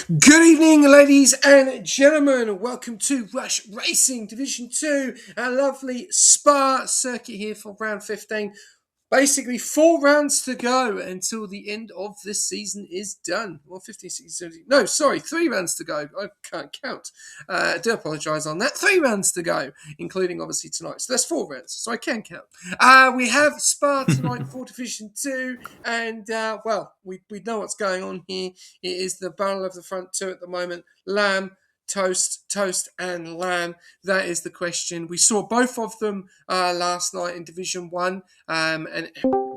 Good evening, ladies and gentlemen. Welcome to Rush Racing Division 2, our lovely Spa circuit here for round 15. Basically, 4 rounds to go until the end of this season is done. Well, 15, 16, 17. No, sorry, 3 rounds to go. I can't count. I do apologise on that. 3 rounds to go, including obviously tonight. So that's 4 rounds, so I can count. We have Spa tonight for Division 2, and we know what's going on here. It is the battle of the front two at the moment. Lamb, Toast, and Lamb. That is the question. We saw both of them last night in Division 1, and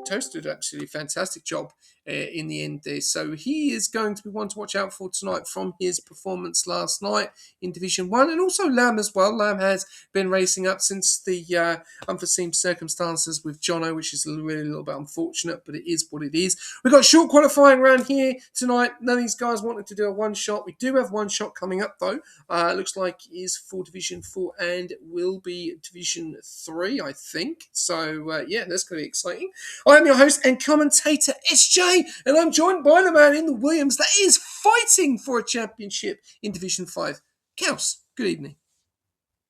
Toast did actually a fantastic job in the end there. So he is going to be one to watch out for tonight from his performance last night in Division 1, and also Lamb as well. Lamb has been racing up since the unforeseen circumstances with Jono, which is really a little bit unfortunate, but it is what it is. We've got a short qualifying round here tonight. None of these guys wanted to do a one shot. We do have one shot coming up though. It looks like it is for Division 4 and will be Division 3, I think. So, that's going to be exciting. I'm your host and commentator, SJ, and I'm joined by the man in the Williams that is fighting for a championship in Division 5. Kels, good evening.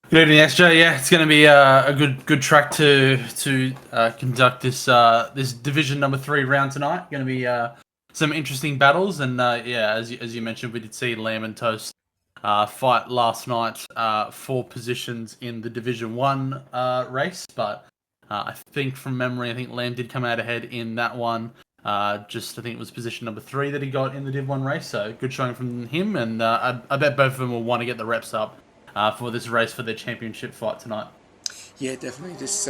Good evening, SJ. Yeah, it's going to be a good track to conduct this Division number 3 round tonight. Going to be some interesting battles, and as you mentioned, we did see Lamb and Toast fight last night for positions in the Division 1 race, but I think from memory, Lamb did come out ahead in that one. I think it was position number 3 that he got in the Div 1 race, so good showing from him, and I bet both of them will want to get the reps up for this race for their championship fight tonight. Yeah, definitely. This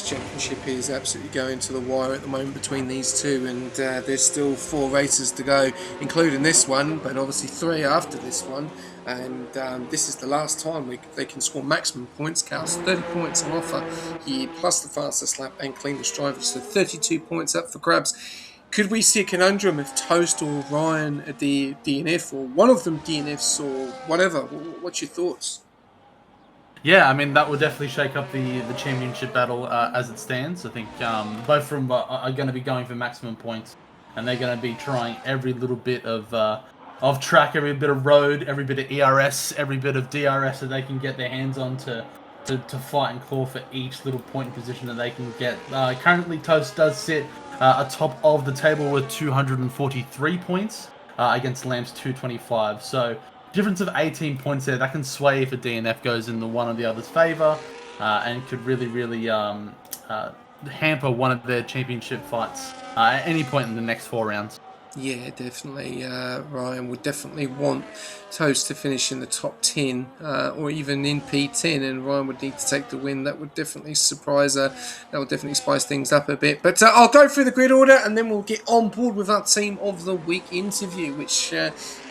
championship is absolutely going to the wire at the moment between these two, and there's still 4 races to go, including this one, but obviously 3 after this one. And this is the last time they can score maximum points counts. 30 points on offer here, plus the fastest lap and cleanest driver, so 32 points up for grabs. Could we see a conundrum if Toast or Ryan at the DNF, or one of them DNFs, or whatever? What's your thoughts? Yeah, I mean, that will definitely shake up the championship battle as it stands. I think both of them are going to be going for maximum points, and they're going to be trying every little bit of track, every bit of road, every bit of ERS, every bit of DRS that they can get their hands on to fight and claw for each little point in position that they can get. Currently, Toast does sit atop of the table with 243 points against Lamb's 225. So difference of 18 points there. That can sway if a DNF goes in the one or the other's favour, and could really hamper one of their championship fights at any point in the next 4 rounds. Yeah, definitely. Ryan would definitely want Toast to finish in the top 10 or even in P10, and Ryan would need to take the win. That would definitely surprise her. That would definitely spice things up a bit. But I'll go through the grid order, and then we'll get on board with our Team of the Week interview, which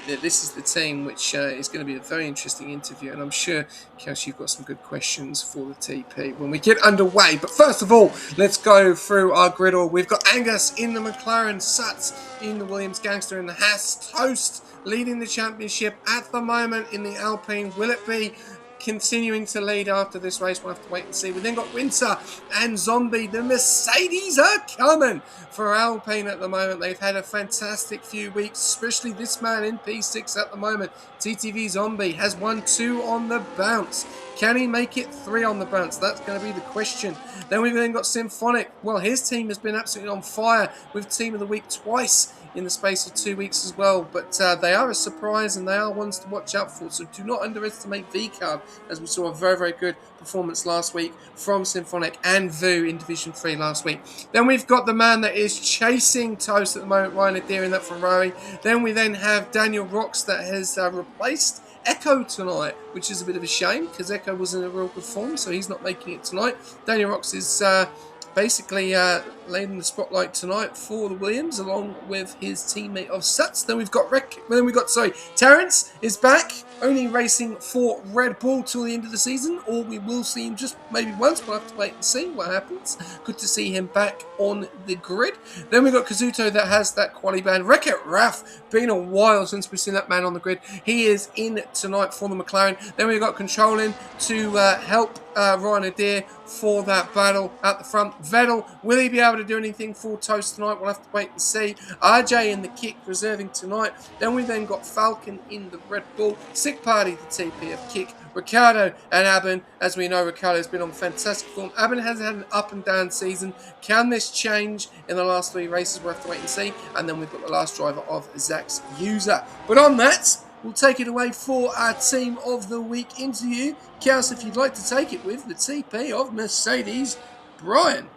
this is the team which is going to be a very interesting interview, and I'm sure, Kelsey, you've got some good questions for the TP when we get underway. But first of all, let's go through our grid order. We've got Angus in the McLaren, Suts in the Williams, Gangster in the Haas, Toast leading the championship at the moment in the Alpine. Will it be continuing to lead after this race? We'll have to wait and see. We then got Winter and Zombie. The Mercedes are coming for Alpine at the moment. They've had a fantastic few weeks, especially this man in P6 at the moment. TTV Zombie has won 2 on the bounce. Can he make it 3 on the bounce? That's going to be the question. Then we've then got Symphonic. Well, his team has been absolutely on fire with Team of the Week twice in the space of 2 weeks as well, but they are a surprise and they are ones to watch out for, so do not underestimate VCARB, as we saw a very good performance last week from Symphonic and Vu in Division 3 last week. Then we've got the man that is chasing Toast at the moment, Ryan Adair in that Ferrari. Then we then have Daniel Rocks that has replaced Echo tonight, which is a bit of a shame because Echo was in a real good form, so he's not making it tonight. Daniel Rocks is basically laying the spotlight tonight for the Williams, along with his teammate of Suts. Then we've got Terrence is back only racing for Red Bull till the end of the season, or we will see him just maybe once. We'll have to wait and see what happens. Good to see him back on the grid. Then we've got Kazuto that has that quali band. Wreck-It Ralph, been a while since we've seen that man on the grid. He is in tonight for the McLaren. Then we've got Controlling to help Ryan Adair for that battle at the front. Vettel, will he be able to do anything for Toast tonight? We'll have to wait and see. RJ in the kick reserving tonight. Then we then got Falcon in the Red Bull. Sick Party, the TP of kick. Ricciardo and Aben. As we know, Ricciardo's been on fantastic form. Aben has had an up and down season. Can this change in the last 3 races? We'll have to wait and see. And then we've got the last driver of Zach's user. But on that, we'll take it away for our Team of the Week interview. Chaos, if you'd like to take it with the TP of Mercedes, Brian.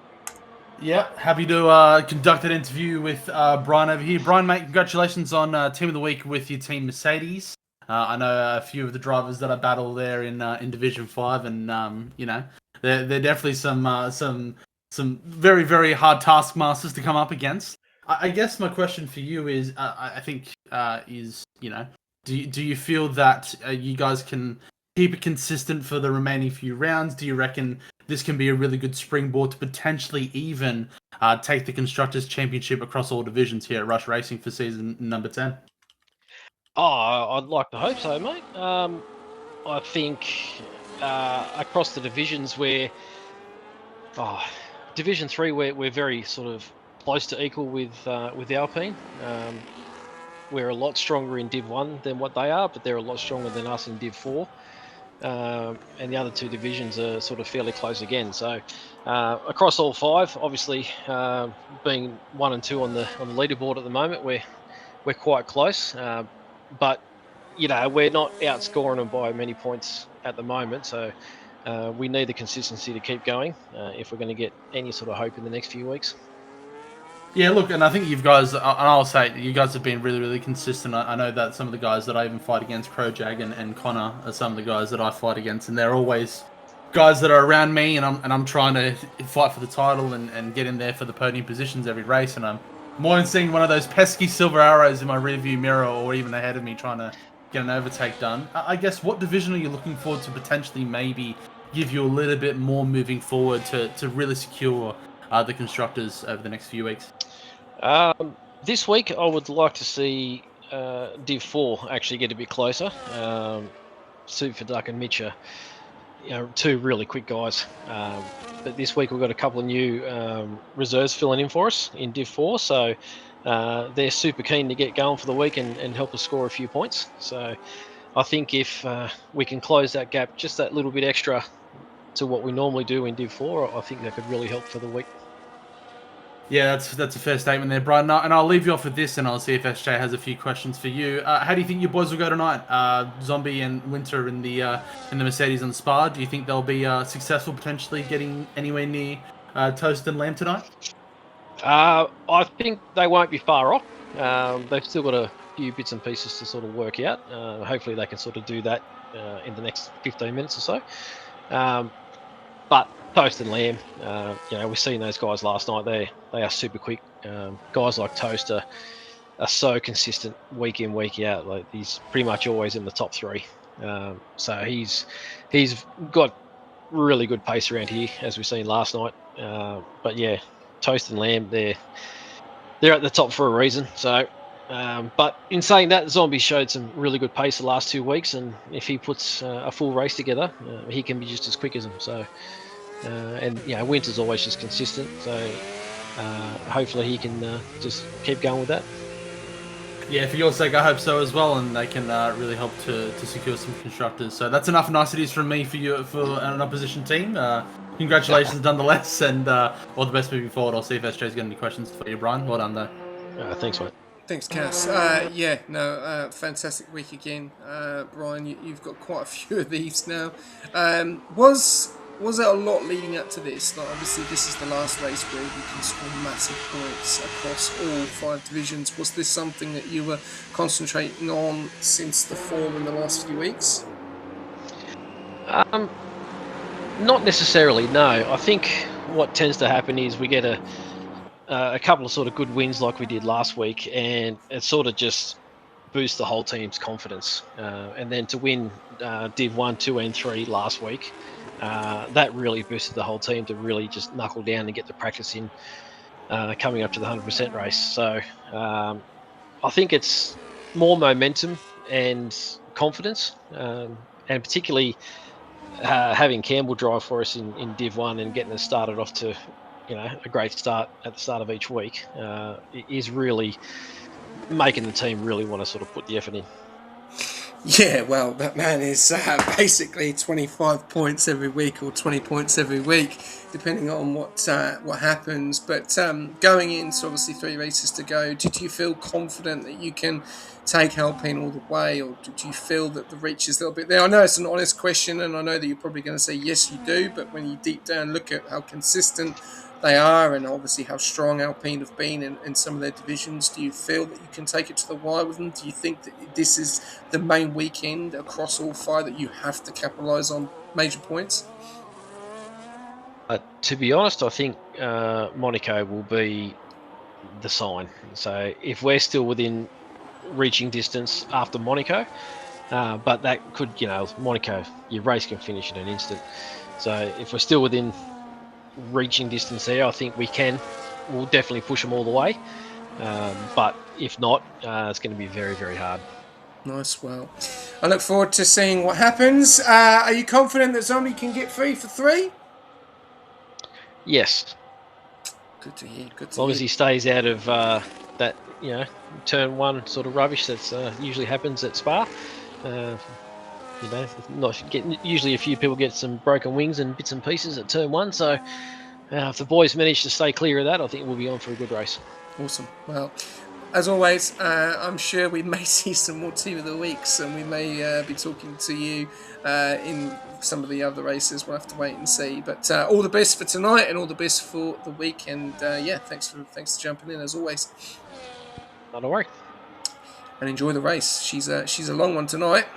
Yeah, happy to conduct an interview with Brian over here. Brian, mate, congratulations on Team of the Week with your team Mercedes. I know a few of the drivers that I battle there in Division 5, and you know, they're definitely some very, very hard taskmasters to come up against. I guess my question for you is, I think, is, you know, do you feel that you guys can keep it consistent for the remaining few rounds? Do you reckon this can be a really good springboard to potentially even take the Constructors' Championship across all divisions here at Rush Racing for season number 10? Oh, I'd like to hope so, mate. I think across the divisions Division 3, we're very sort of close to equal with Alpine. We're a lot stronger in Div 1 than what they are, but they're a lot stronger than us in Div 4. And the other 2 divisions are sort of fairly close again. So across all 5, obviously being 1 and 2 on the leaderboard at the moment, we're quite close. But you know, we're not outscoring them by many points at the moment. So we need the consistency to keep going if we're going to get any sort of hope in the next few weeks. Yeah, look, and I think you guys, and I'll say, you guys have been really, really consistent. I know that some of the guys that I even fight against, Projag and Connor, are some of the guys that I fight against, and they're always guys that are around me, and I'm trying to fight for the title and get in there for the podium positions every race, and I'm more than seeing one of those pesky silver arrows in my rearview mirror, or even ahead of me trying to get an overtake done. I guess, what division are you looking forward to potentially maybe give you a little bit more moving forward to really secure the Constructors over the next few weeks? This week, I would like to see Div 4 actually get a bit closer. Super Duck and Mitch are, you know, 2 really quick guys. But this week we've got a couple of new reserves filling in for us in Div 4, so they're super keen to get going for the week and help us score a few points. So I think if we can close that gap just that little bit extra to what we normally do in Div 4, I think that could really help for the week. Yeah, that's a fair statement there, Brian. And I'll leave you off with this, and I'll see if SJ has a few questions for you. How do you think your boys will go tonight? Zombie and Winter in the Mercedes and Spa. Do you think they'll be successful, potentially getting anywhere near Toast and Lamb tonight? I think they won't be far off. They've still got a few bits and pieces to sort of work out. Hopefully they can sort of do that in the next 15 minutes or so. But Toast and Lamb, you know, we've seen those guys last night. They are super quick. Guys like Toast are so consistent week in, week out. Like, he's pretty much always in the top 3. So he's got really good pace around here, as we've seen last night. But yeah, Toast and Lamb, they're at the top for a reason. So, but in saying that, Zombie showed some really good pace the last 2 weeks, and if he puts a full race together, he can be just as quick as him. So, and you know, Winter's always just consistent. So hopefully he can just keep going with that. Yeah, for your sake, I hope so as well, and they can really help to secure some Constructors. So that's enough niceties from me for you for an opposition team. Congratulations nonetheless, and all the best moving forward. I'll see if SJ's got any questions for you, Brian. Well done, though. Thanks, mate. Thanks, Cass. Fantastic week again. Brian, you've got quite a few of these now. Was there a lot leading up to this? Like, obviously, this is the last race where you can score massive points across all 5 divisions. Was this something that you were concentrating on since the form in the last few weeks? Not necessarily, no. I think what tends to happen is we get a couple of sort of good wins like we did last week, and it sort of just boost the whole team's confidence. And then to win Div 1, 2, and 3 last week, that really boosted the whole team to really just knuckle down and get the practice in coming up to the 100% race. So I think it's more momentum and confidence, and particularly having Campbell drive for us in Div 1 and getting us started off to a great start at the start of each week is really making the team really want to sort of put the effort in. Yeah, well, that man is basically 25 points every week or 20 points every week, depending on what happens. But going into obviously 3 races to go, did you feel confident that you can take Alpine all the way, or did you feel that the reach is a little bit there? I know it's an honest question, and I know that you're probably going to say yes, you do. But when you deep down look at how consistent they are, and obviously how strong Alpine have been in some of their divisions, do you feel that you can take it to the wire with them? Do you think that this is the main weekend across all 5 that you have to capitalise on major points? To be honest, I think Monaco will be the sign. So if we're still within reaching distance after Monaco, but that could, Monaco, your race can finish in an instant. So if we're still within reaching distance there, I think we'll definitely push them all the way. But if not, it's going to be very, very hard. Nice. Well, I look forward to seeing what happens. Are you confident that Zombie can get 3 for 3? Yes. Good to hear. Good to as long hear. as he stays out of that, turn 1 sort of rubbish that's usually happens at Spa. Usually a few people get some broken wings and bits and pieces at turn 1. So if the boys manage to stay clear of that, I think we'll be on for a good race. Awesome. Well, as always, I'm sure we may see some more Team of the Weeks, and we may be talking to you in some of the other races. We'll have to wait and see. But all the best for tonight, and all the best for the week. And thanks for jumping in as always. Not a worry. And enjoy the race. She's a long one tonight.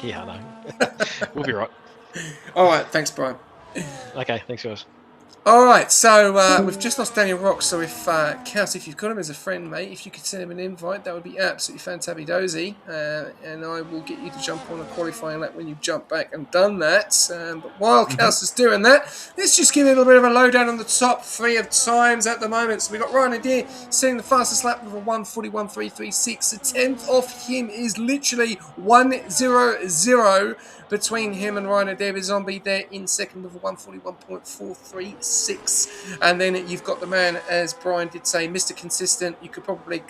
Yeah, I know. We'll be right. All right. Thanks, Brian. Okay. Thanks, guys. All right, so we've just lost Daniel Rock. So if Cass, if you've got him as a friend, mate, if you could send him an invite, that would be absolutely fantabby-dozy. And I will get you to jump on a qualifying lap when you've jumped back and done that. But while Cass is doing that, let's just give you a little bit of a lowdown on the top 3 of times at the moment. So we've got Ryan Adair setting the fastest lap with a 1:41.336. The 10th off him is literally 1:00 between him and Ryan Adair. Zombie there in second with a 1:41.436. And then you've got the man, as Brian did say, Mr. Consistent. You could probably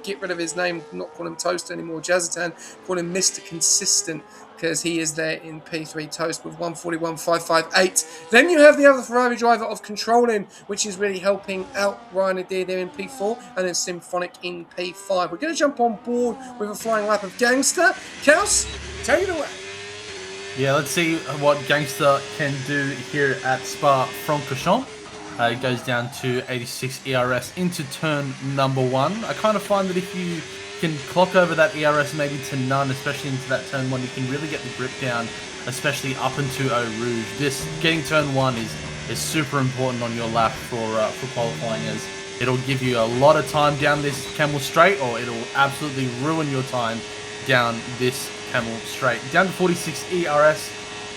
get rid of his name, not call him Toast anymore, Jazatan, call him Mr. Consistent, because he is there in P3 Toast with 1:41.558. Then you have the other Ferrari driver of Controlling, which is really helping out Ryan Adair there in P4, and then Symphonic in P5. We're going to jump on board with a flying lap of Gangster. Kels, take it away. Yeah, let's see what Gangster can do here at Spa-Francorchamps. It goes down to 86 ERS into turn number 1. I kind of find that if you can clock over that ERS maybe to none, especially into that turn 1, you can really get the grip down, especially up into Eau Rouge. Getting turn 1 is super important on your lap for qualifying, as it'll give you a lot of time down this Camel Straight, or it'll absolutely ruin your time down this Camel Straight. Down to 46 ERS,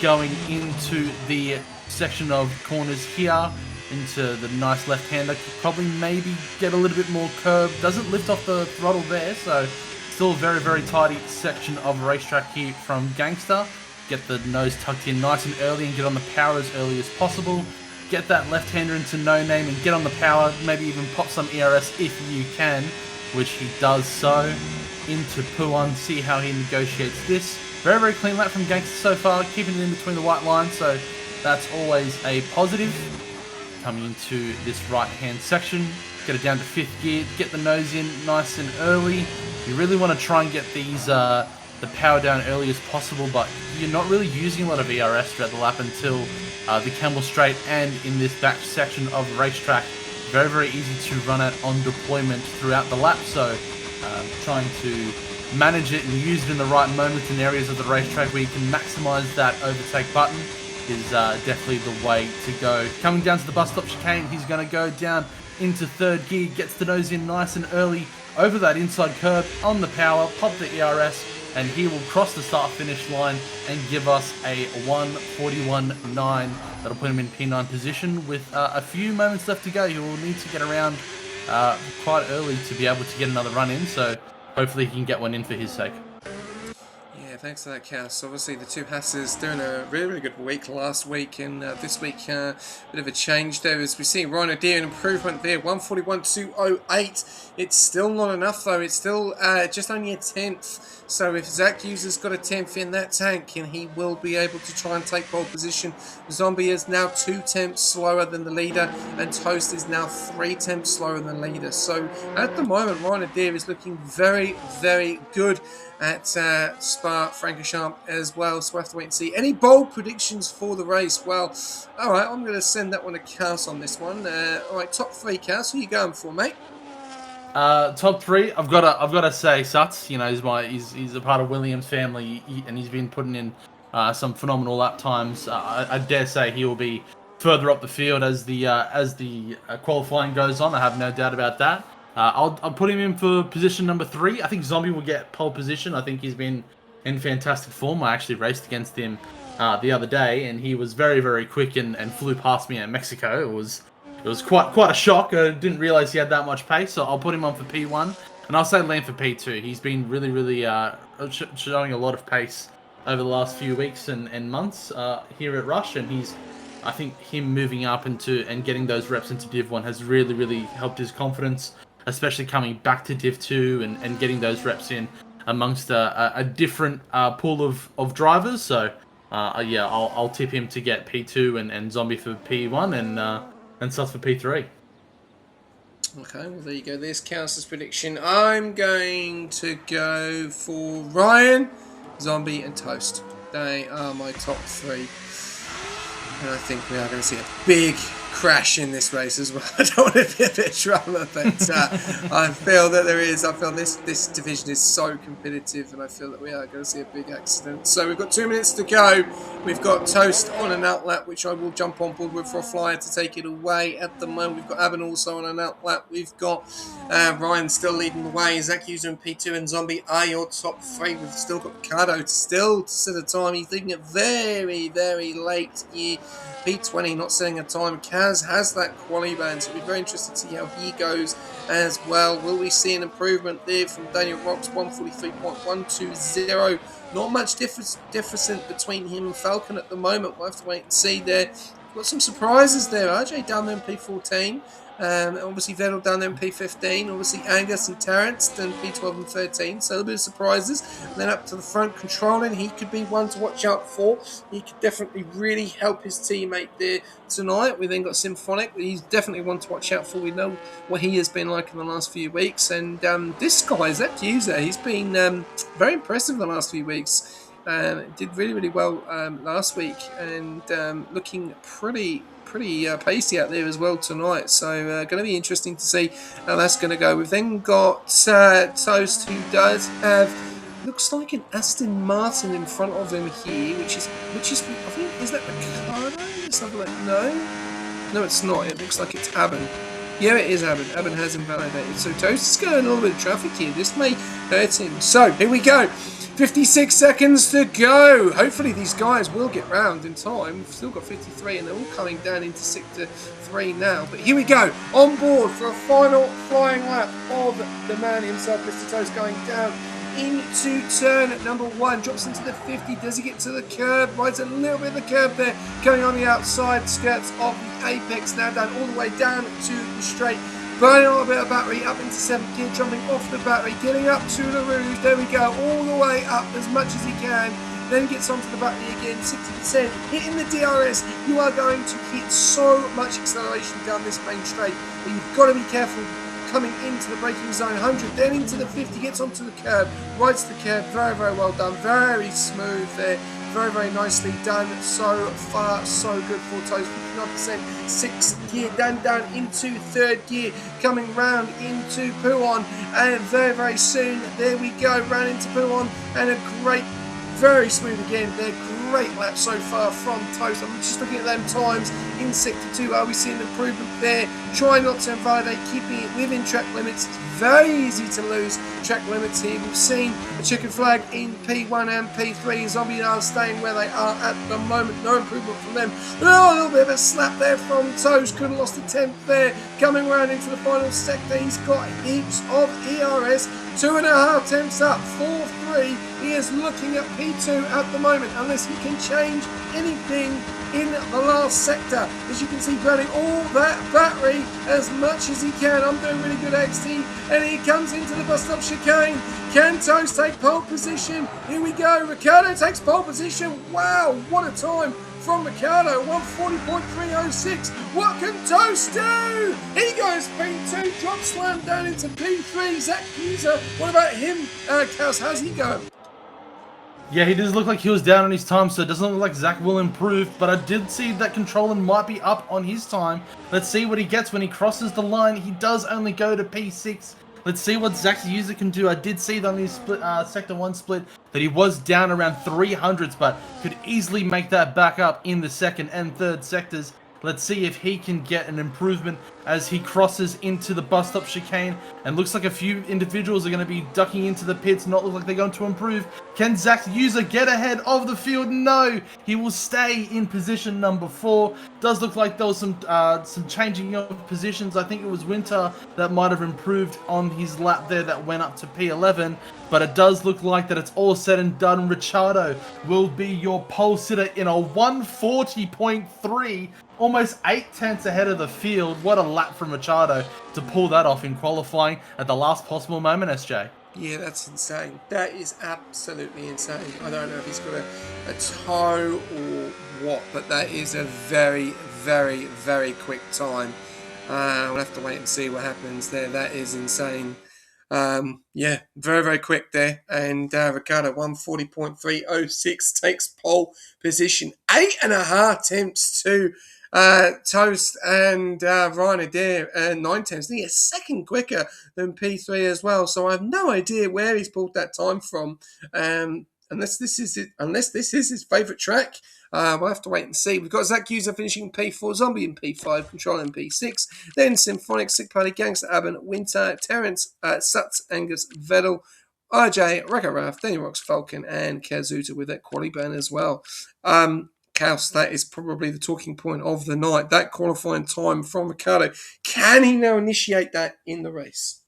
going into the section of corners here, into the nice left-hander. Could probably maybe get a little bit more curb. Doesn't lift off the throttle there, so still a very, very tidy section of racetrack here from Gangster. Get the nose tucked in nice and early and get on the power as early as possible. Get that left-hander into No Name and get on the power, maybe even pop some ERS if you can, which he does so. Into Puan, see how he negotiates this. Very, very clean lap from Gangster so far, keeping it in between the white lines, so that's always a positive. Coming into this right-hand section, get it down to 5th gear, get the nose in nice and early. You really want to try and get these the power down early as possible, but you're not really using a lot of ERS throughout the lap until the Camel Straight and in this back section of the racetrack. Very, very easy to run it on deployment throughout the lap, so trying to manage it and use it in the right moments in areas of the racetrack where you can maximize that overtake button is definitely the way to go. Coming down to the bus stop chicane, he's going to go down into 3rd gear, gets the nose in nice and early over that inside curb on the power, pop the ERS, and he will cross the start-finish line and give us a 1:41.9. That'll put him in P9 position with a few moments left to go. He will need to get around quite early to be able to get another run in, so hopefully he can get one in for his sake. Yeah, thanks for that, Cass. Obviously, the two Hasses doing a really, really good week last week, and this week, bit of a change there as we see Ryan O'Dear, an improvement there, 141.208. It's still not enough, though. It's still just only a 10th. So if Zach Hughes has got a 10th in that tank, and he will be able to try and take pole position. Zombie is now 2 tenths slower than the leader, and Toast is now 3 tenths slower than the leader. So at the moment, Ryan O'Dear is looking very, very good at Spa-Francorchamps as well, so we'll have to wait and see. Any bold predictions for the race? Well, alright, I'm going to send that one to Cass on this one. Alright, top 3, Cass, who are you going for, mate? Top 3, I've got to say Suts. You know, he's a part of Williams' family, and he's been putting in some phenomenal lap times. I dare say he will be further up the field as the qualifying goes on. I have no doubt about that. I'll put him in for position number 3. I think Zombie will get pole position. I think he's been in fantastic form. I actually raced against him the other day, and he was very, very quick and flew past me at Mexico. It was quite a shock. I didn't realize he had that much pace, so I'll put him on for P1, and I'll say Liam for P2. He's been really, really showing a lot of pace over the last few weeks and months here at Rush, and I think him moving up and getting those reps into Div 1 has really, really helped his confidence, especially coming back to Div 2 and getting those reps in amongst a different pool of drivers. So yeah, I'll tip him to get P2 and Zombie for P1 and Suts for P3. Okay, well there you go. There's Cass's prediction. I'm going to go for Ryan, Zombie, and Toast. They are my top 3. And I think we are going to see a big crash in this race as well. I don't want to be a bit drama, but I feel that there is. I feel this division is so competitive, and I feel that we are going to see a big accident. So we've got 2 minutes to go. We've got Toast on an outlap, which I will jump on board with for a flyer to take it away. At the moment, we've got Aben also on an outlap. We've got Ryan still leading the way. Zach Hughes and P2 and Zombie are your top 3. We've still got Ricardo to set a time. He's thinking it very, very late year. P20 not setting a time. Kaz has that quality band, so we'll be very interested to see how he goes as well. Will we see an improvement there from Daniel Rocks, 143.120? Not much difference between him and Falcon at the moment. We'll have to wait and see there. Got some surprises there. RJ down there in P14. Obviously Vettel down there in P15, obviously Angus and Terrence then P12 and 13, so a little bit of surprises. And then up to the front, controlling, he could be one to watch out for. He could definitely really help his teammate there tonight. We then got Symphonic, he's definitely one to watch out for. We know what he has been like in the last few weeks, and this guy, Zach User, he's been very impressive the last few weeks. Did really, really well last week, and looking pretty pacey out there as well tonight. So going to be interesting to see how that's going to go. We've then got Toast, who does have, looks like an Aston Martin in front of him here, which is I think, is that Ricardo? Let's have a look. No, it's not. It looks like it's Aben. Yeah, it is Aben. Aben has invalidated. So Toast is going a little bit of traffic here. This may hurt him. So here we go. 56 seconds to go. Hopefully these guys will get round in time. We've still got 53 and they're all coming down into Sector 3 now. But here we go. On board for a final flying lap of the man himself, Mr. Toast, going down into turn number 1. Drops into the 50. Does he get to the curb? Rides a little bit of the curb there. Going on the outside skirts of the apex. Now down all the way down to the straight. Burning a little bit of battery up into 7th gear, jumping off the battery, getting up to the rouge. There we go, all the way up as much as he can. Then gets onto the battery again, 60%. Hitting the DRS, you are going to hit so much acceleration down this main straight. But you've got to be careful coming into the braking zone. 100, then into the 50, gets onto the curb, rides the curb. Very, very well done. Very smooth there. Very, very nicely done. So far, so good for Toast. 59%, 6th gear, down into 3rd gear, coming round into Puon, and very, very soon, there we go, round into Puon, and a great, very smooth again, they're great lap so far from Toast. I'm just looking at them times in Sector 2. Are we seeing improvement there? Try not to invalidate, keeping it within track limits. It's very easy to lose track limits here. We've seen a checkered flag in P1 and P3. Zombie are staying where they are at the moment. No improvement from them. Oh, a little bit of a slap there from Toast. Could have lost a tenth there. Coming around into the final sector, he's got heaps of ERS. 2.5 tenths up, 4-3. He is looking at P2 at the moment, unless he can change anything in the last sector. As you can see, burning all that battery as much as he can. I'm doing really good, XT. And he comes into the bus stop chicane. Can Toast take pole position? Here we go. Ricardo takes pole position. Wow, what a time from Ricardo, 140.306. What can Toast do? He goes P2, drop slam down into P3. Zach User, what about him, Kels? How's he going? Yeah, he does look like he was down on his time, so it doesn't look like Zach will improve, but I did see that Controller might be up on his time. Let's see what he gets when he crosses the line. He does only go to P6. Let's see what Zach's user can do. I did see that on his split, Sector 1 split that he was down around 300s, but could easily make that back up in the second and third sectors. Let's see if he can get an improvement as he crosses into the bus stop chicane. And looks like a few individuals are going to be ducking into the pits, not look like they're going to improve. Can Zach's user get ahead of the field? No, he will stay in position number 4. Does look like there was some changing of positions. I think it was Winter that might have improved on his lap there that went up to P11. But it does look like that it's all said and done. Ricciardo will be your pole sitter in a 140.3, almost 8 tenths ahead of the field. What a lap from Ricciardo to pull that off in qualifying at the last possible moment, SJ. Yeah, that's insane. That is absolutely insane. I don't know if he's got a toe or what, but that is a very, very, very quick time. We'll have to wait and see what happens there. That is insane. Yeah, very, very quick there. And Ricardo, 140.306, takes pole position. 8.5 attempts to Toast and Ryan Adair, 9 tenths. He is second quicker than P3 as well. So I have no idea where he's pulled that time from. Unless this is his favourite track. We'll have to wait and see. We've got Zach User finishing P4, Zombie in P5, Control in P6, then Symphonic, Sick Party, Gangster Aben, Winter, Terrence, Sutz, Angus, Vettel, RJ, Wrecker Ralph, Danny Rocks, Falcon, and Kazuta with that quali burn as well. Kaus, that is probably the talking point of the night. That qualifying time from Ricardo. Can he now initiate that in the race?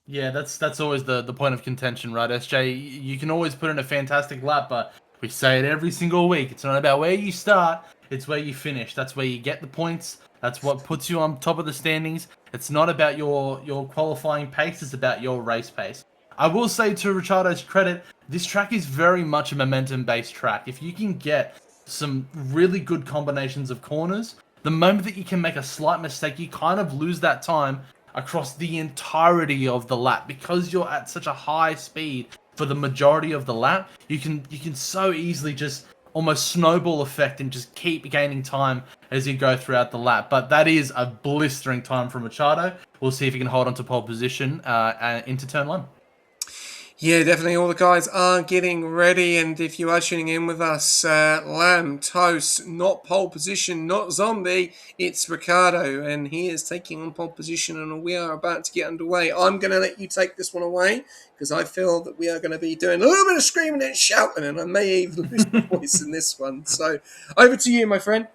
Yeah, that's always the point of contention, right, SJ? You can always put in a fantastic lap, but we say it every single week. It's not about where you start, it's where you finish. That's where you get the points. That's what puts you on top of the standings. It's not about your qualifying pace, it's about your race pace. I will say, to Ricciardo's credit, this track is very much a momentum-based track. If you can get some really good combinations of corners, the moment that you can make a slight mistake, you kind of lose that time across the entirety of the lap. Because you're at such a high speed for the majority of the lap, you can so easily just almost snowball effect and just keep gaining time as you go throughout the lap. But that is a blistering time from Machado. We'll see if he can hold on to pole position into turn 1. Yeah, definitely. All the guys are getting ready, and if you are tuning in with us, Lamb, Toast, not pole position, not Zombie, it's Ricardo, and he is taking on pole position, and we are about to get underway. I'm going to let you take this one away, because I feel that we are going to be doing a little bit of screaming and shouting, and I may even lose my voice in this one. So, over to you, my friend.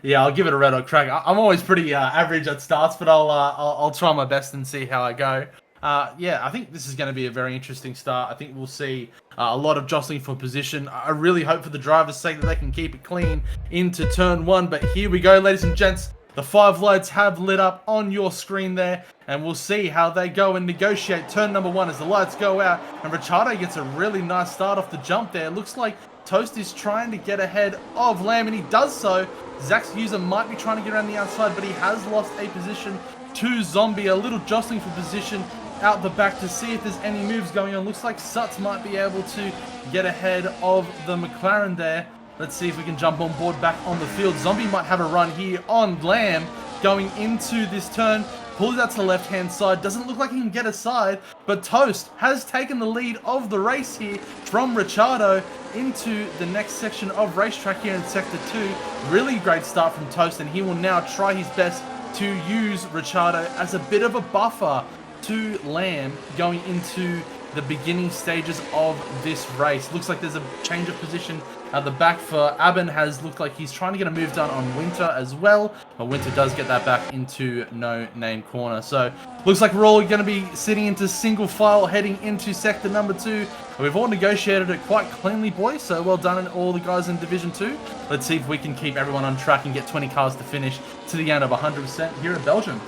Yeah, I'll give it a red hot crack. I'm always pretty average at starts, but I'll try my best and see how I go. Yeah, I think this is going to be a very interesting start. I think we'll see a lot of jostling for position. I really hope for the driver's sake that they can keep it clean into turn 1. But here we go, ladies and gents. The 5 lights have lit up on your screen there, and we'll see how they go and negotiate turn number 1 as the lights go out. And Ricciardo gets a really nice start off the jump there. Looks like Toast is trying to get ahead of Lamb, and he does so. Zach's user might be trying to get around the outside, but he has lost a position to Zombie. A little jostling for position out the back to see if there's any moves going on. Looks like Sutz might be able to get ahead of the McLaren there. Let's see if we can jump on board back on the field. Zombie might have a run here on Lamb going into this turn. pulls out to the left-hand side. Doesn't look like he can get aside, but Toast has taken the lead of the race here from Ricciardo into the next section of racetrack here in Sector 2. Really great start from Toast, and he will now try his best to use Ricciardo as a bit of a buffer to Lamb going into the beginning stages of this race. Looks like there's a change of position at the back for Aben. Has looked like he's trying to get a move done on Winter as well, but Winter does get that back into no name corner. So looks like we're all going to be sitting into single file heading into sector number 2. We've all negotiated it quite cleanly, boys, so well done all the guys in Division 2. Let's see if we can keep everyone on track and get 20 cars to finish to the end of 100% here in Belgium.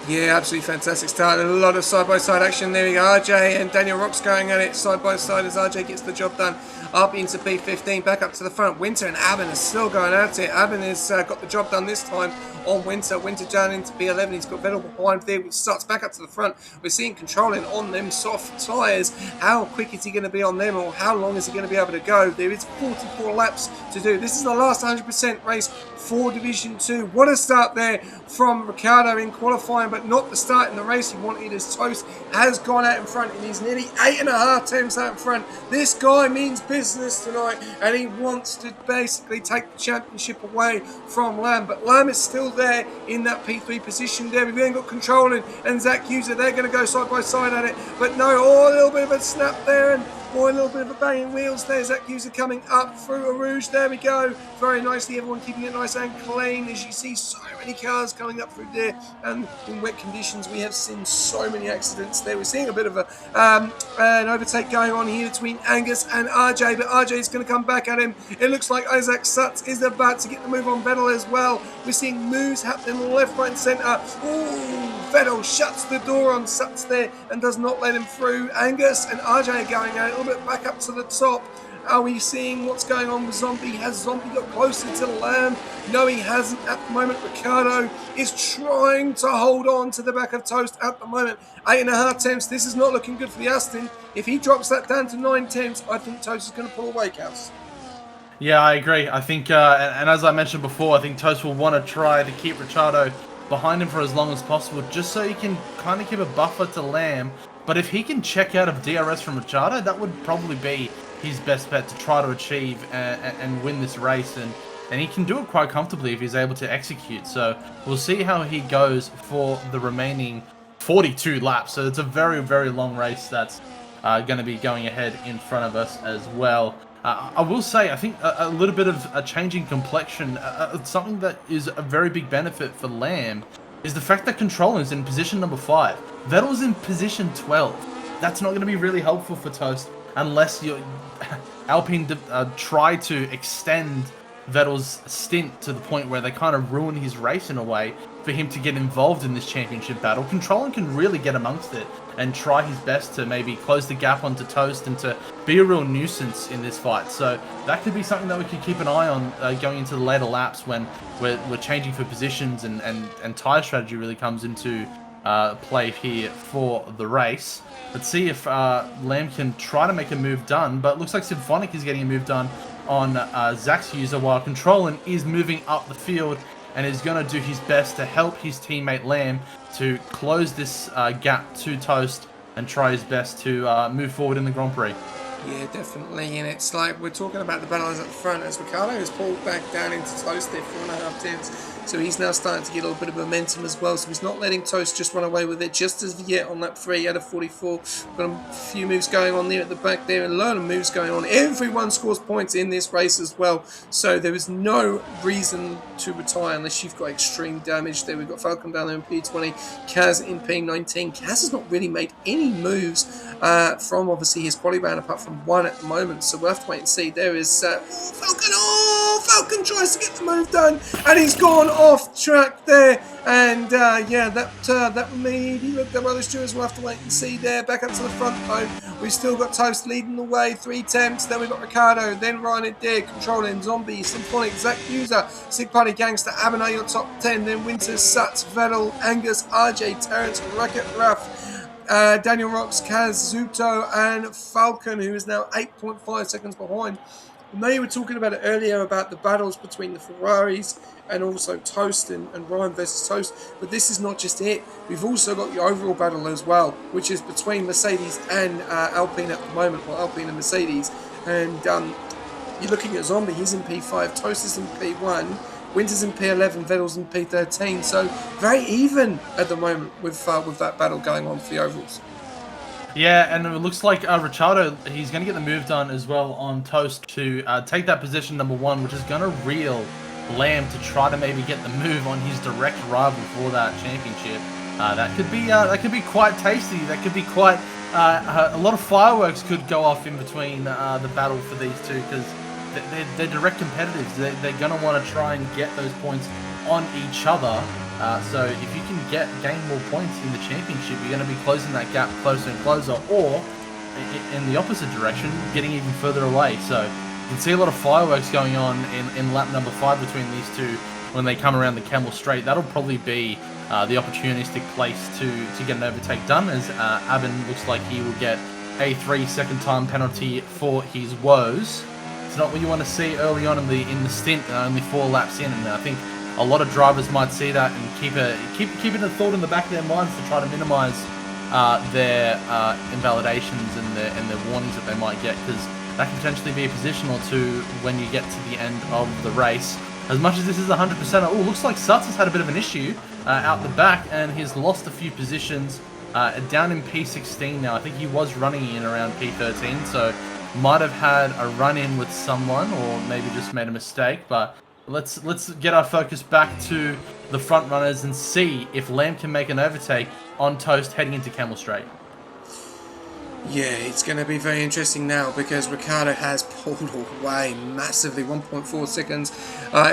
Yeah, absolutely fantastic start. A lot of side-by-side action. There we go. RJ and Daniel Rock's going at it side-by-side as RJ gets the job done. Up into P15, back up to the front. Winter and Aben are still going at it. Aben has got the job done this time on Winter. Winter down into P11. He's got Vettel behind there, which starts back up to the front. We're seeing controlling on them soft tyres. How quick is he going to be on them, or how long is he going to be able to go? There is 44 laps to do. This is the last 100% race for Division 2. What a start there from Ricciardo in qualifying, but not the start in the race he wanted, as Toast has gone out in front, and he's nearly 8.5 tenths out in front. This guy means business tonight, and he wants to basically take the championship away from Lamb, but Lamb is still there in that P3 position there. We've then got Controlling and Zach User. They're going to go side by side at it, but no, a little bit of a snap there, and a little bit of a banging wheels there. Zach User coming up through a Rouge. There we go. Very nicely. Everyone keeping it nice and clean. As you see, so many cars coming up through there. And in wet conditions, we have seen so many accidents there. We're seeing a bit of an overtake going on here between Angus and RJ. But RJ is going to come back at him. It looks like Isaac Sutz is about to get the move on Vettel as well. We're seeing moves happening left, right, and centre. Ooh, Vettel shuts the door on Sutz there and does not let him through. Angus and RJ are going at it. A little bit back up to the top. Are we seeing what's going on with Zombie? Has Zombie got closer to Lamb? No, he hasn't at the moment. Ricciardo is trying to hold on to the back of Toast at the moment. 8.5 tenths. This is not looking good for the Aston. If he drops that down to 9 tenths, I think Toast is going to pull away, Kels. Yeah, I agree. I think, and as I mentioned before, I think Toast will want to try to keep Ricciardo behind him for as long as possible, just so he can kind of keep a buffer to Lamb. But if he can check out of DRS from Ricciardo, that would probably be his best bet to try to achieve and win this race. And he can do it quite comfortably if he's able to execute. So we'll see how he goes for the remaining 42 laps. So it's a very, very long race that's going to be going ahead in front of us as well. I will say, I think a little bit of a changing complexion, something that is a very big benefit for Lamb, is the fact that Control is in position number 5. Vettel's in position 12. That's not going to be really helpful for Toast unless Alpine try to extend Vettel's stint to the point where they kind of ruin his race in a way for him to get involved in this championship battle. Controlling can really get amongst it and try his best to maybe close the gap onto Toast and to be a real nuisance in this fight. So that could be something that we could keep an eye on going into the later laps when we're changing for positions and tyre strategy really comes into play here for the race. Let's see if Lamb can try to make a move done, but it looks like Symphonic is getting a move done on Zach's User, while Controlling is moving up the field and is going to do his best to help his teammate Lamb to close this gap to Toast and try his best to move forward in the Grand Prix. Yeah, definitely, and it's like we're talking about the battles at the front as Ricciardo has pulled back down into Toast there 4.5 tenths. So he's now starting to get a little bit of momentum as well. So he's not letting Toast just run away with it just as yet on lap 3 out of 44. Got a few moves going on there at the back there, and a lot of moves going on. Everyone scores points in this race as well. So there is no reason to retire unless you've got extreme damage there. We've got Falcon down there in P20, Kaz in P19. Kaz has not really made any moves from obviously his quali round apart from one at the moment. So we'll have to wait and see. There is Falcon. Oh, Falcon tries to get the move done, and he's gone off track there, and yeah, that maybe looked at other stewards. We'll have to wait and see there. Back up to the front though, we've still got Toast leading the way, 3 attempts. Then we've got Ricciardo, then Ryan Adair, Controlling, Zombie, Symphonic, Zach User, Sick Party Gangster, Abenay, your top 10. Then Winter, Sutz, Vettel, Angus, RJ, Terrence, Racket, Raff, Daniel Rocks, Kaz, Zuto, and Falcon, who is now 8.5 seconds behind I know you were talking about it earlier about the battles between the Ferraris and also Toast and Ryan versus Toast, but this is not just it. We've also got the overall battle as well, which is between Mercedes and Alpine at the moment, or Alpine and Mercedes. And you're looking at Zombie, he's in P5, Toast is in P1, Winter's in P11, Vettel's in P13. So very even at the moment with that battle going on for the overalls. Yeah, and it looks like Ricciardo, he's going to get the move done as well on Toast to take that position number 1, which is going to reel Lamb to try to maybe get the move on his direct rival for that championship. That could be quite tasty. That could be quite a lot of fireworks could go off in between the battle for these two, because they're direct competitors. They're going to want to try and get those points on each other. So if you can gain more points in the championship, you're going to be closing that gap closer and closer, or in the opposite direction, getting even further away. So you can see a lot of fireworks going on in lap number 5 between these two when they come around the Camel Straight. That'll probably be the opportunistic place to get an overtake done, as Abin looks like he will get a 3-second time penalty for his woes. It's not what you want to see early on in the stint, only 4 laps in, and I think a lot of drivers might see that and keep it a thought in the back of their minds to try to minimise their invalidations and their warnings that they might get, because that can potentially be a position or two when you get to the end of the race. As much as this is 100%, oh, looks like Sutz has had a bit of an issue out the back, and he's lost a few positions down in P16 now. I think he was running in around P13, so might have had a run-in with someone, or maybe just made a mistake, but let's get our focus back to the front runners and see if Lamb can make an overtake on Toast heading into Camel Straight. Yeah, it's going to be very interesting now because Ricciardo has pulled away massively, 1.4 seconds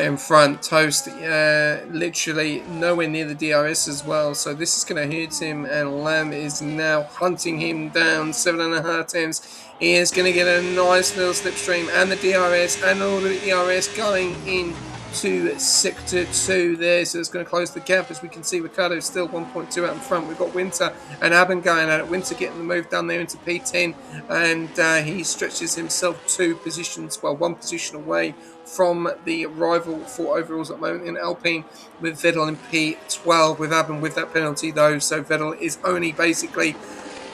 in front. Toast literally nowhere near the DRS as well, so this is going to hurt him, and Lamb is now hunting him down 7.5 times. He is going to get a nice little slipstream, and the DRS, and all the DRS going in to Sector 2 there, so it's going to close the gap. As we can see, Ricciardo is still 1.2 out in front. We've got Winter and Abin going at it. Winter getting the move done there into P10, and he stretches himself 2 positions, well, 1 position away from the rival for overalls at the moment in Alpine, with Vettel in P12, with Abin with that penalty though, so Vettel is only basically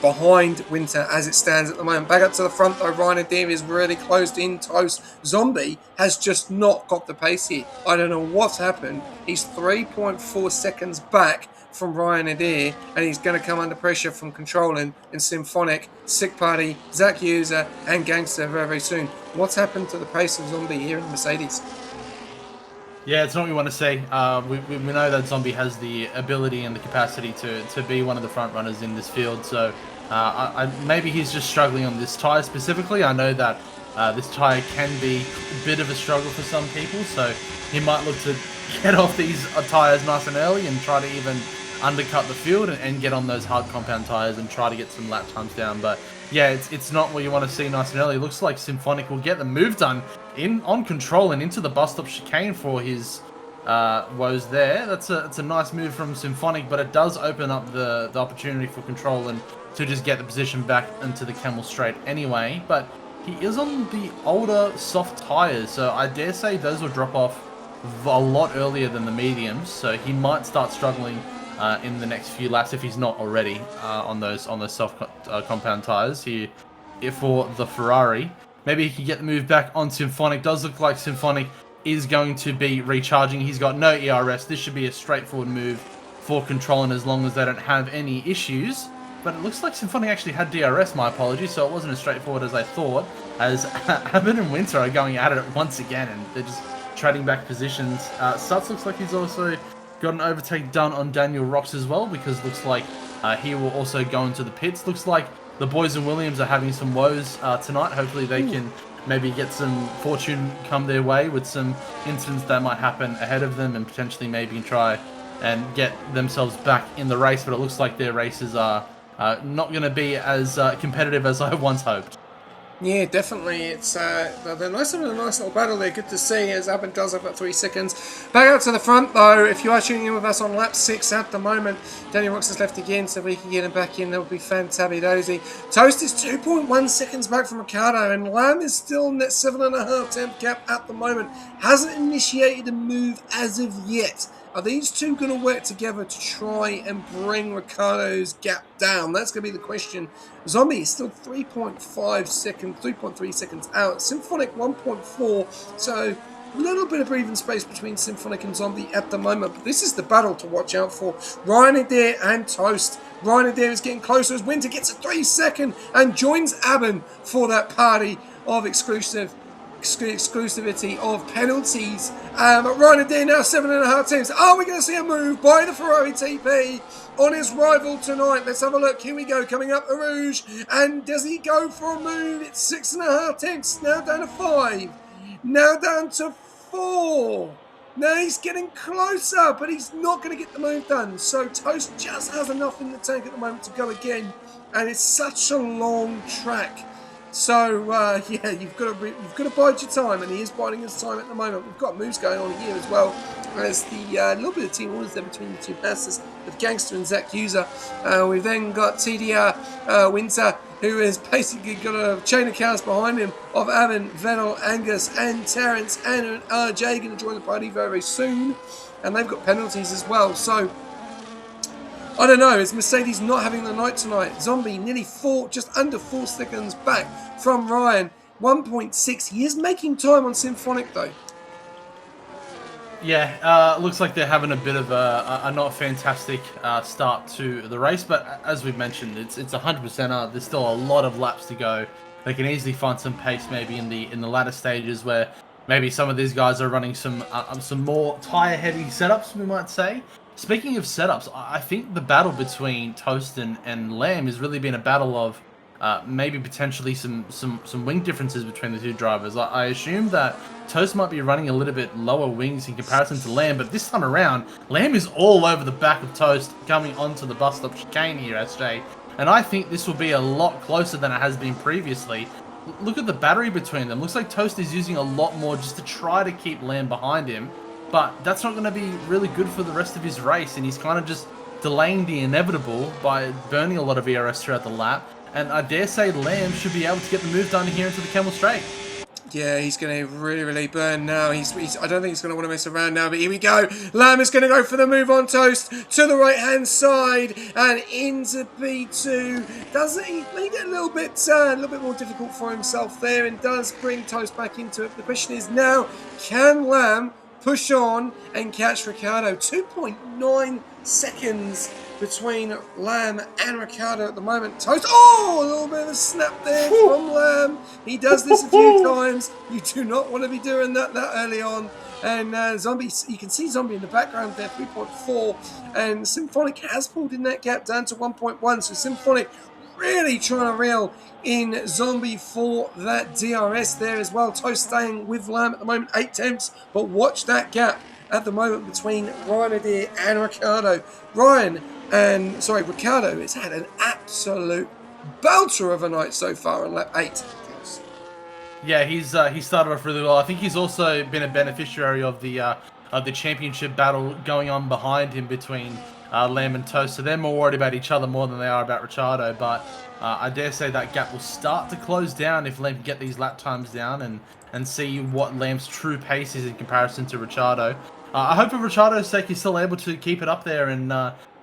behind Winter as it stands at the moment. Back up to the front though, Ryan Adair is really closed in. Toast. Zombie has just not got the pace here. I don't know what's happened. He's 3.4 seconds back from Ryan Adair, and he's going to come under pressure from Controlling and Symphonic, Sick Party, Zach User, and Gangster very, very soon. What's happened to the pace of Zombie here in Mercedes? Yeah, it's not what we want to say. We know that Zombie has the ability and the capacity to be one of the front runners in this field, so maybe he's just struggling on this tyre specifically. I know that this tyre can be a bit of a struggle for some people, so he might look to get off these tyres nice and early and try to even undercut the field and get on those hard compound tyres and try to get some lap times down. But yeah, it's not what you want to see nice and early. It looks like Symphonic will get the move done on control and into the bus stop chicane for his woes there. That's a nice move from Symphonic, but it does open up the opportunity for Control and to just get the position back into the Camel Straight anyway. But he is on the older soft tyres, so I dare say those will drop off a lot earlier than the mediums, so he might start struggling in the next few laps if he's not already on those soft compound tyres here for the Ferrari. Maybe he can get the move back on Symphonic. Does look like Symphonic is going to be recharging. He's got no ERS. This should be a straightforward move for Controlling as long as they don't have any issues. But it looks like Symphonic actually had DRS, my apologies, so it wasn't as straightforward as I thought, as Abin and Winter are going at it once again, and they're just trading back positions. Sutz looks like he's also got an overtake done on Daniel Rocks as well, because looks like he will also go into the pits. Looks like the boys in Williams are having some woes tonight. Hopefully they can maybe get some fortune come their way with some incidents that might happen ahead of them, and potentially maybe try and get themselves back in the race. But it looks like their races are not going to be as competitive as I once hoped. Yeah, definitely. It's they're nice having a nice little battle there. Good to see as Aben does have about 3 seconds. Back out to the front though. If you are tuning in with us on lap 6 at the moment, Danny Rocks has left again, so if we can get him back in, that would be fantabby-dozy. Toast is 2.1 seconds back from Ricardo, and Lamb is still in that 7.5 temp gap at the moment. Hasn't initiated a move as of yet. Are these two going to work together to try and bring Ricardo's gap down? That's going to be the question. Zombie is still 3.5 seconds, 3.3 seconds out. Symphonic 1.4, so a little bit of breathing space between Symphonic and Zombie at the moment. But this is the battle to watch out for. Ryan Adair and Toast. Ryan Adair is getting closer as Winter gets a 3-second and joins Aben for that party of exclusivity of penalties. Ryan Adair now 7.5 teams. Are we going to see a move by the Ferrari TP on his rival tonight? Let's have a look. Here we go. Coming up, Rouge. And does he go for a move? It's 6.5 tenths. Now down to 5. Now down to 4. Now he's getting closer, but he's not going to get the move done. So Toast just has enough in the tank at the moment to go again. And it's such a long track. So yeah, you've got to bide your time, and he is biding his time at the moment. We've got moves going on here as well as the little bit of team orders there between the two passes with Gangster and Zach User. We've then got TDR Winter, who has basically got a chain of cars behind him of Aben, Vettel, Angus, and Terrence, and RJ going to join the party very, very soon, and they've got penalties as well. So I don't know, is Mercedes not having the night tonight? Zombie nearly just under 4 seconds back from Ryan. 1.6. He is making time on Symphonic though. Yeah, looks like they're having a bit of a not fantastic start to the race, but as we've mentioned, it's 100%. There's still a lot of laps to go. They can easily find some pace maybe in the latter stages where maybe some of these guys are running some more tire-heavy setups, we might say. Speaking of setups, I think the battle between Toast and Lamb has really been a battle of maybe potentially some wing differences between the two drivers. I assume that Toast might be running a little bit lower wings in comparison to Lamb, but this time around, Lamb is all over the back of Toast coming onto the bus stop chicane here, SJ. And I think this will be a lot closer than it has been previously. Look at the battery between them. Looks like Toast is using a lot more just to try to keep Lamb behind him. But that's not going to be really good for the rest of his race, and he's kind of just delaying the inevitable by burning a lot of ERS throughout the lap. And I dare say Lamb should be able to get the move done here into the Camel Straight. Yeah, he's going to really burn now. I don't think he's going to want to mess around now, but here we go. Lamb is going to go for the move on Toast to the right-hand side and into P2. Doesn't he made it a little bit more difficult for himself there, and does bring Toast back into it. The question is now, can Lamb push on and catch Ricardo? 2.9 seconds between Lamb and Ricardo at the moment. Toast, a little bit of a snap there from Lamb. He does this a few times. You do not want to be doing that early on. And Zombie, you can see Zombie in the background there, 3.4. And Symphonic has pulled in that gap down to 1.1. So Symphonic really trying to reel in Zombie for that DRS there as well. Toast staying with Lamb at the moment, 8 temps. But watch that gap at the moment between Ryan Adair and Ricardo. Ricardo has had an absolute belter of a night so far on lap 8. Yeah, he started off really well. I think he's also been a beneficiary of the championship battle going on behind him between Lamb and Toast. So they're more worried about each other more than they are about Ricciardo. But I dare say that gap will start to close down if Lamb can get these lap times down and see what Lamb's true pace is in comparison to Ricciardo. I hope for Ricciardo's sake he's still able to keep it up there and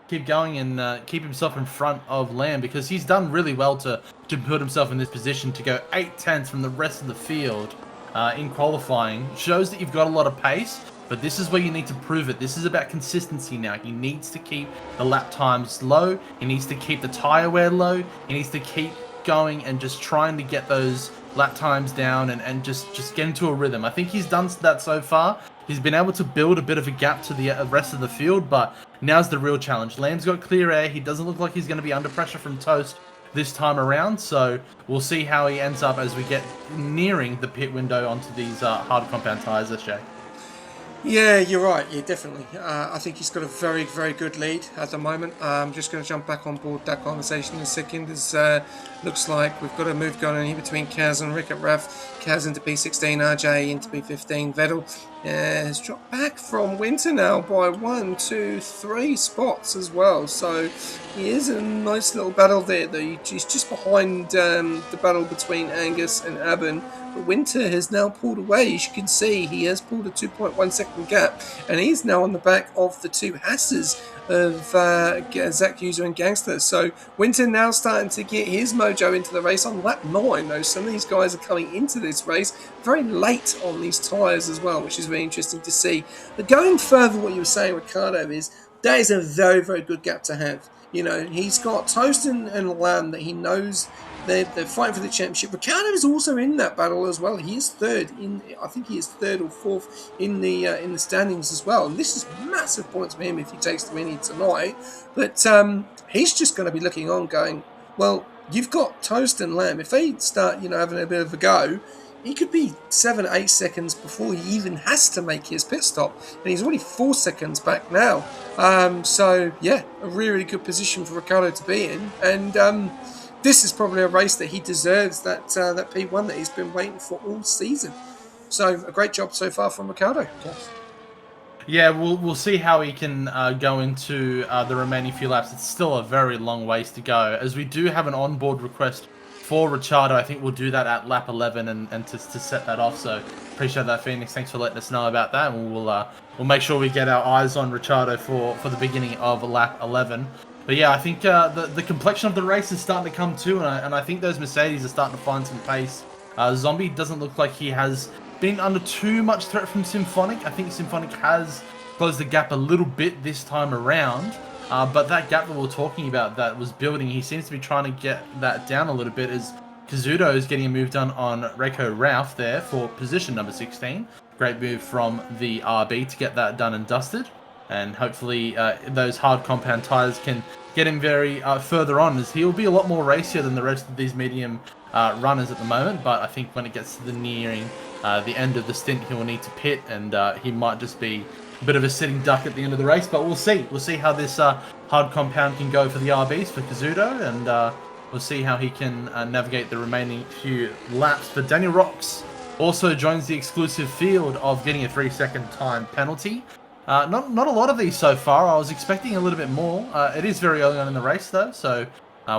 keep going and keep himself in front of Lamb, because he's done really well to put himself in this position to go 8 tenths from the rest of the field in qualifying. Shows that you've got a lot of pace, but this is where you need to prove it. This is about consistency now. He needs to keep the lap times low. He needs to keep the tire wear low. He needs to keep going and just trying to get those lap times down and just get into a rhythm. I think he's done that so far. He's been able to build a bit of a gap to the rest of the field, but now's the real challenge. Lamb's got clear air. He doesn't look like he's going to be under pressure from Toast this time around, so we'll see how he ends up as we get nearing the pit window onto these hard compound tyres, SJ. Yeah, you're right. Yeah, definitely. I think he's got a very, very good lead at the moment. I'm just going to jump back on board that conversation in a second. As looks like we've got a move going on here between Kaz and Rick at Raf. Kaz into P16, RJ into P15. Vettel has dropped back from Winter now by 1, 2, 3 spots as well. So he is in a nice little battle there. Though he's just behind the battle between Angus and Aben. But Winter has now pulled away. As you can see, he has pulled a 2.1 second gap, and he's now on the back of the two Hasses of Zach User and Gangster. So Winter now starting to get his mojo into the race on lap 9, though some of these guys are coming into this race very late on these tyres as well, which is very interesting to see. But going further, what you were saying, Ricardo, is that is a very, very good gap to have. You know, he's got Toast and Lamb that he knows they're fighting for the championship. Ricardo is also in that battle as well. He is third in, I think he is third or fourth in the standings as well. And this is massive points for him if he takes the win here tonight. But he's just going to be looking on, going, well, you've got Toast and Lamb. If they start, having a bit of a go, he could be 7, 8 seconds before he even has to make his pit stop. And he's already 4 seconds back now. So, yeah, a really, really good position for Ricardo to be in. And this is probably a race that he deserves, that P1 that he's been waiting for all season. So, a great job so far from Ricardo. Yes. Yeah, we'll see how he can go into the remaining few laps. It's still a very long ways to go, as we do have an onboard request for Ricciardo. I think we'll do that at lap 11 and to set that off. So appreciate that, Phoenix. Thanks for letting us know about that. And we'll make sure we get our eyes on Ricciardo for the beginning of lap 11. But yeah, I think the complexion of the race is starting to come too, and I think those Mercedes are starting to find some pace. Zombie doesn't look like he has been under too much threat from Symphonic. I think Symphonic has closed the gap a little bit this time around, but that gap that we were talking about that was building, he seems to be trying to get that down a little bit, as Kazuto is getting a move done on Reiko Ralph there for position number 16. Great move from the RB to get that done and dusted. And hopefully those hard compound tyres can get him very further on, as he'll be a lot more racier than the rest of these medium runners at the moment. But I think when it gets to the nearing the end of the stint, he will need to pit, and he might just be a bit of a sitting duck at the end of the race. But we'll see. We'll see how this hard compound can go for the RBs for Kazuto, and we'll see how he can navigate the remaining few laps. But Daniel Rocks also joins the exclusive field of getting a 3-second time penalty. Not a lot of these so far. I was expecting a little bit more. It is very early on in the race though, so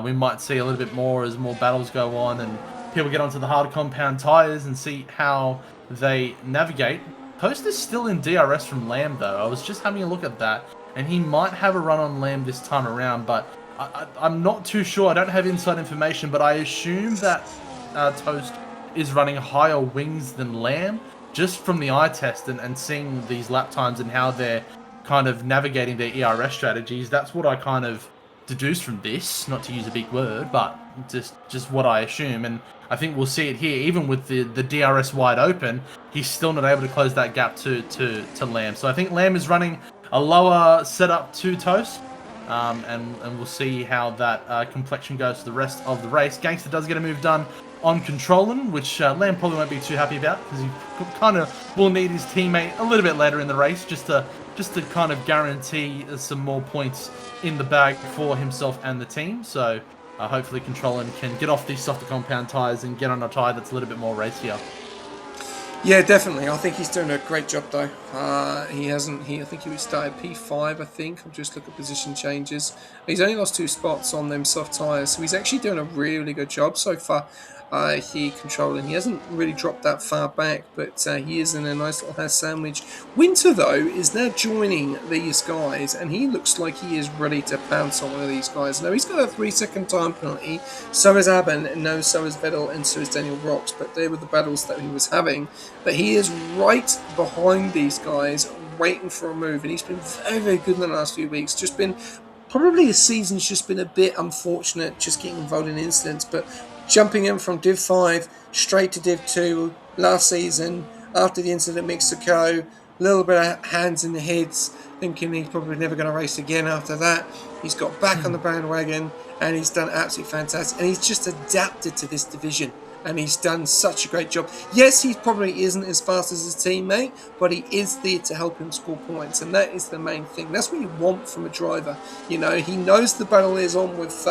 we might see a little bit more as more battles go on and people get onto the hard compound tyres and see how they navigate. Post is still in DRS from Lamb though. I was just having a look at that, and he might have a run on Lamb this time around, but I'm not too sure. I don't have inside information, but I assume that Toast is running higher wings than Lamb, just from the eye test and seeing these lap times and how they're kind of navigating their ERS strategies. That's what I kind of deduce from this, not to use a big word, but just what I assume. And I think we'll see it here. Even with the DRS wide open, he's still not able to close that gap to Lamb. So I think Lamb is running a lower setup to Toast. And we'll see how that complexion goes for the rest of the race. Gangster does get a move done on controlling, which Lamb probably won't be too happy about, because he kind of will need his teammate a little bit later in the race just to kind of guarantee some more points in the bag for himself and the team. So hopefully controlling can get off these softer compound tyres and get on a tyre that's a little bit more racier. Yeah, definitely. I think he's doing a great job though. I think he started P5. I think I'll just look at position changes. He's only lost 2 spots on them soft tyres, so he's actually doing a really, really good job so far. He controlling. He hasn't really dropped that far back, but he is in a nice little hash sandwich. Winter though is now joining these guys, and he looks like he is ready to pounce on one of these guys. Now he's got a 3-second time penalty. So is Aben, and no, so is Vettel, and so is Daniel Rocks. But they were the battles that he was having. But he is right behind these guys, waiting for a move, and he's been very, very good in the last few weeks. Just been probably his season's just been a bit unfortunate, just getting involved in incidents, but jumping in from Div 5 straight to Div 2 last season after the incident at Mexico, a little bit of hands in the heads, thinking he's probably never going to race again after that. He's got back on the bandwagon, and he's done absolutely fantastic, and he's just adapted to this division. and he's done such a great job. Yes, he probably isn't as fast as his teammate, but he is there to help him score points, and that is the main thing. That's what you want from a driver. You know, he knows the battle is on with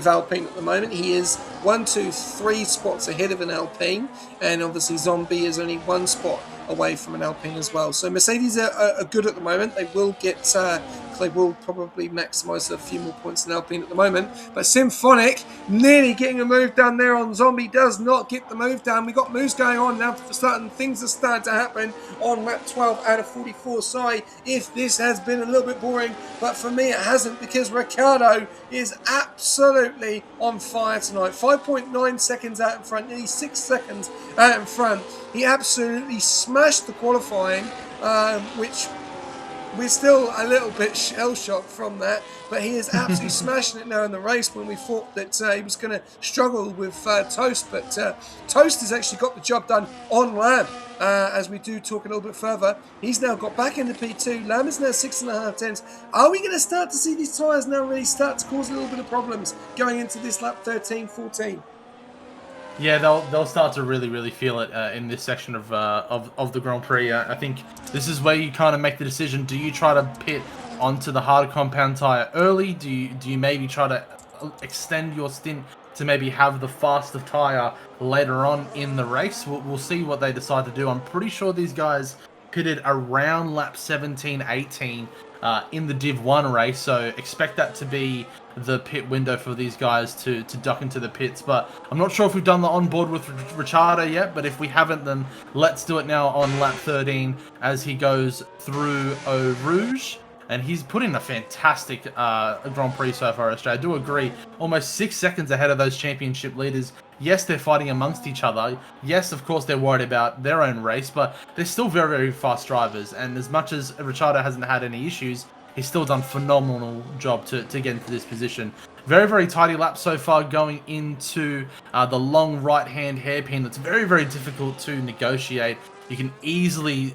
Alpine at the moment. He is 1, 2, 3 spots ahead of an Alpine, and obviously Zombie is only 1 spot away from an Alpine as well. So Mercedes are good at the moment. They will get, they will probably maximise a few more points than Alpine at the moment. But Symphonic nearly getting a move done there on Zombie, does not get the move done. We got moves going on now for starting. Things are starting to happen on lap 12 out of 44. Sorry if this has been a little bit boring, but for me it hasn't, because Ricciardo is absolutely on fire tonight. 5.9 seconds out in front, nearly 6 seconds out in front. He absolutely smashed the qualifying, which we're still a little bit shell-shocked from that, but he is absolutely smashing it now in the race, when we thought that he was going to struggle with Toast, but Toast has actually got the job done on Lamb. As we do talk a little bit further, he's now got back into P2. Lamb is now 6.5 tenths. Are we going to start to see these tyres now really start to cause a little bit of problems going into this lap 13, 14? Yeah, they'll start to really feel it in this section of the Grand Prix. I think this is where you kind of make the decision: do you try to pit onto the hard compound tire early? Do you maybe try to extend your stint to maybe have the faster tire later on in the race? We'll see what they decide to do. I'm pretty sure these guys pitted around lap 17, 18 in the Div 1 race, so expect that to be the pit window for these guys to duck into the pits. But I'm not sure if we've done the onboard with Ricciardo yet, but if we haven't, then let's do it now on lap 13 as he goes through Eau Rouge. And he's put in a fantastic Grand Prix so far, Australia. I do agree. Almost 6 seconds ahead of those championship leaders. Yes, they're fighting amongst each other. Yes, of course, they're worried about their own race, but they're still very fast drivers. And as much as Ricciardo hasn't had any issues, he's still done a phenomenal job to get into this position. Very tidy lap so far, going into the long right-hand hairpin that's very difficult to negotiate. You can easily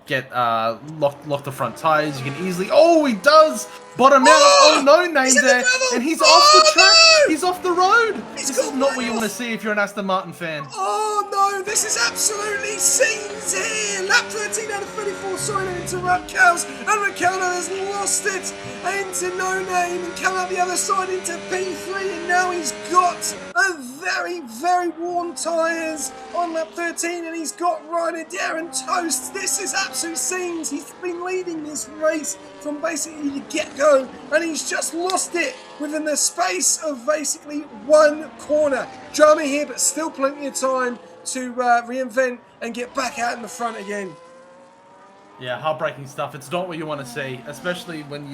get lock the front tires. You can easily... Oh, he does! Bottom out! Oh, no name there! And he's off the track! No! He's off the road! This is not what you want to see if you're an Aston Martin fan. Oh no, this is absolutely scenes here! Lap 13 out of 34, sorry to interrupt, Cows, and Ricciardo has lost it into No Name and come out the other side into P3, and now he's got a very worn tyres on lap 13, and he's got Ryder Darren Toast. This is absolute scenes. He's been leading this race from basically the get-go, and he's just lost it within the space of basically one corner. Drama here, but still plenty of time to reinvent and get back out in the front again. Yeah, heartbreaking stuff. It's not what you want to see, especially when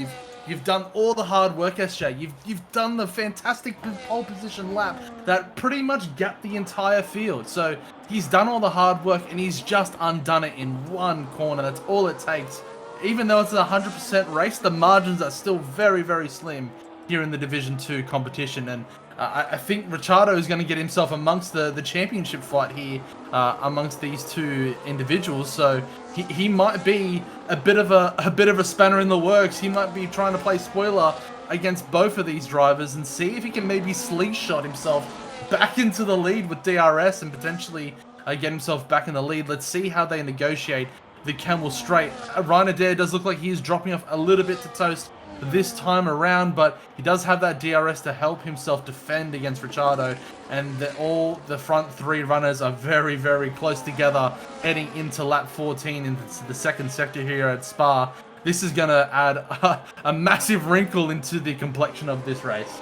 you've done all the hard work, SJ. You've done the fantastic pole position lap that pretty much gapped the entire field. So he's done all the hard work and he's just undone it in one corner. That's all it takes. Even though it's a 100% race, the margins are still very slim here in the Division 2 competition. And I think Ricciardo is going to get himself amongst the championship fight here amongst these two individuals. So he might be a bit of a spanner in the works. He might be trying to play spoiler against both of these drivers and see if he can maybe slingshot himself back into the lead with DRS and potentially get himself back in the lead. Let's see how they negotiate the Camel Straight. Ryan Adair does look like he is dropping off a little bit to Toast this time around, but he does have that DRS to help himself defend against Ricciardo, and all the front three runners are very close together heading into lap 14 into the second sector here at Spa. This is going to add a massive wrinkle into the complexion of this race.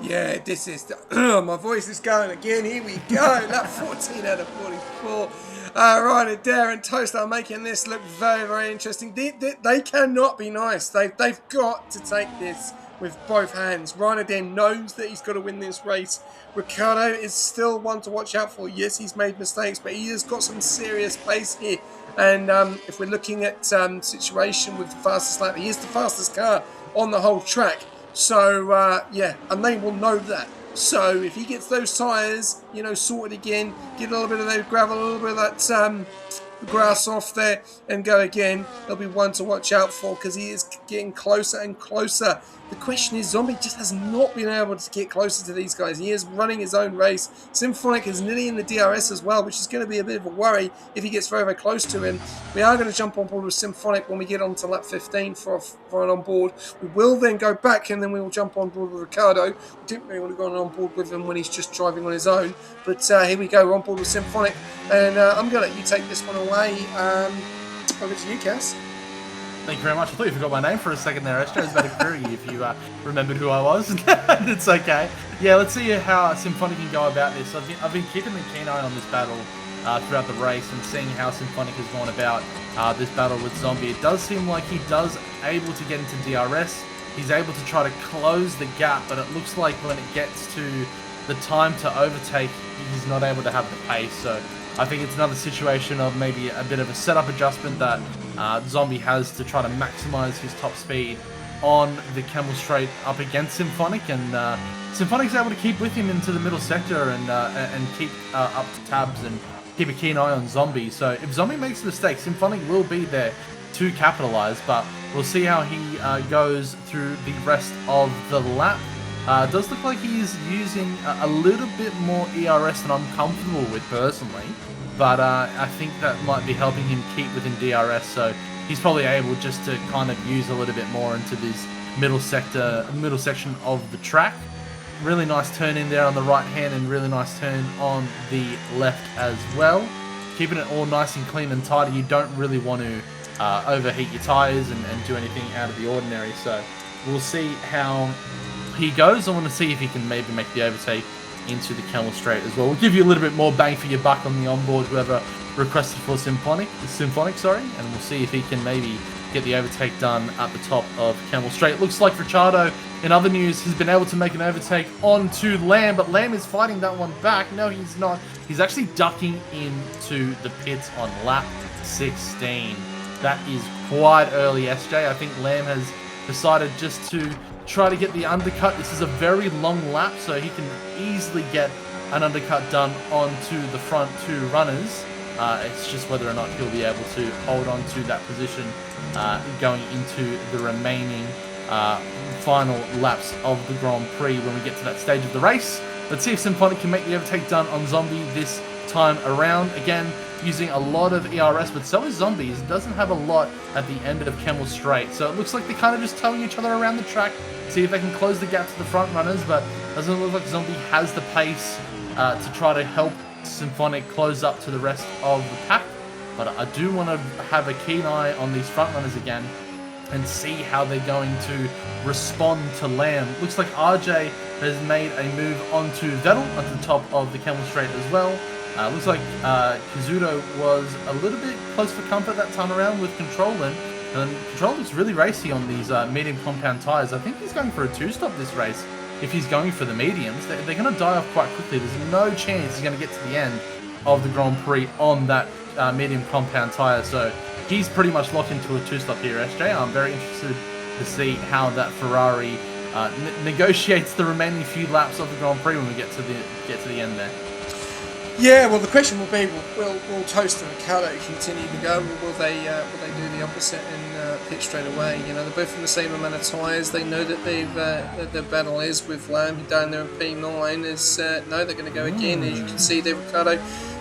Yeah, this is... my voice is going again. Here we go. Lap 14 out of 44. Ryder Darren Toast are making this look very interesting. They cannot be nice. They've got to take this with both hands. Ryder Darren knows that he's got to win this race. Ricciardo is still one to watch out for. Yes, he's made mistakes, but he has got some serious pace here. And if we're looking at situation with the fastest lap, he is the fastest car on the whole track. So, yeah, and they will know that. So if he gets those tyres, sorted again, get a little bit of that gravel, a little bit of that grass off there and go again, there'll be one to watch out for, because he is getting closer and closer The question is, Zombie just has not been able to get closer to these guys. He is running his own race. Symphonic is nearly in the DRS as well, which is going to be a bit of a worry if he gets very, very close to him. We are going to jump on board with Symphonic when we get on to lap 15 for an on board. We will then go back and then we will jump on board with Ricardo. We didn't really want to go on board with him when he's just driving on his own. But here we go, we're on board with Symphonic. And I'm going to let you take this one away. Over to you, Cass. Thank you very much. I thought you forgot my name for a second there, Esther. I was about to query you if you remembered who I was. It's okay. Yeah, let's see how Symphonic can go about this. I've been keeping a keen eye on this battle throughout the race and seeing how Symphonic has gone about this battle with Zombie. It does seem like he does able to get into DRS. He's able to try to close the gap, but it looks like when it gets to the time to overtake, he's not able to have the pace. So I think it's another situation of maybe a bit of a setup adjustment that Zombie has to try to maximize his top speed on the Camel Straight up against Symphonic, and Symphonic's able to keep with him into the middle sector and keep up to tabs and keep a keen eye on Zombie. So if Zombie makes a mistake, Symphonic will be there to capitalize, but we'll see how he goes through the rest of the lap. It does look like he's using a little bit more ERS than I'm comfortable with personally, but I think that might be helping him keep within DRS, so he's probably able just to kind of use a little bit more into this middle section of the track. Really nice turn in there on the right hand and really nice turn on the left as well. Keeping it all nice and clean and tidy. You don't really want to overheat your tyres and do anything out of the ordinary, so we'll see how he goes. I want to see if he can maybe make the overtake into the Camel Straight as well. We'll give you a little bit more bang for your buck on the onboard, whoever requested for Symphonic, sorry, and we'll see if he can maybe get the overtake done at the top of Camel Straight. Looks like Ricciardo, in other news, has been able to make an overtake onto Lamb, but Lamb is fighting that one back. No, he's not. He's actually ducking into the pits on lap 16. That is quite early, SJ. I think Lamb has decided just to try to get the undercut. This is a very long lap, so he can easily get an undercut done onto the front two runners. It's just whether or not he'll be able to hold on to that position going into the remaining final laps of the Grand Prix when we get to that stage of the race. Let's see if Symphonic can make the overtake done on Zombie this time around. Again, using a lot of ERS, but so is Zombies. Doesn't have a lot at the end of Camel Straight. So it looks like they're kind of just towing each other around the track, see if they can close the gap to the front runners, but doesn't look like Zombie has the pace to try to help Symphonic close up to the rest of the pack. But I do want to have a keen eye on these front runners again and see how they're going to respond to Lamb. Looks like RJ has made a move onto Vettel at the top of the Camel Straight as well. Looks like Kazuto was a little bit close for comfort that time around with Controlling. And Control looks really racy on these medium compound tyres. I think he's going for a two-stop this race. If he's going for the mediums, they're going to die off quite quickly. There's no chance he's going to get to the end of the Grand Prix on that medium compound tyre. So he's pretty much locked into a two-stop here, SJ. I'm very interested to see how that Ferrari negotiates the remaining few laps of the Grand Prix when we get to the end there. Yeah, well, the question will be: will Toast and Ricardo continue to go, or will they do the opposite and pit straight away? You know, they're both in the same amount of tyres. They know that that their battle is with Lamb down there in P9. No, they're going to go again. As you can see there, Ricardo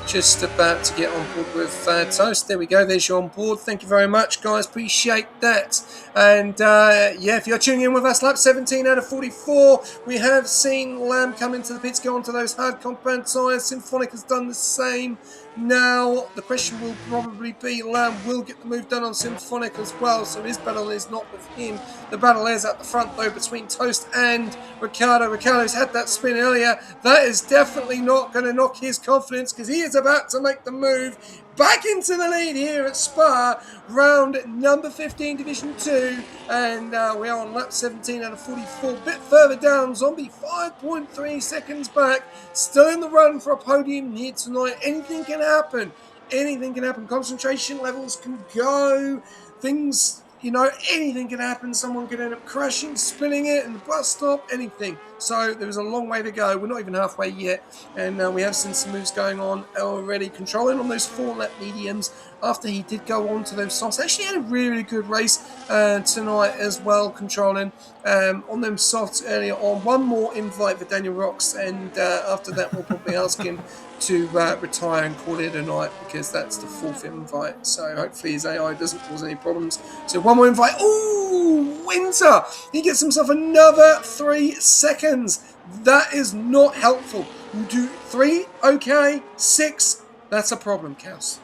just about to get on board with Toast. There we go. There's you on board. Thank you very much, guys. Appreciate that. And yeah, if you're tuning in with us, lap 17 out of 44, we have seen Lamb come into the pits, go onto those hard compound tyres. Symphonic has done the same. Now, the question will probably be, Lamb will get the move done on Symphonic as well, so his battle is not with him. The battle is at the front, though, between Toast and Ricardo. Ricardo's had that spin earlier. That is definitely not going to knock his confidence, because he is about to make the move back into the lead here at Spa, round number 15, Division 2, and we are on lap 17 out of 44, a bit further down. Zombie 5.3 seconds back, still in the run for a podium here tonight. Anything can happen. Anything can happen. Concentration levels can go. Things, you know, anything can happen. Someone could end up crashing, spinning it in the bus stop, anything. So there is a long way to go. We're not even halfway yet, and we have seen some moves going on already. Controlling on those 4-lap mediums after he did go on to those softs. Actually had a really good race tonight as well, Controlling on them softs earlier on. One more invite for Daniel Rocks, and after that we'll probably ask him to retire and call it a night, because that's the 4th invite. So hopefully his AI doesn't cause any problems. So one more invite. Ooh, Winter! He gets himself another 3 seconds. That is not helpful. You do 3, okay. 6, that's a problem, Chaos.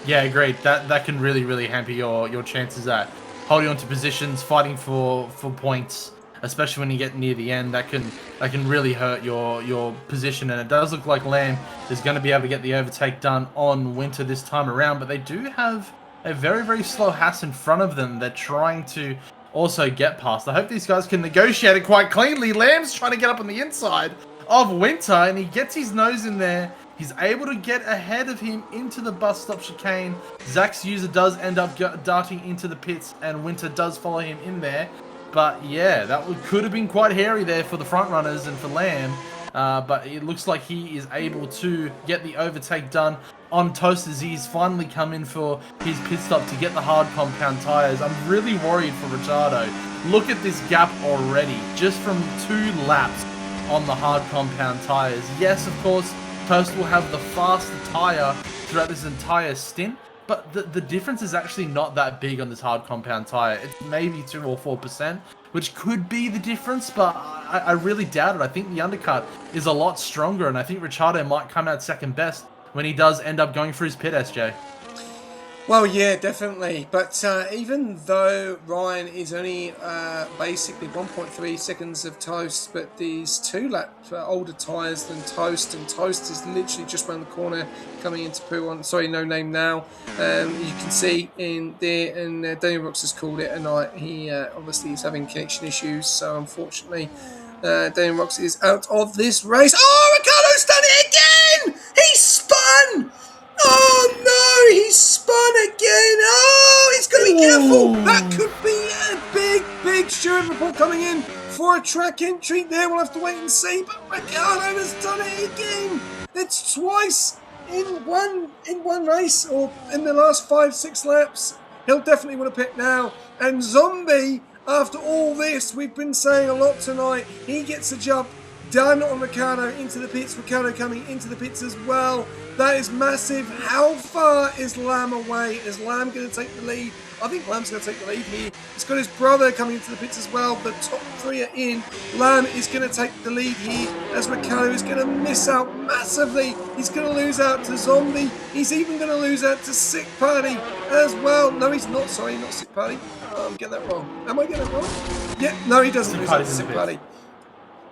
Yeah, agreed. That can really hamper your chances at holding on to positions, fighting for points, especially when you get near the end. That can really hurt your position. And it does look like Lamb is going to be able to get the overtake done on Winter this time around, but they do have a very slow Haas in front of them. They're trying to also get past. I hope these guys can negotiate it quite cleanly. Lamb's trying to get up on the inside of Winter, and he gets his nose in there. He's able to get ahead of him into the bus stop chicane. Zach's user does end up darting into the pits, and Winter does follow him in there. But yeah, that could have been quite hairy there for the front runners and for Lamb. But it looks like he is able to get the overtake done on Toast as he's finally come in for his pit stop to get the hard compound tires. I'm really worried for Ricciardo. Look at this gap already, just from 2 laps on the hard compound tires. Yes, of course, Toast will have the faster tire throughout this entire stint, but the difference is actually not that big on this hard compound tire. It's maybe 2 or 4%, which could be the difference, but I really doubt it. I think the undercut is a lot stronger, and I think Ricciardo might come out second best when he does end up going for his pit, SJ. Well, yeah, definitely. But even though Ryan is only basically 1.3 seconds of Toast, but these 2-lap older tyres than Toast, and Toast is literally just around the corner coming into Poo on. Sorry, no name now. You can see in there, and Daniel Rocks has called it a night. He obviously is having connection issues, so unfortunately Daniel Rocks is out of this race. Oh, Ricciardo's done it again! He spun! Oh no, he's spun again. Oh, he's got to be careful. That could be a big steward report coming in for a track entry there. We'll have to wait and see. But Ricciardo has done it again. It's twice in one race, or in the last 5-6 laps. He'll definitely want to pick now. And Zombie, after all this, we've been saying a lot tonight, he gets a jump done on Ricciardo into the pits. Ricciardo coming into the pits as well. That is massive. How far is Lamb away? Is Lamb going to take the lead? I think Lamb's going to take the lead here. He's got his brother coming into the pits as well. The top 3 are in. Lamb is going to take the lead here, as Ricciardo is going to miss out massively. He's going to lose out to Zombie. He's even going to lose out to Sick Party as well. No, he's not. Sorry, not Sick Party. I'm getting that wrong. Am I getting that wrong? Yeah, no, he doesn't lose out to Sick Party.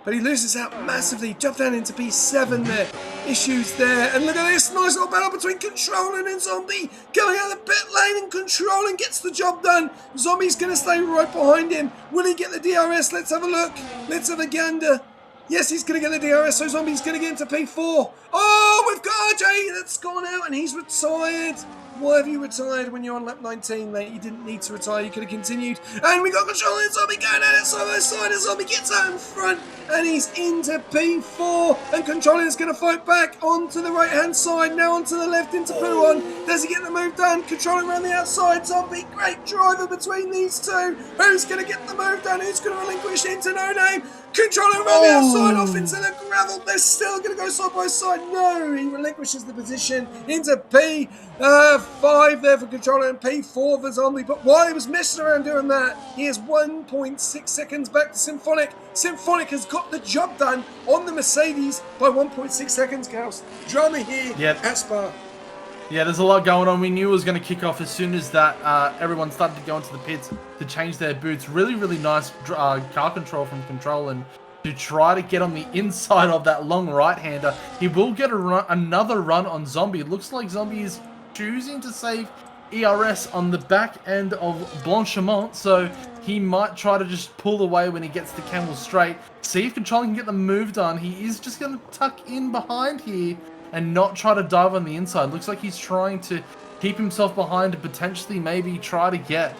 But he loses out massively. Jump down into P7 there. Issues there. And look at this. Nice little battle between Controlling and Zombie. Going out of the pit lane, and Controlling gets the job done. Zombie's going to stay right behind him. Will he get the DRS? Let's have a look. Let's have a gander. Yes, he's going to get the DRS, so Zombie's going to get into P4. Oh, we've got RJ that's gone out, and he's retired. Why have you retired when you're on lap 19, mate? You didn't need to retire. You could have continued. And we got Controlling and Zombie going at it side by side, and Zombie gets out in front, and he's into P4. And Controlling is going to fight back onto the right-hand side, now onto the left into P1. Does he get the move done? Controlling around the outside. Zombie, great driver between these two. Who's going to get the move done? Who's going to relinquish into No Name? Controlling around the outside, off into the gravel. They're still going to go side by side. No, he relinquishes the position into P5 there for Controller, and P4 for Zombie. But while he was messing around doing that, he is 1.6 seconds back to Symphonic. Symphonic has got the job done on the Mercedes by 1.6 seconds, Gauss. Drama here at Spa. Yeah, there's a lot going on. We knew it was going to kick off as soon as that everyone started to go into the pits to change their boots. Really nice car control from Controlling to try to get on the inside of that long right-hander. He will get another run on Zombie. It looks like Zombie is choosing to save ERS on the back end of Blanchimont, so he might try to just pull away when he gets the Camel straight. See if Controlling can get the move done. He is just going to tuck in behind here and not try to dive on the inside. Looks like he's trying to keep himself behind and potentially maybe try to get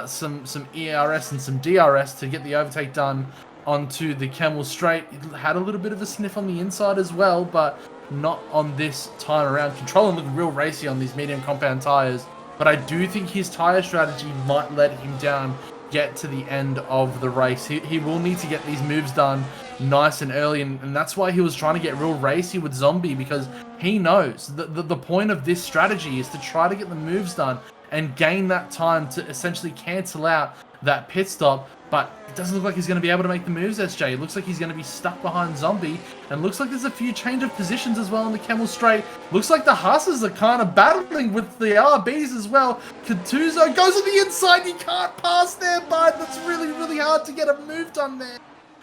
some ERS and some DRS to get the overtake done onto the Camel Straight. It had a little bit of a sniff on the inside as well, but not on this time around. Controlling looking real racy on these medium compound tires, but I do think his tire strategy might let him down get to the end of the race. He will need to get these moves done nice and early, and that's why he was trying to get real racy with Zombie, because he knows that the point of this strategy is to try to get the moves done and gain that time to essentially cancel out that pit stop. But it doesn't look like he's going to be able to make the moves, SJ. It looks like he's going to be stuck behind Zombie, and looks like there's a few change of positions as well on the Camel Straight. Looks like the Haas's are kind of battling with the RBs as well. Katuzo goes on the inside. He can't pass there, bud. That's really, really hard to get a move done there.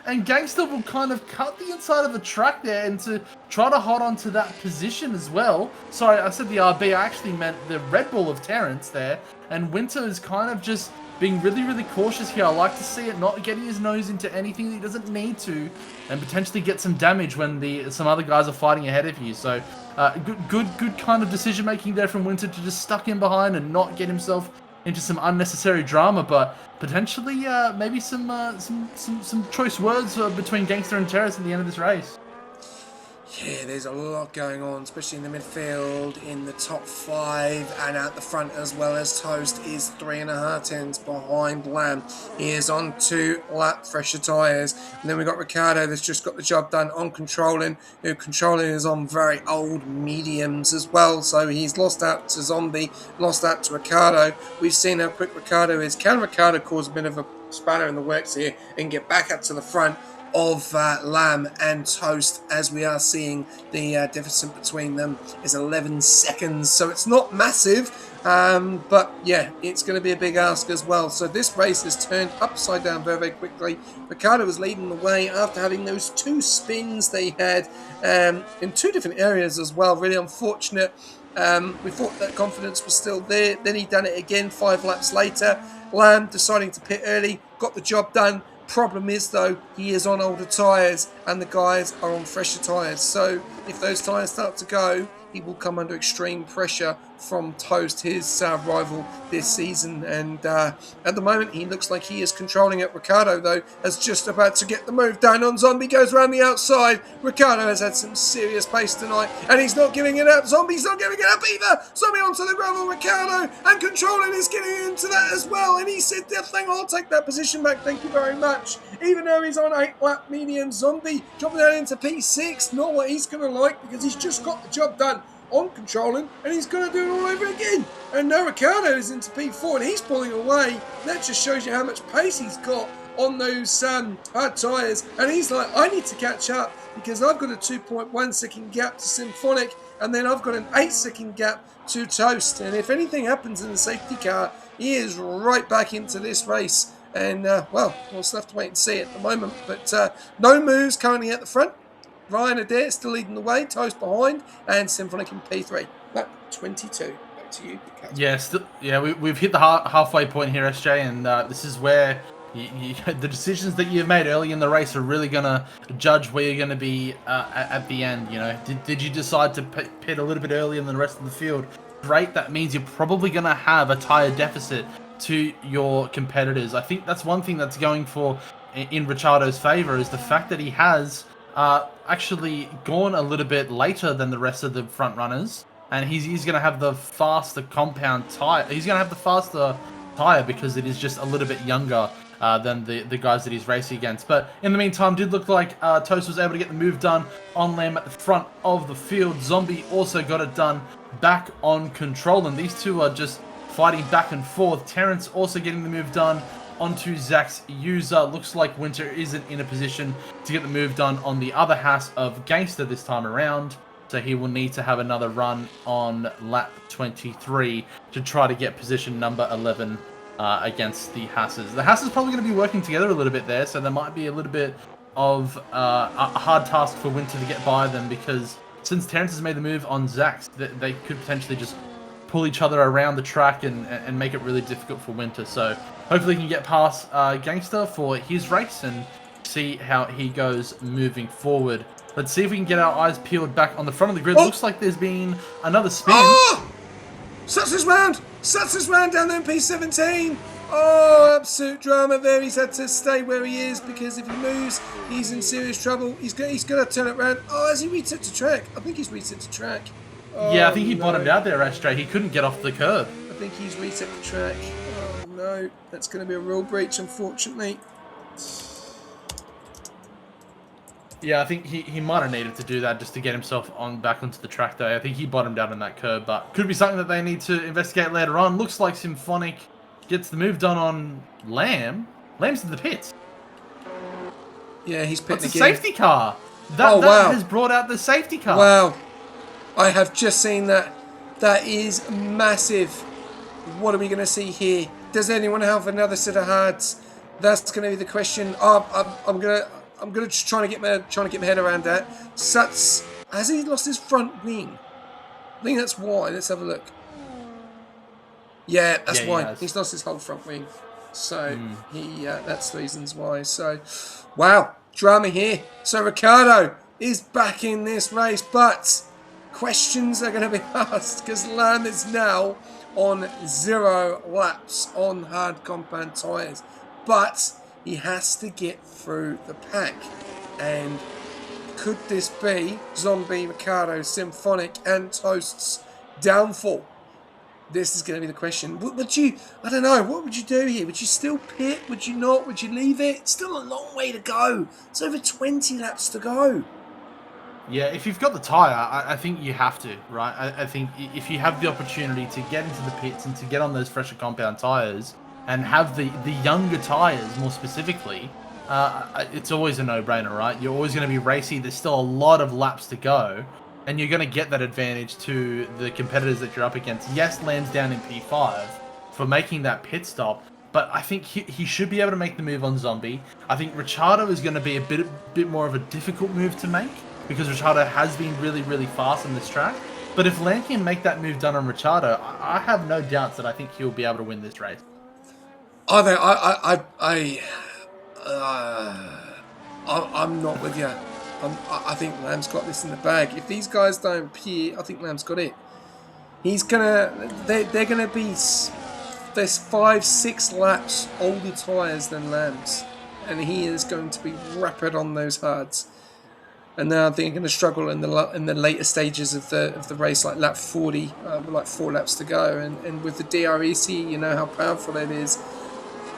And Gangster will kind of cut the inside of the track there and to try to hold on to that position as well. Sorry, I said the RB. I actually meant the Red Bull of Terrence there. And Winter is kind of just being really, really cautious here. I like to see it, not getting his nose into anything that he doesn't need to, and potentially get some damage when some other guys are fighting ahead of you. So good kind of decision making there from Winter to just stuck in behind and not get himself into some unnecessary drama, but potentially maybe some choice words between Gangster and Terrace at the end of this race. Yeah, there's a lot going on, especially in the midfield, in the top 5, and at the front as well. As Toast is 3.5 tenths behind Lamb. He is on 2 lap fresher tyres. And then we've got Ricardo that's just got the job done on Controlling, who Controlling is on very old mediums as well. So he's lost out to Zombie, lost out to Ricardo. We've seen how quick Ricardo is. Can Ricardo cause a bit of a spanner in the works here and get back up to the front of Lamb and Toast, as we are seeing the deficit between them is 11 seconds, so it's not massive, but yeah, it's going to be a big ask as well. So this race has turned upside down very, very quickly. Ricardo was leading the way after having those 2 spins they had in 2 different areas as well. Really unfortunate. We thought that confidence was still there. Then he done it again 5 laps later. Lamb deciding to pit early, got the job done. Problem is, though, he is on older tyres and the guys are on fresher tyres. So if those tyres start to go, he will come under extreme pressure from Toast, his rival this season. And at the moment, he looks like he is controlling it. Ricardo, though, is just about to get the move done on Zombie. Goes around the outside. Ricardo has had some serious pace tonight, and he's not giving it up. Zombie's not giving it up either. Zombie onto the gravel. Ricardo and Controlling is getting into that as well. And he said, "That thing, I'll take that position back. Thank you very much." Even though he's on 8 lap medium, Zombie dropping down into P6. Not what he's going to like, because he's just got the job done on Controlling, and he's going to do it all over again. And now Ricardo is into P4 and he's pulling away. That just shows you how much pace he's got on those hard tyres. And he's like, I need to catch up, because I've got a 2.1 second gap to Symphonic, and then I've got an 8 second gap to Toast. And if anything happens in the safety car, he is right back into this race. And well, we'll still have to wait and see at the moment. But no moves currently at the front. Ryan Adair still leading the way, Toast behind, and Symphonic in P3. Lap 22. Back to you, Kat. Yeah, we've hit the halfway point here, SJ, and this is where the decisions that you've made early in the race are really going to judge where you're going to be at the end. You know, did you decide to pit a little bit earlier than the rest of the field? Great, that means you're probably going to have a tyre deficit to your competitors. I think that's one thing that's going for in Ricciardo's favour, is the fact that he has actually gone a little bit later than the rest of the front runners, and he's going to have the faster compound tire. He's going to have the faster tire because it is just a little bit younger than the guys that he's racing against. But in the meantime, did look like Toast was able to get the move done on Lamb at the front of the field. Zombie also got it done back on Control, and these two are just fighting back and forth. Terrence also getting the move done onto Zach's user. Looks like Winter isn't in a position to get the move done on the other Haas of Gangster this time around, so he will need to have another run on lap 23 to try to get position number 11 against the Haas's. The Haas is probably going to be working together a little bit there, so there might be a little bit of a hard task for Winter to get by them, because since Terrence has made the move on Zach's, they could potentially just pull each other around the track and make it really difficult for Winter. So hopefully he can get past Gangster for his race and see how he goes moving forward. Let's see if we can get our eyes peeled back on the front of the grid. Looks like there's been another spin. Oh! Suts his round down there in P17. Oh, absolute drama there. He's had to stay where he is because if he moves, he's in serious trouble. He's got to turn it around. Oh, has he reset to track? I think he's reset to track. Yeah, I Oh, think he no. bottomed out there, Astray. He couldn't get off the curb. I think he's reset to track. Oh, no. That's going to be a real breach, unfortunately. Yeah, I think he might have needed to do that just to get himself back onto the track, though. I think he bottomed out on that curb, but could be something that they need to investigate later on. Looks like Symphonic gets the move done on Lamb. Lamb's in the pits. Yeah, he's pitting It's a again. safety car. That wow. has brought out the safety car. Wow. I have just seen that. That is massive. What are we going to see here? Does anyone have another set of hards? That's going to be the question. I'm gonna just trying to get my head around that. Suts, has he lost his front wing? I think that's why. Let's have a look. Yeah, that's why. He's lost his whole front wing. So that's the reasons why. So, wow, drama here. So Ricardo is back in this race, but questions are going to be asked because Lamb is now on 0 laps on hard compound tyres, but he has to get through the pack. And could this be Zombie, Ricardo, Symphonic and Toast's downfall? This is going to be the question. Would you, I don't know, what would you do here? Would you still pit? Would you not? Would you leave it? It's still a long way to go. It's over 20 laps to go. Yeah, if you've got the tyre, I think you have to, right? I think if you have the opportunity to get into the pits and to get on those fresher compound tyres and have the younger tyres more specifically, it's always a no-brainer, right? You're always going to be racy. There's still a lot of laps to go, and you're going to get that advantage to the competitors that you're up against. Yes, Lamb's down in P5 for making that pit stop, but I think he should be able to make the move on Zombie. I think Ricciardo is going to be a bit more of a difficult move to make because Ricciardo has been really, really fast on this track. But if Lamb can make that move done on Ricciardo, I have no doubts that I think he'll be able to win this race. I'm not with you. I think Lamb's got this in the bag. If these guys don't appear, I think Lamb's got it. They're gonna be, there's 5-6 laps older tyres than Lamb's, and he is going to be rapid on those hards. And now they're going to struggle in the later stages of the race, like lap 40, like 4 laps to go. And with the DREC, you know how powerful it is.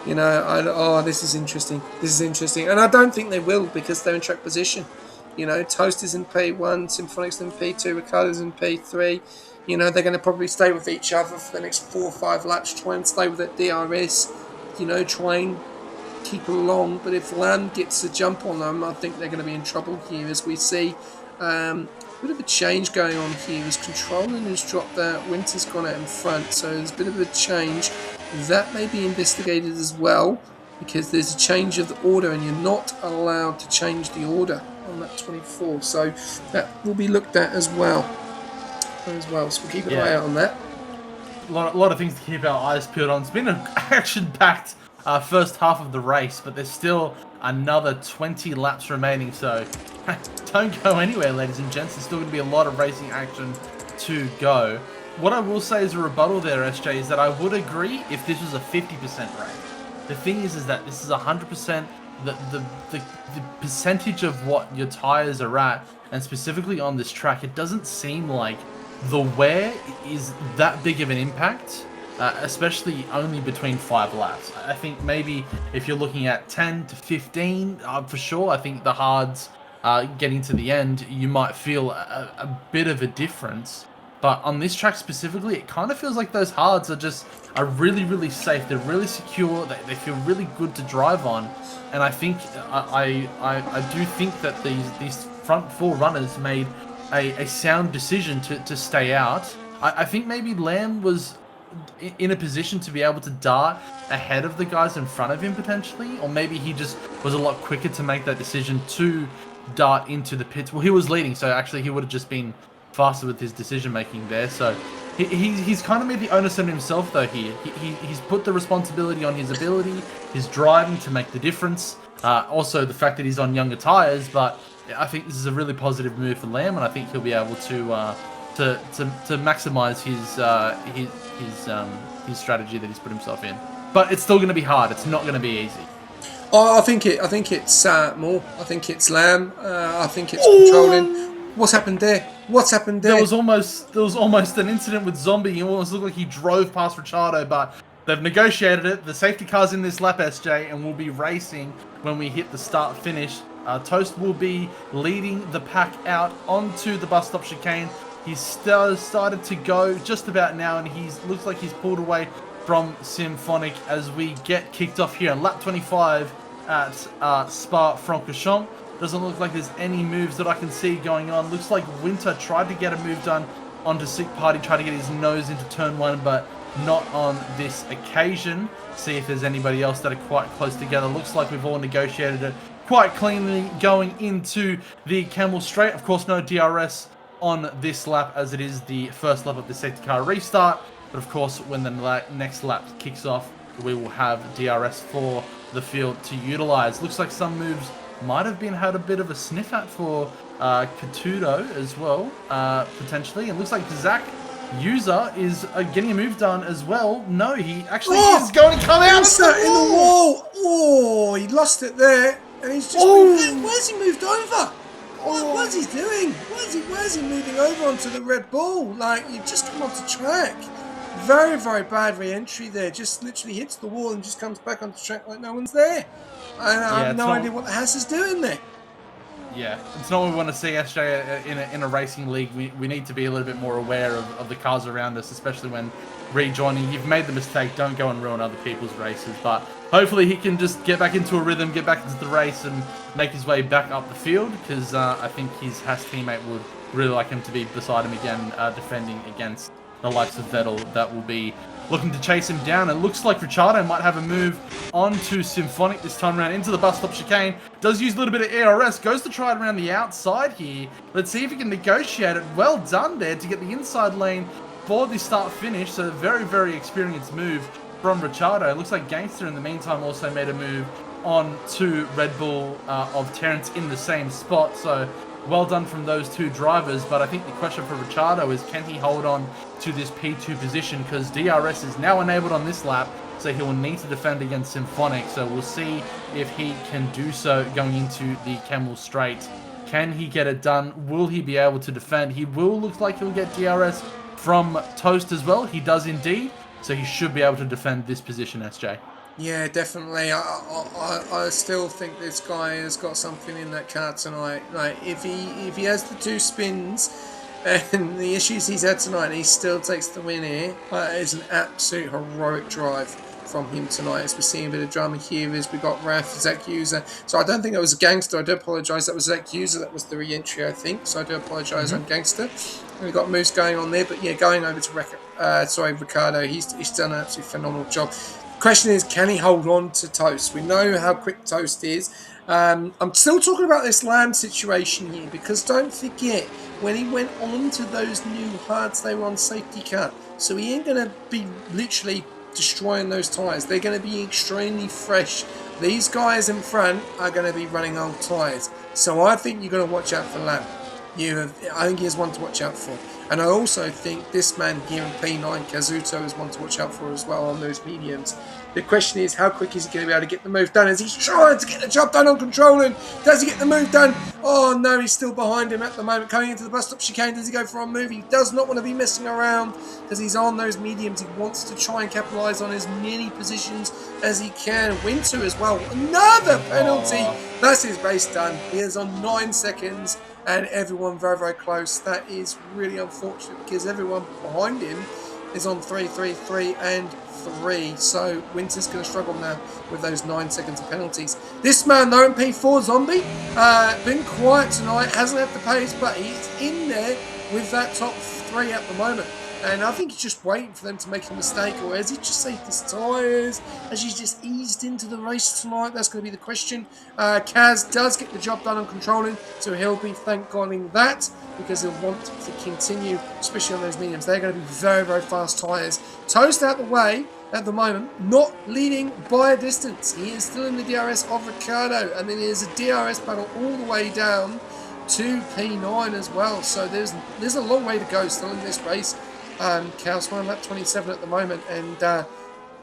You know, this is interesting. This is interesting. And I don't think they will because they're in track position. You know, Toast is in P1, Symphonic's in P2, Ricardo's in P3. You know, they're going to probably stay with each other for the next 4 or 5 laps, try and stay with that DRS, you know, try and keep along. But if Lamb gets a jump on them, I think they're going to be in trouble here, as we see. A bit of a change going on here. His controlling has dropped out, Winter's gone out in front, so there's a bit of a change. That may be investigated as well, because there's a change of the order and you're not allowed to change the order on that 24, so that will be looked at as well. So we'll keep an eye out on that. A lot of things to keep our eyes peeled on. It's been an action-packed first half of the race, but there's still another 20 laps remaining, so don't go anywhere, ladies and gents. There's still going to be a lot of racing action to go. What I will say as a rebuttal there, SJ, is that I would agree if this was a 50% race. The thing is that this is 100% the percentage of what your tyres are at, and specifically on this track, it doesn't seem like the wear is that big of an impact, especially only between 5 laps. I think maybe if you're looking at 10 to 15, for sure, I think the hards getting to the end, you might feel a bit of a difference. But on this track specifically, it kind of feels like those hards are really, really safe. They're really secure. They feel really good to drive on. And I think I do think that these front 4 runners made a sound decision to stay out. I think maybe Lamb was in a position to be able to dart ahead of the guys in front of him potentially, or maybe he just was a lot quicker to make that decision to dart into the pits. Well, he was leading, so actually he would have just been faster with his decision making there. So he's kind of made the onus on himself though here. He's put the responsibility on his ability, his driving to make the difference. Also the fact that he's on younger tires, but I think this is a really positive move for Lamb, and I think he'll be able to maximise his strategy that he's put himself in. but it's still going to be hard. It's not going to be easy. I think it's more. I think it's Lamb. I think it's controlling. What's happened there? What's happened there? There was almost an incident with Zombie. It almost looked like he drove past Ricciardo, but they've negotiated it. The safety car's in this lap, SJ, and we'll be racing when we hit the start finish. Toast will be leading the pack out onto the bus stop chicane. He's started to go just about now, and looks like he's pulled away from Symphonic as we get kicked off here on lap 25 at Spa-Francorchamps. Doesn't look like there's any moves that I can see going on. Looks like Winter tried to get a move done onto Sick Party, tried to get his nose into turn 1, but not on this occasion. See if there's anybody else that are quite close together. Looks like we've all negotiated it quite cleanly going into the Camel Straight. Of course, no DRS on this lap as it is the first lap of the safety car restart. But of course, when the next lap kicks off, we will have DRS for the field to utilize. Looks like some moves might have had a bit of a sniff at for Catudo as well, potentially. It looks like Zach User is getting a move done as well. No, he actually is going to come out of the wall. Oh, he lost it there, and he's just moved. Where's he moved over? What's he doing? Where's he moving over onto the Red Bull? Like, you just come onto track. Very, very bad re-entry there. Just literally hits the wall and just comes back onto track like no one's there. I have no idea what the Haas is doing there. Yeah, it's not what we want to see, SJ, in a racing league. We need to be a little bit more aware of the cars around us, especially when rejoining. You've made the mistake, don't go and ruin other people's races. But hopefully he can just get back into a rhythm, get back into the race, and make his way back up the field, because I think his Haas teammate would really like him to be beside him again, defending against the likes of Vettel that will be looking to chase him down. It looks like Ricciardo might have a move onto Symphonic this time around into the bus stop chicane. Does use a little bit of ARS, goes to try it around the outside here. Let's see if he can negotiate it. Well done there to get the inside lane for the start finish. So very, very experienced move from Ricciardo. It looks like Gangster in the meantime also made a move on to Red Bull of Terrence in the same spot. So well done from those two drivers, but I think the question for Ricciardo is, can he hold on to this P2 position, because DRS is now enabled on this lap, so he will need to defend against Symphonic. So we'll see if he can do so going into the Camel Straight. Can he get it done? Will he be able to defend? He will look like he'll get DRS from Toast as well. He does indeed, so he should be able to defend this position, SJ. Yeah, definitely. I still think this guy has got something in that car tonight. Like, if he has the two spins and the issues he's had tonight, he still takes the win here. That is an absolute heroic drive from him tonight. As we're seeing a bit of drama here, as we got Raf, Zach User. So I don't think that was a Gangster. I do apologise. That was Zach User. That was the re-entry, I think. So I do apologise on Gangster. We've got moves going on there, but yeah, going over to Ricardo. He's done an absolutely phenomenal job. Question is, can he hold on to Toast? We know how quick Toast is. I'm still talking about this Lamb situation here, because don't forget, when he went on to those new hards, they were on safety car. So he ain't going to be literally destroying those tyres. They're going to be extremely fresh. These guys in front are going to be running old tyres. So I think you're going to watch out for Lamb. I think he is one to watch out for. And I also think this man here in P9, Kazuto, is one to watch out for as well on those mediums. The question is, how quick is he going to be able to get the move done? As he's trying to get the job done on controlling, does he get the move done? Oh no, he's still behind him at the moment. Coming into the bus stop chicane, does he go for a move? He does not want to be messing around because he's on those mediums. He wants to try and capitalise on as many positions as he can. Winter as well. Another penalty. That's his race done. He is on 9 seconds. And everyone very, very close. That is really unfortunate because everyone behind him is on 3, 3, 3 and 3. So Winter's going to struggle now with those 9 seconds of penalties. This man though in P4, Zombie, been quiet tonight, hasn't had the pace, but he's in there with that top 3 at the moment. And I think he's just waiting for them to make a mistake, or has he just saved his tyres? Has he just eased into the race tonight? That's going to be the question. Kaz does get the job done on controlling, so he'll be thank Goding that, because he'll want to continue, especially on those mediums. They're going to be very, very fast tyres. Toast out the way at the moment, not leading by a distance. He is still in the DRS of Ricardo, and then there's a DRS battle all the way down to P9 as well. So there's a long way to go still in this race. Cal's on lap 27 at the moment, and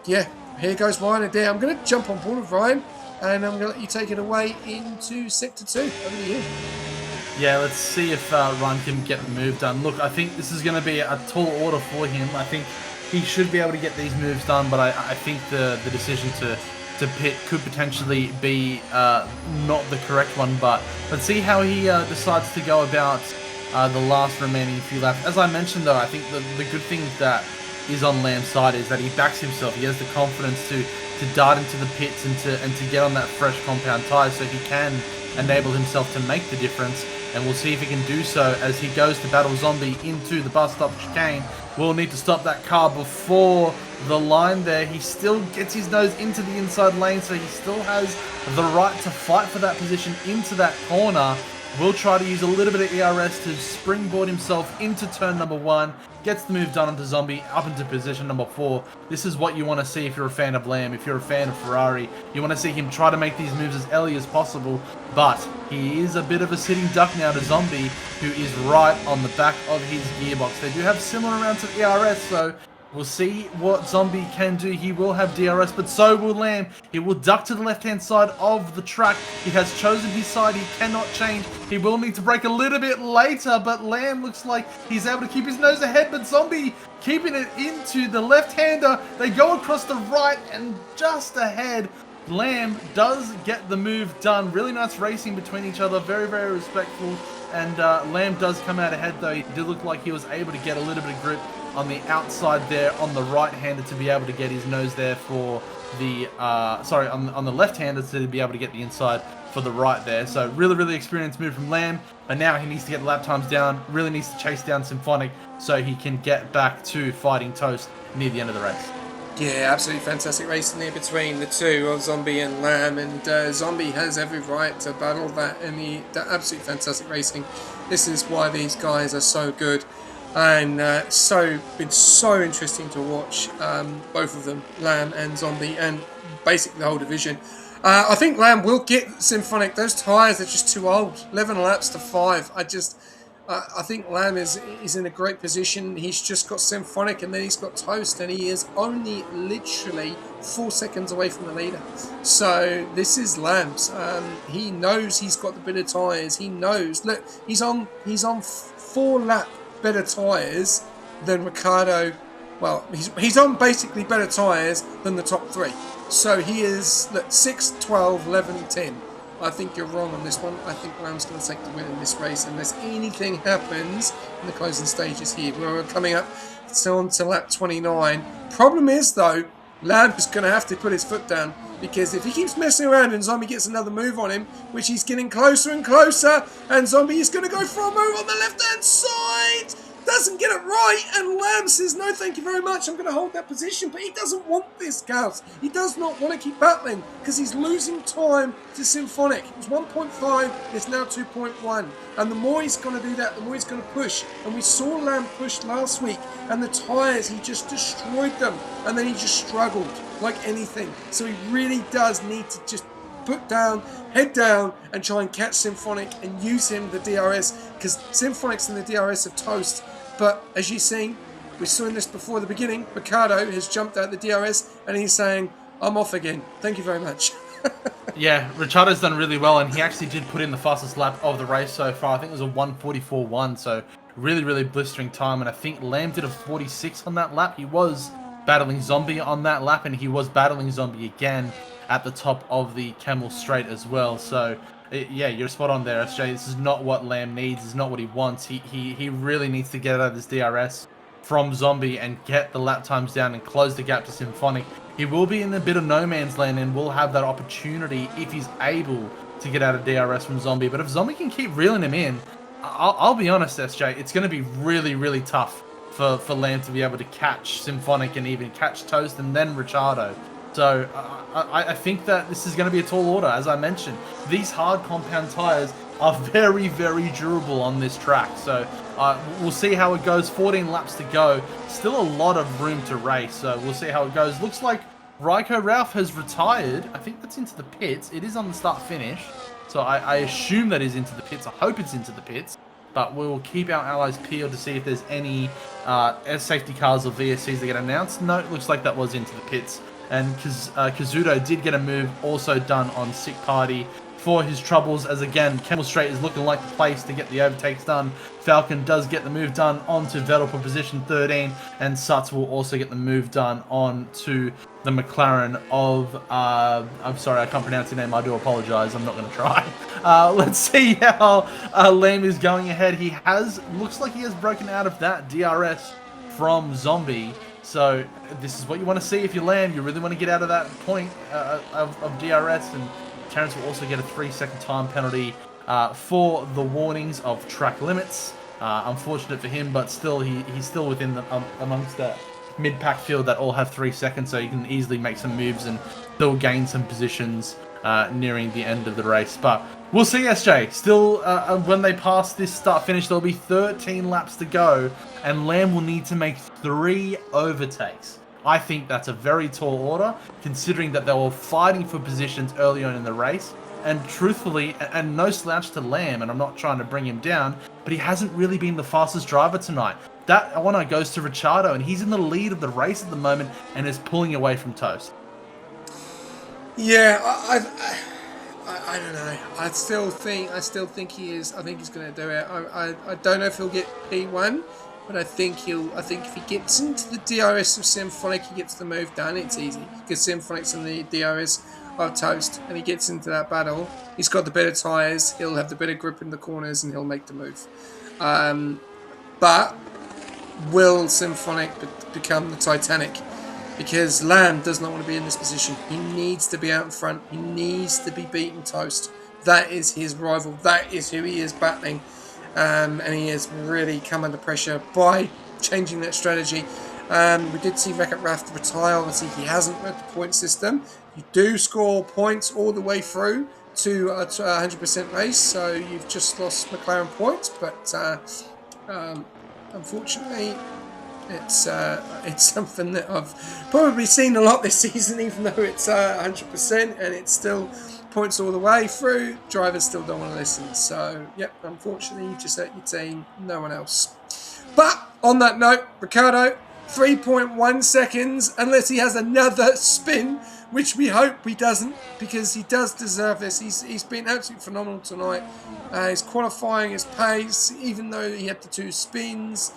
yeah, Here goes Ryan Adair. I'm going to jump on board with Ryan, and I'm going to let you take it away into Sector 2. Over to you. Yeah, let's see if Ryan can get the move done. Look, I think this is going to be a tall order for him. I think he should be able to get these moves done, but I think the decision to pit could potentially be not the correct one. But let's see how he decides to go about the last remaining few laps. As I mentioned, though, I think the good thing that is on Lamb's side is that he backs himself. He has the confidence to dart into the pits and to get on that fresh compound tyre, so he can enable himself to make the difference. And we'll see if he can do so as he goes to battle Zombie into the bus stop chicane. We'll need to stop that car before the line there. He still gets his nose into the inside lane, so he still has the right to fight for that position into that corner. Will try to use a little bit of ERS to springboard himself into turn number 1. Gets the move done onto Zombie up into position number 4. This is what you want to see if you're a fan of Lamb. If you're a fan of Ferrari, you want to see him try to make these moves as early as possible. But he is a bit of a sitting duck now to Zombie, who is right on the back of his gearbox. They do have similar amounts of ERS, so we'll see what Zombie can do. He will have DRS, but so will Lamb. He will duck to the left-hand side of the track. He has chosen his side. He cannot change. He will need to brake a little bit later, but Lamb looks like he's able to keep his nose ahead, but Zombie keeping it into the left-hander. They go across the right and just ahead. Lamb does get the move done. Really nice racing between each other. Very, very respectful. And Lamb does come out ahead, though. He did look like he was able to get a little bit of grip on the outside there on the right-hander to be able to get his nose there for the, on the left-hander to be able to get the inside for the right there. So really, really experienced move from Lamb. But now he needs to get the lap times down, really needs to chase down Symphonic so he can get back to fighting Toast near the end of the race. Yeah, absolutely fantastic racing there between the two of Zombie and Lamb, and Zombie has every right to battle that, and that absolutely fantastic racing. This is why these guys are so good, and been so interesting to watch both of them, Lamb and Zombie, and basically the whole division. I think Lamb will get Symphonic. Those tyres are just too old. 11 laps to 5. I think Lamb is in a great position. He's just got Symphonic and then he's got Toast, and he is only literally 4 seconds away from the leader. So this is Lamb's. He knows he's got the better tyres. He knows. Look, he's on 4 lap better tyres than Ricciardo. Well, he's on basically better tyres than the top 3. So he is 6, 12, 11, 10. I think you're wrong on this one. I think Lamb's going to take the win in this race unless anything happens in the closing stages here. We're coming up on to lap 29. Problem is, though, Lamb is going to have to put his foot down, because if he keeps messing around and Zombie gets another move on him, which he's getting closer and closer, and Zombie is going to go for a move on the left-hand side. Doesn't get it right, and Lamb says, no, thank you very much, I'm going to hold that position. But he doesn't want this, Gals. He does not want to keep battling, because he's losing time to Symphonic. It was 1.5, it's now 2.1. And the more he's going to do that, the more he's going to push. And we saw Lamb push last week, and the tyres, he just destroyed them. And then he just struggled like anything. So he really does need to just put down, head down, and try and catch Symphonic and use him, the DRS, because Symphonic's in the DRS of Toast. But as you've seen, we saw this before the beginning, Ricciardo has jumped out the DRS and he's saying, I'm off again. Thank you very much. Yeah, Ricciardo's done really well, and he actually did put in the fastest lap of the race so far. I think it was a 1:44.1, so really, really blistering time. And I think Lamb did a 46 on that lap. He was battling Zombie on that lap, and he was battling Zombie again at the top of the Camel Straight as well. So yeah, you're spot on there, SJ. This is not what Lamb needs. This is not what he wants. He really needs to get out of this DRS from Zombie and get the lap times down and close the gap to Symphonic. He will be in a bit of no man's land and will have that opportunity if he's able to get out of DRS from Zombie. But if Zombie can keep reeling him in, I'll be honest, SJ, it's going to be really, really tough for Lamb to be able to catch Symphonic and even catch Toast and then Ricciardo. So I think that this is going to be a tall order. As I mentioned, these hard compound tyres are very, very durable on this track. So we'll see how it goes. 14 laps to go. Still a lot of room to race. So we'll see how it goes. Looks like Raiko Ralph has retired. I think that's into the pits. It is on the start-finish. So I assume that is into the pits. I hope it's into the pits. But we'll keep our allies peeled to see if there's any safety cars or VSCs that get announced. No, it looks like that was into the pits. And Kazuto did get a move also done on Sick Party for his troubles, as again, Camel Straight is looking like the place to get the overtakes done. Falcon does get the move done onto Vettel for position 13, and Sutz will also get the move done onto the McLaren of, I'm sorry, I can't pronounce your name, I do apologize, I'm not going to try. Let's see how Lamb is going ahead. Looks like he has broken out of that DRS from Zombie. So this is what you want to see if you're Lamb. You really want to get out of that point of DRS, and Terrence will also get a 3-second time penalty for the warnings of track limits. Unfortunate for him, but still he's still within amongst that mid-pack field that all have 3 seconds, so he can easily make some moves and still gain some positions nearing the end of the race. But we'll see, SJ. Still, when they pass this start-finish, there'll be 13 laps to go, and Lamb will need to make 3 overtakes. I think that's a very tall order, considering that they were fighting for positions early on in the race. And truthfully, and no slouch to Lamb, and I'm not trying to bring him down, but he hasn't really been the fastest driver tonight. That honor goes to Ricciardo, and he's in the lead of the race at the moment and is pulling away from Toast. Yeah, I don't know. I still think he is. I think he's going to do it. I don't know if he'll get P1. But I think if he gets into the DRS of Symphonic, he gets the move done. It's easy because Symphonic's in the DRS of Toast, and he gets into that battle. He's got the better tyres. He'll have the better grip in the corners, and he'll make the move. But will Symphonic become the Titanic? Because Lamb does not want to be in this position. He needs to be out in front. He needs to be beating Toast. That is his rival. That is who he is battling. And he has really come under pressure by changing that strategy. We did see Wreck-It Ralph retire. Obviously, he hasn't read the point system. You do score points all the way through to a 100% race, so you've just lost McLaren points. But unfortunately, it's something that I've probably seen a lot this season, even though it's 100%, and it's still points all the way through. Drivers still don't want to listen. So, yep, unfortunately, you just hurt your team, no one else. But on that note, Ricciardo, 3.1 seconds, unless he has another spin, which we hope he doesn't, because he does deserve this. He's been absolutely phenomenal tonight. His qualifying, his pace, even though he had the 2 spins,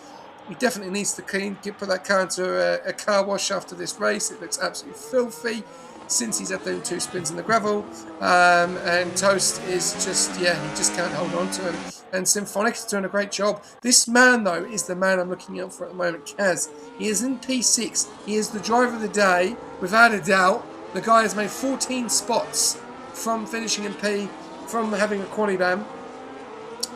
he definitely needs to put that car into a car wash after this race. It looks absolutely filthy since he's had them 2 spins in the gravel. And Toast is just, he just can't hold on to him. And Symphonic is doing a great job. This man, though, is the man I'm looking out for at the moment, Kaz. He is in P6. He is the driver of the day, without a doubt. The guy has made 14 spots from finishing in P, from having a quali ban.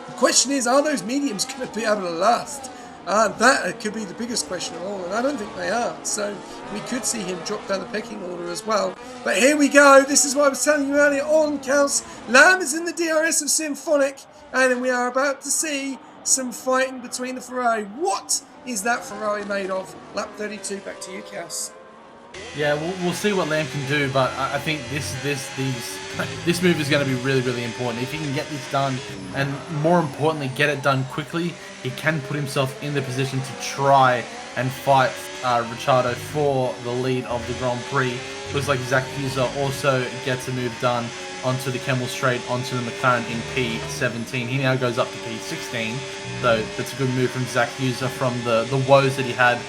The question is, are those mediums going to be able to last? That could be the biggest question of all, and I don't think they are. So we could see him drop down the pecking order as well. But here we go. This is what I was telling you earlier on, Kels. Lamb is in the DRS of Symphonic, and we are about to see some fighting between the Ferrari. What is that Ferrari made of? Lap 32. Back to you, Kels. Yeah, we'll see what Lamb can do, but I think this move is going to be really, really important. If he can get this done, and more importantly, get it done quickly, he can put himself in the position to try and fight Ricciardo for the lead of the Grand Prix. Looks like Zach Huser also gets a move done onto the Camel Straight, onto the McLaren in P17. He now goes up to P16, so that's a good move from Zach Huser from the woes that he had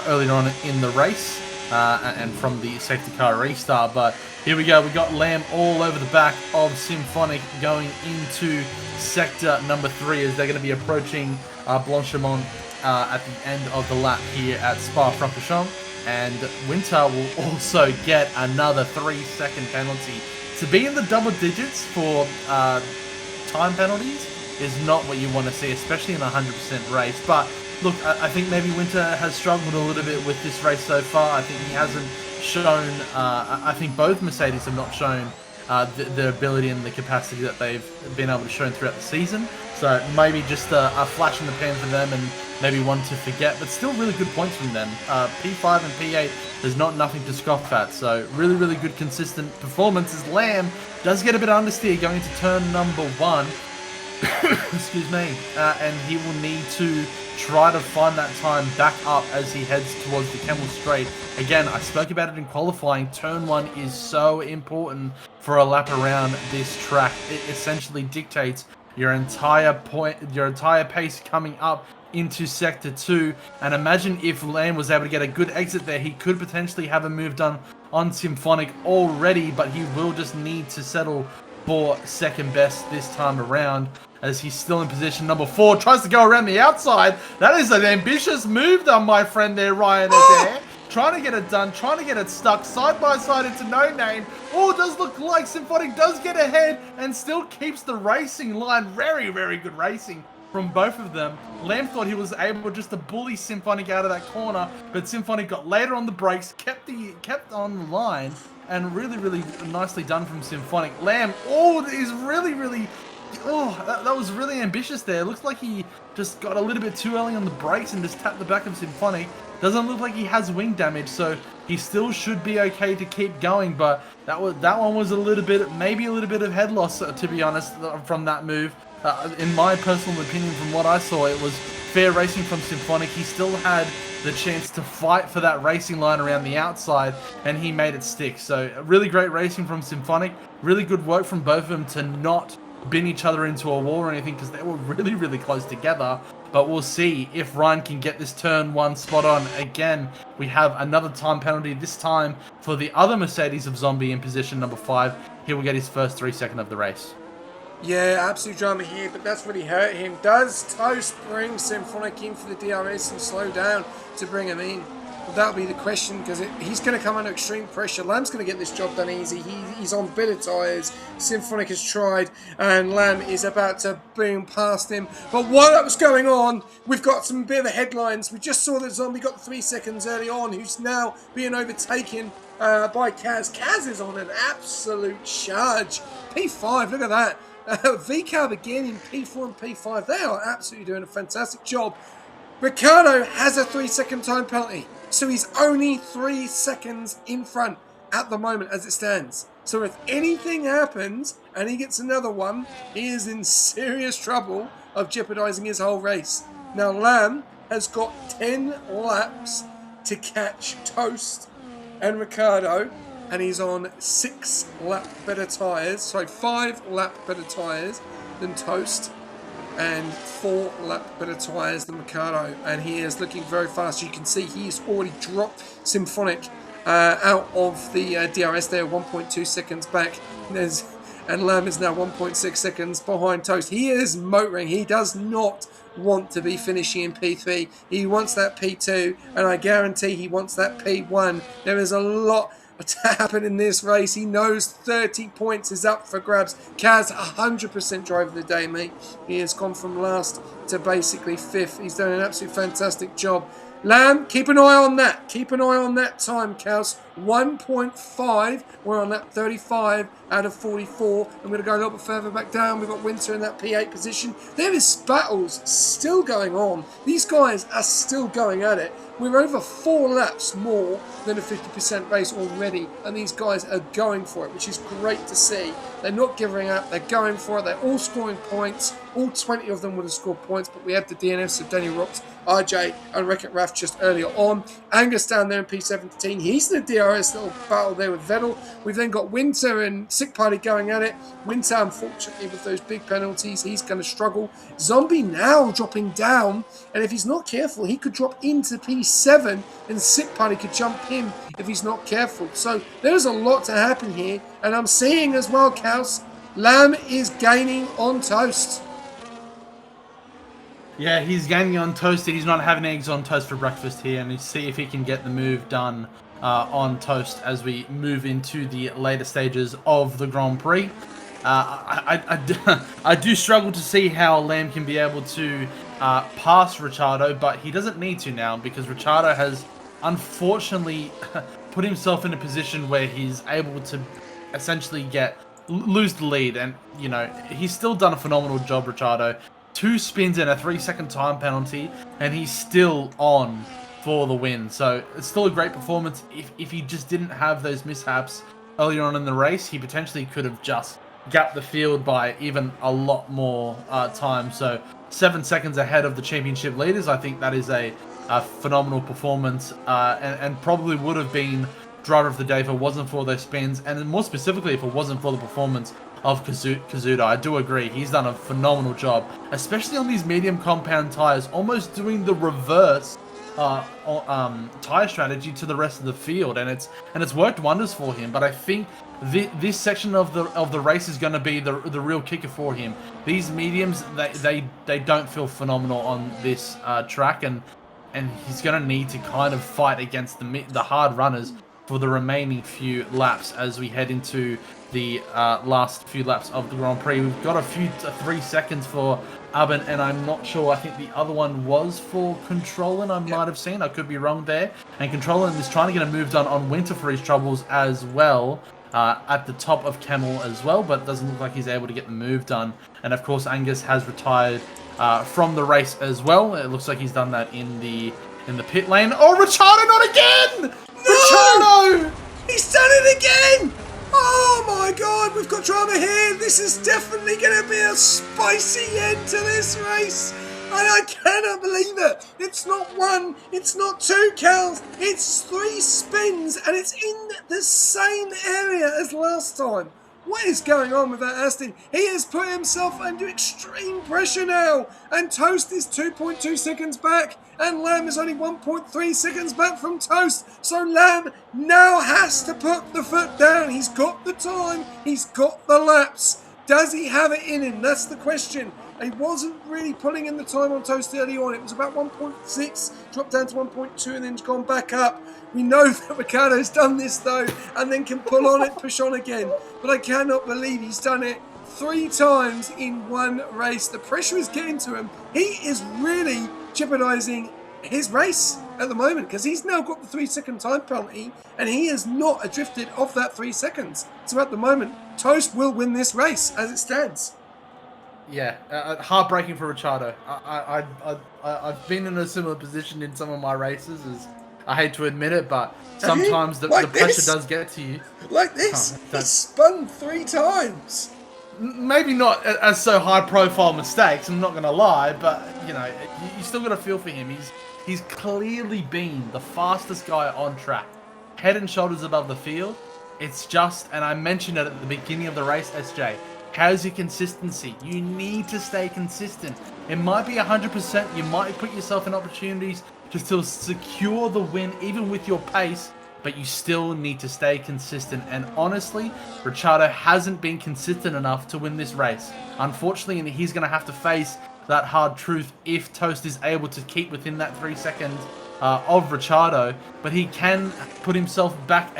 earlier on in the race. And from the safety car restart. But here we go, we got Lamb all over the back of Symphonic going into sector number 3 as they're going to be approaching Blanchimont at the end of the lap here at Spa-Francorchamps. And Winter will also get another 3-second penalty. To be in the double digits for time penalties is not what you want to see, especially in a 100% race. But look, I think maybe Winter has struggled a little bit with this race so far. I think he hasn't shown, I think both Mercedes have not shown the ability and the capacity that they've been able to show throughout the season. So maybe just a flash in the pan for them and maybe one to forget, but still really good points from them. P5 and P8, there's not nothing to scoff at. So really, really good consistent performance as Lamb does get a bit of understeer going into turn number 1. excuse me, and he will need to try to find that time back up as he heads towards the Kemmel Straight. Again, I spoke about it in qualifying. Turn 1 is so important for a lap around this track. It essentially dictates your entire pace coming up into Sector 2. And imagine if Lamb was able to get a good exit there, he could potentially have a move done on Symphonic already, but he will just need to settle for second best this time around, as he's still in position number 4, tries to go around the outside. That is an ambitious move done, my friend there, Ryan Adair. Trying to get it done, trying to get it stuck side by side into No Name. Oh, it does look like Symphonic does get ahead and still keeps the racing line. Very, very good racing from both of them. Lamb thought he was able just to bully Symphonic out of that corner, but Symphonic got later on the brakes, kept on the line, and really, really nicely done from Symphonic. Lamb, is really, that was really ambitious there. Looks like he just got a little bit too early on the brakes and just tapped the back of Symphonic. Doesn't look like he has wing damage, so he still should be okay to keep going, but that one was maybe a little bit of head loss, to be honest, from that move. In my personal opinion, from what I saw, it was fair racing from Symphonic. He still had the chance to fight for that racing line around the outside, and he made it stick. So really great racing from Symphonic. Really good work from both of them to not bin each other into a wall or anything, because they were really, really close together. But we'll see if Ryan can get this turn 1 spot on. Again, we have another time penalty, this time for the other Mercedes of Zombie in position number 5. He will get his first 3 seconds of the race. Yeah, absolute drama here, but that's really hurt him. Does Toast bring Symphonic in for the DRS and slow down to bring him in? Well, that'll be the question, because he's going to come under extreme pressure. Lamb's going to get this job done easy. He's on bitter tyres. Symphonic has tried, and Lamb is about to boom past him. But while that was going on, we've got some bit of the headlines. We just saw that Zombie got 3 seconds early on, who's now being overtaken by Kaz. Kaz is on an absolute charge. P5, look at that. VCAB again in P4 and P5. They are absolutely doing a fantastic job. Ricciardo has a 3 second time penalty, so he's only 3 seconds in front at the moment as it stands. So if anything happens and he gets another one, he is in serious trouble of jeopardising his whole race. Now Lamb has got 10 laps to catch Toast and Ricciardo, and he's on 6 lap better tyres, sorry, 5 lap better tyres than Toast, and 4 lap better tyres than Ricciardo, and he is looking very fast. You can see he's already dropped Symphonic out of the DRS there, 1.2 seconds back, and Lamb is now 1.6 seconds behind Toast. He is motoring. He does not want to be finishing in P3. He wants that P2, and I guarantee he wants that P1. There is a lot to happen in this race. He knows 30 points is up for grabs. Kaz, 100% driver of the day, mate. He has gone from last to basically 5th. He's done an absolute fantastic job. Lamb, keep an eye on that. Keep an eye on that time, Kaz. 1.5. We're on that 35 out of 44. I'm going to go a little bit further back down. We've got Winter in that P8 position. There is battles still going on. These guys are still going at it. We're over 4 laps more than a 50% race already, and these guys are going for it, which is great to see. They're not giving up. They're going for it. They're all scoring points. All 20 of them would have scored points, but we had the DNFs of Danny Rocks, RJ, and Wreck-It Raf just earlier on. Angus down there in P17. He's in the DRS little battle there with Vettel. We've then got Winter and Sick Party going at it. Winter, unfortunately, with those big penalties, he's going to struggle. Zombie now dropping down, and if he's not careful, he could drop into P7, and Sick Party could jump him if he's not careful. So there's a lot to happen here, and I'm seeing as well, Kaus, Lamb is gaining on Toast. Yeah, he's gaining on Toast. He's not having eggs on toast for breakfast here, and see if he can get the move done on Toast as we move into the later stages of the Grand Prix. I do struggle to see how Lamb can be able to pass Ricciardo, but he doesn't need to now, because Ricciardo has unfortunately put himself in a position where he's able to essentially lose the lead, and you know, he's still done a phenomenal job, Ricciardo. 2 spins and a 3 second time penalty, and he's still on for the win. So it's still a great performance. If he just didn't have those mishaps earlier on in the race, he potentially could have just gap the field by even a lot more time. So 7 seconds ahead of the championship leaders. I think that is a phenomenal performance, and probably would have been driver of the day if it wasn't for those spins, and more specifically if it wasn't for the performance of Kazuda. I do agree, he's done a phenomenal job, especially on these medium compound tires, almost doing the reverse tire strategy to the rest of the field, and it's worked wonders for him. But I think this section of the race is going to be the real kicker for him. These mediums, they don't feel phenomenal on this track, and he's going to need to kind of fight against the hard runners for the remaining few laps as we head into the last few laps of the Grand Prix. We've got 3 seconds for Aben, and I'm not sure. I think the other one was for Controlin. I might have seen. I could be wrong there. And Controlin is trying to get a move done on Winter for his troubles as well. At the top of Camel as well, but it doesn't look like he's able to get the move done. And of course, Angus has retired from the race as well. It looks like he's done that in the pit lane. Oh, Ricciardo, not again! No! Ricciardo! He's done it again! Oh my god, we've got drama here. This is definitely going to be a spicy end to this race. And I cannot believe it. It's not one, it's not two counts, it's 3 spins, and it's in the same area as last time. What is going on with that Aston? He has put himself under extreme pressure now, and Toast is 2.2 seconds back, and Lamb is only 1.3 seconds back from Toast. So Lamb now has to put the foot down. He's got the time, he's got the laps. Does he have it in him? That's the question. He wasn't really pulling in the time on Toast early on. It was about 1.6, dropped down to 1.2, and then gone back up. We know that Ricciardo's done this though, and then can pull on it, push on again. But I cannot believe he's done it 3 times in one race. The pressure is getting to him. He is really jeopardising his race at the moment, because he's now got the 3-second time penalty, and he has not adrifted off that 3 seconds. So at the moment, Toast will win this race as it stands. Yeah, heartbreaking for Ricciardo. I've been in a similar position in some of my races. As I hate to admit it, but sometimes the pressure does get to you. Like this, he spun 3 times. Maybe not as so high-profile mistakes. I'm not gonna lie, but you know, you still got to feel for him. He's clearly been the fastest guy on track, head and shoulders above the field. It's just, and I mentioned it at the beginning of the race, SJ. How's your consistency? You need to stay consistent. It might be 100%. You might put yourself in opportunities to still secure the win, even with your pace, but you still need to stay consistent. And honestly, Ricciardo hasn't been consistent enough to win this race. Unfortunately, and he's going to have to face that hard truth if Toast is able to keep within that 3 seconds of Ricciardo, but he can put himself back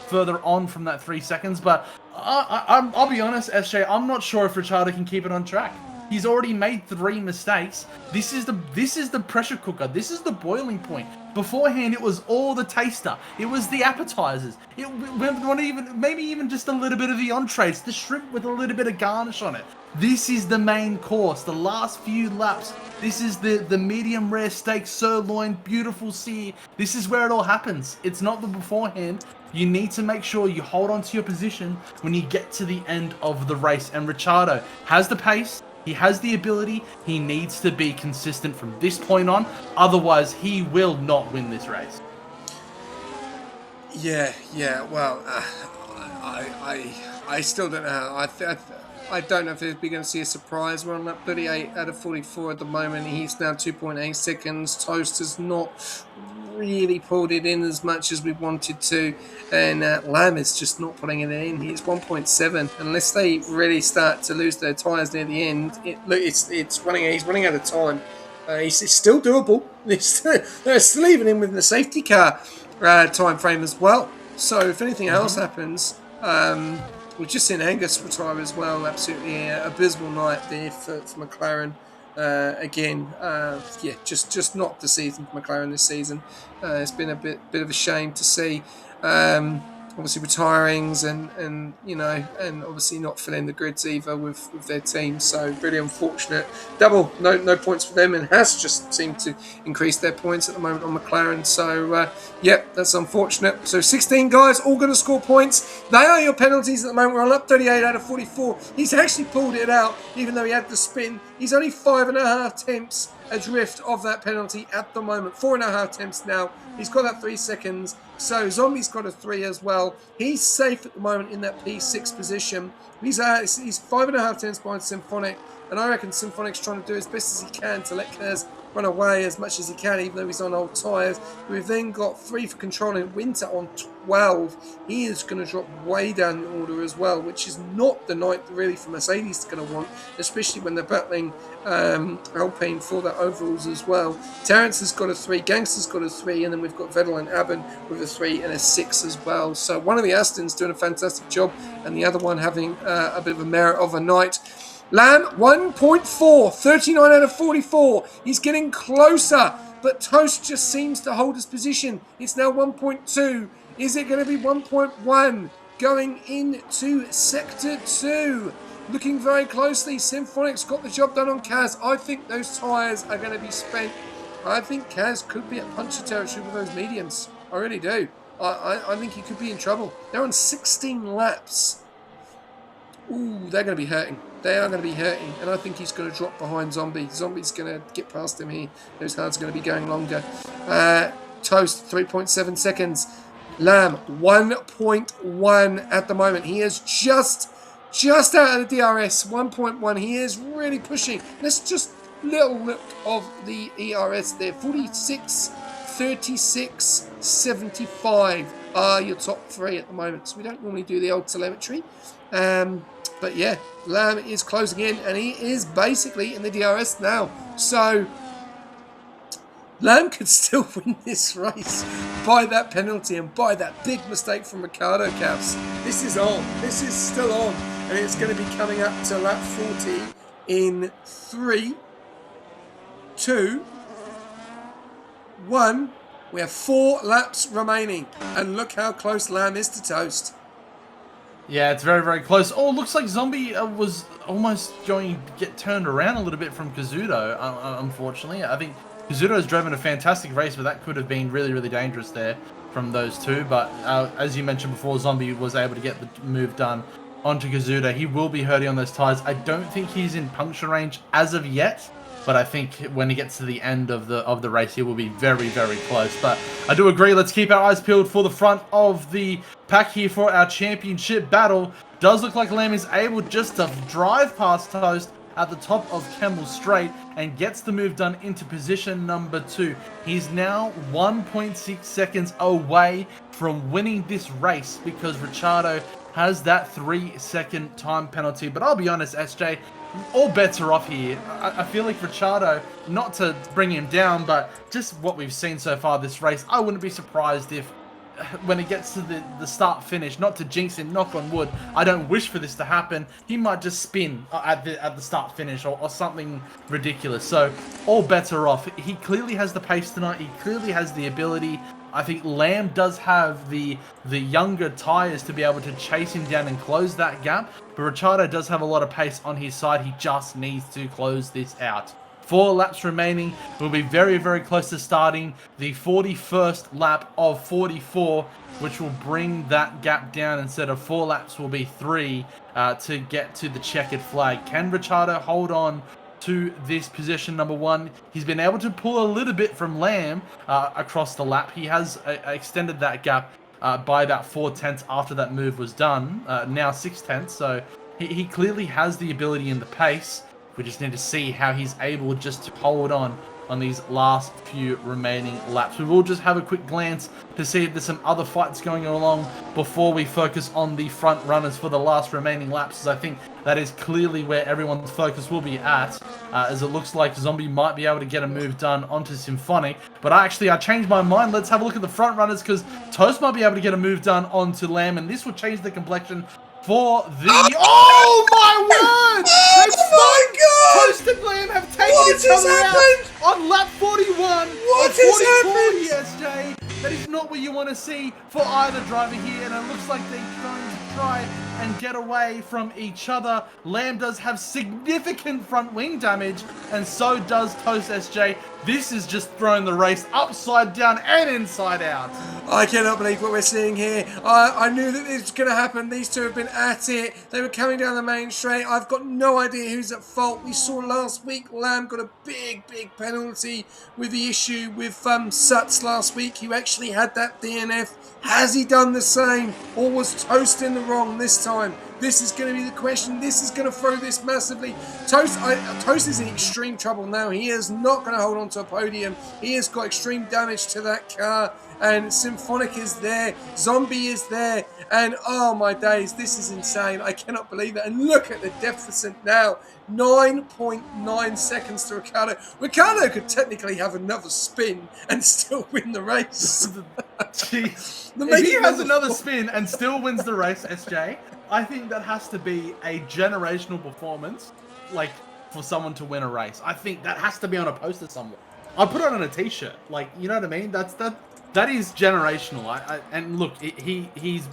further on from that 3 seconds. But I'll be honest, SJ, I'm not sure if Ricciardo can keep it on track. He's already made 3 mistakes. This is the pressure cooker. This is the boiling point. Beforehand, it was all the taster. It was the appetizers. Maybe even just a little bit of the entrees, the shrimp with a little bit of garnish on it. This is the main course. The last few laps. This is the medium rare steak, sirloin, beautiful sear. This is where it all happens. It's not the beforehand. You need to make sure you hold on to your position when you get to the end of the race. And Ricciardo has the pace. He has the ability. He needs to be consistent from this point on. Otherwise, he will not win this race. Yeah. Well, I still don't know. I don't know if we're going to see a surprise. We're on lap 38 out of 44 at the moment. He's now 2.8 seconds. Toast has not really pulled it in as much as we wanted to, and Lamb is just not putting it in. He's 1.7. Unless they really start to lose their tyres near the end, he's running out of time. It's still doable. They're still even in with the safety car time frame as well. So if anything else happens, we've just seen Angus retire as well. Absolutely abysmal night there for McLaren. Just not the season for McLaren this season. It's been a bit of a shame to see. obviously retirings and and obviously not filling the grids either with their team. So really unfortunate. Double no points for them, and Haas just seemed to increase their points at the moment on McLaren. So that's unfortunate. So 16 guys all going to score points. They are your penalties at the moment. We're on up 38 out of 44. He's actually pulled it out, even though he had the spin. He's only 5.5 tenths adrift of that penalty at the moment. 4.5 tenths now. He's got that 3 seconds. So Zombie's got a 3 as well. He's safe at the moment in that P6 position. He's 5.5 tenths behind Symphonic, and I reckon Symphonic's trying to do as best as he can to let Kaz run away as much as he can, even though he's on old tyres. We've then got 3 for controlling Winter on 12. He is going to drop way down the order as well, which is not the night really for Mercedes going to want, especially when they're battling Alpine for the overalls as well. Terrence has got a 3, Gangster's got a 3, and then we've got Vettel and Aben with a 3 and a 6 as well. So one of the Astons doing a fantastic job, and the other one having a bit of a merit of a night. Lamb, 1.4, 39 out of 44. He's getting closer, but Toast just seems to hold his position. It's now 1.2. Is it going to be 1.1 going into Sector 2? Looking very closely, Symphonic's got the job done on Kaz. I think those tyres are going to be spent. I think Kaz could be at puncture territory with those mediums. I really do. I think he could be in trouble. They're on 16 laps. Ooh, they're going to be hurting. They are going to be hurting, and I think he's going to drop behind Zombie. Zombie's going to get past him here. Those hards are going to be going longer. Toast, 3.7 seconds. Lamb, 1.1 at the moment. He is just out of the DRS, 1.1. He is really pushing. Let's just little look of the ERS there. 46, 36, 75 are your top 3 at the moment. So we don't normally do the old telemetry. But yeah, Lamb is closing in, and he is basically in the DRS now. So Lamb could still win this race by that penalty and by that big mistake from Ricciardo, Caps. This is on. This is still on. And it's going to be coming up to lap 40 in 3, 2, 1. We have 4 laps remaining. And look how close Lamb is to Toast. Yeah, it's very, very close. Oh, looks like Zombie was almost going to get turned around a little bit from Kazuto, unfortunately. I think Kazuto has driven a fantastic race, but that could have been really, really dangerous there from those two. But as you mentioned before, Zombie was able to get the move done onto Kazuto. He will be hurting on those tyres. I don't think he's in puncture range as of yet, but I think when he gets to the end of the race, he will be very, very close. But I do agree. Let's keep our eyes peeled for the front of the pack here for our championship battle. Does look like Lamb is able just to drive past Toast at the top of Kemmel Straight and gets the move done into position number 2. He's now 1.6 seconds away from winning this race because Ricciardo has that 3-second time penalty. But I'll be honest, SJ, all bets are off here. I feel like Ricciardo, not to bring him down, but just what we've seen so far this race, I wouldn't be surprised if when it gets to the start-finish, not to jinx him, knock on wood, I don't wish for this to happen, he might just spin at the start-finish or something ridiculous. So all bets are off. He clearly has the pace tonight. He clearly has the ability. I think Lamb does have the younger tyres to be able to chase him down and close that gap. But Ricciardo does have a lot of pace on his side. He just needs to close this out. 4 laps remaining. We'll be very, very close to starting the 41st lap of 44, which will bring that gap down. Instead of 4 laps, will be 3 to get to the checkered flag. Can Ricciardo hold on to this position number 1? He's been able to pull a little bit from Lamb across the lap. He has extended that gap by about 4 tenths after that move was done. Now 6 tenths, so he clearly has the ability and the pace. We just need to see how he's able just to hold on these last few remaining laps. We will just have a quick glance to see if there's some other fights going along before we focus on the front runners for the last remaining laps, as I think that is clearly where everyone's focus will be at, as it looks like Zombie might be able to get a move done onto Symphonic. But I changed my mind. Let's have a look at the front runners, because Toast might be able to get a move done onto Lamb, and this will change the complexion for the... Oh my word! Oh my god! Toast and Lamb have taken each other out on lap 41. What has happened? SJ. That is not what you want to see for either driver here, and it looks like they're going to try and get away from each other. Lamb does have significant front wing damage, and so does Toast SJ. This is just throwing the race upside down and inside out. I cannot believe what we're seeing here. I knew that this was going to happen. These two have been at it. They were coming down the main straight. I've got no idea who's at fault. We saw last week Lamb got a big penalty with the issue with Suts last week. Who actually had that DNF. Has he done the same? Or was Toast in the wrong this time? This is going to be the question. This is going to throw this massively. Toast is in extreme trouble now. He is not going to hold on to a podium. He has got extreme damage to that car. And Symphonic is there. Zombie is there. And oh my days, this is insane. I cannot believe it. And look at the deficit now. 9.9 seconds to Ricciardo. Ricciardo could technically have another spin and still win the race. Jeez. If he has another spin and still wins the race, SJ, I think that has to be a generational performance, like, for someone to win a race. I think that has to be on a poster somewhere. I'll put it on a t-shirt. Like, you know what I mean? That is generational. And look, he's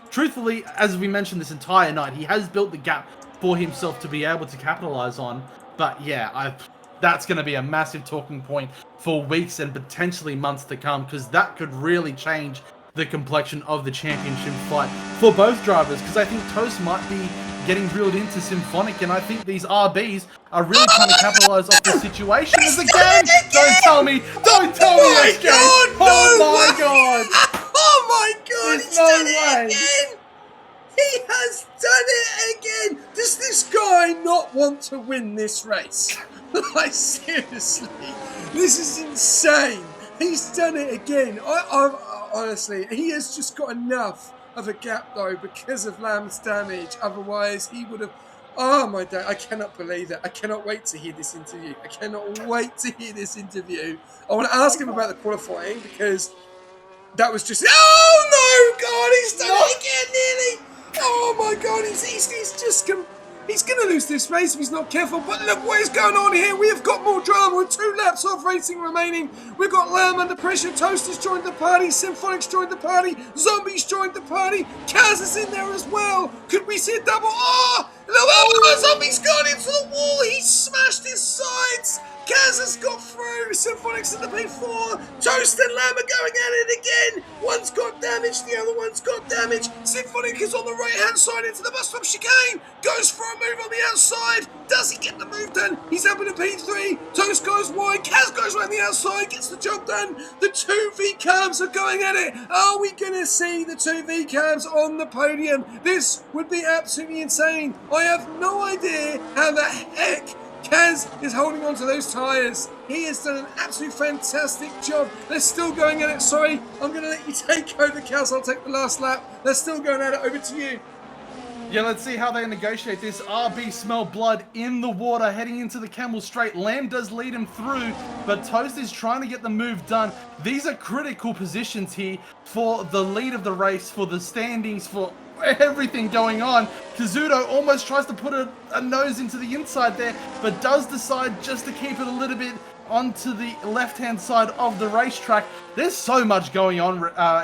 truthfully, as we mentioned this entire night, he has built the gap for himself to be able to capitalize on. But yeah, that's going to be a massive talking point for weeks and potentially months to come, because that could really change the complexion of the championship fight for both drivers, because I think Toast might be getting reeled into Symphonic, and I think these RBs are really trying to capitalize off the situation. As again, don't tell me, SJ. God, oh no my way. God! Oh my God! There's He's no done way. it again. He has done it again. Does this guy not want to win this race? Like, seriously, this is insane. He's done it again. Honestly, he has just got enough of a gap though because of Lamb's damage. Otherwise, he would have. Oh my God! I cannot believe it. I cannot wait to hear this interview. I cannot wait to hear this interview. I want to ask him about the qualifying because that was just. Oh no! God, he's done it again, nearly. Oh my God! He's just. He's going to lose this race if he's not careful. But look what is going on here. We have got more drama with 2 laps of racing remaining. We've got Lamb under pressure. Toast has joined the party. Symphonic's joined the party. Zombies joined the party. Kaz is in there as well. Could we see a double? Oh! Zombie's gone into the wall. He smashed his sides. Kaz has got through. Symphonic's in the P4. Toast and Lamb are going at it again. One's got damage, the other one's got damage. Symphonic is on the right-hand side into the bus stop chicane. Goes for a move on the outside. Does he get the move done? He's up in a P3. Toast goes wide. Kaz goes around the outside. Gets the job done. The 2 V-cabs are going at it. Are we going to see the 2 V-cabs on the podium? This would be absolutely insane. I have no idea how the heck Kaz is holding on to those tyres. He has done an absolutely fantastic job. They're still going at it. Sorry, I'm going to let you take over, Kaz. I'll take the last lap. They're still going at it. Over to you. Yeah, let's see how they negotiate this. RB smell blood in the water heading into the Camel Straight. Lamb does lead him through, but Toast is trying to get the move done. These are critical positions here for the lead of the race, for the standings, for everything going on. Kazuto almost tries to put a nose into the inside there, but does decide just to keep it a little bit onto the left-hand side of the racetrack. There's so much going on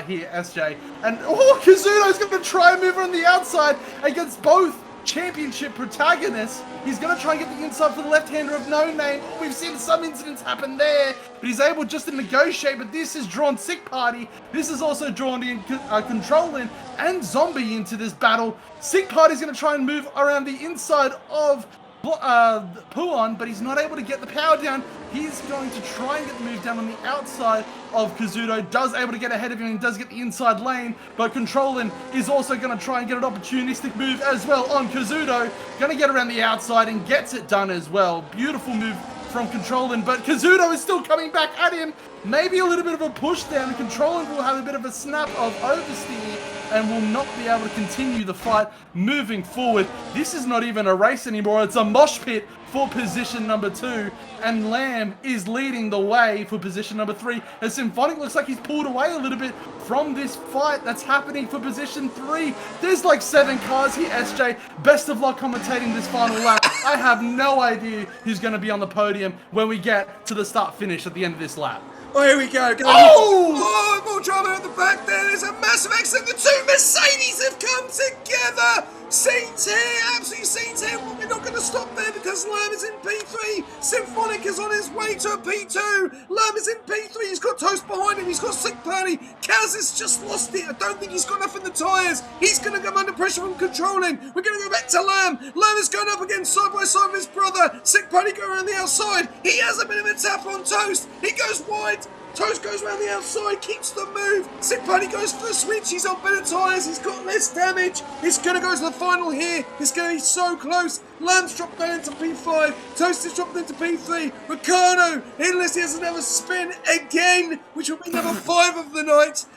here, SJ. And Kazuto's going to try and move on the outside against both championship protagonists. He's going to try and get the inside for the left-hander of No Name. We've seen some incidents happen there, but he's able just to negotiate. But this has drawn Sick Party. This has also drawn in Control In and Zombie into this battle. Sick Party's going to try and move around the inside of Puon, but he's not able to get the power down. He's going to try and get the move down on the outside of Kazuto. Does able to get ahead of him and does get the inside lane, but Controlin is also going to try and get an opportunistic move as well on Kazuto. Going to get around the outside and gets it done as well. Beautiful move from Controlin, but Kazuto is still coming back at him. Maybe a little bit of a push down. Controlin will have a bit of a snap of oversteer and will not be able to continue the fight moving forward. This is not even a race anymore. It's a mosh pit for position number 2, and Lamb is leading the way for position number 3, as Symphonic looks like he's pulled away a little bit from this fight that's happening for position 3. There's like 7 cars here, SJ. Best of luck commentating this final lap. I have no idea who's going to be on the podium when we get to the start-finish at the end of this lap. Oh, here we go. Oh! More drama at the back there. There's a massive accident. The two Mercedes have come together. Scenes here, absolutely scenes here. Well, we're not going to stop there because Lamb is in P3. Symphonic is on his way to a P2. Lamb is in P3. He's got Toast behind him. He's got Sick Purdy. Kaz has just lost it. I don't think he's got enough in the tyres. He's going to come under pressure from controlling. We're going to go back to Lamb. Lamb is going up again side by side with his brother. Sick Purdy going around the outside. He has a bit of a tap on Toast. He goes wide. Toast goes around the outside, keeps the move. Sick Purdy goes for the switch. He's on better tyres. He's got less damage. He's going to go to the final here. It's going to be so close. Lamb's dropped down into P5. Toast is dropped into P3. Ricardo, unless he has another spin again, which will be number 5 of the night.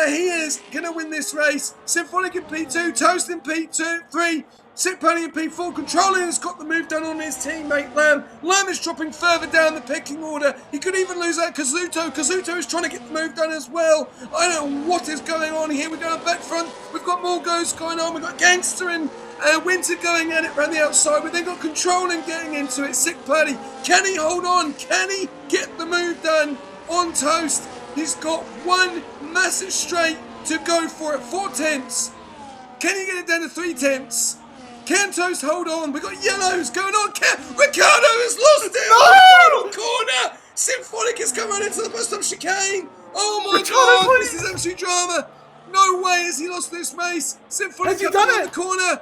He is going to win this race. Symphonic in P2. Toast in P2, 3. Sick Purdy in P4, controlling has got the move done on his teammate Lamb. Lamb is dropping further down the pecking order. He could even lose out Kazuto. Kazuto is trying to get the move done as well. I don't know what is going on here. We're going back front. We've got more goes going on. We've got Gangster and Winter going at it around the outside. We've then got controlling getting into it. Sick Purdy. Can he hold on? Can he get the move done on Toast? He's got one massive straight to go for it. 4 tenths. Can he get it down to 3 tenths? Can Toast hold on? We've got yellows going on. Ricardo has lost it! No! Corner! Symphonic has come right into the bus stop chicane. Oh my God! Please. This is absolute drama. No way has he lost this race. Symphonic has done it. The corner.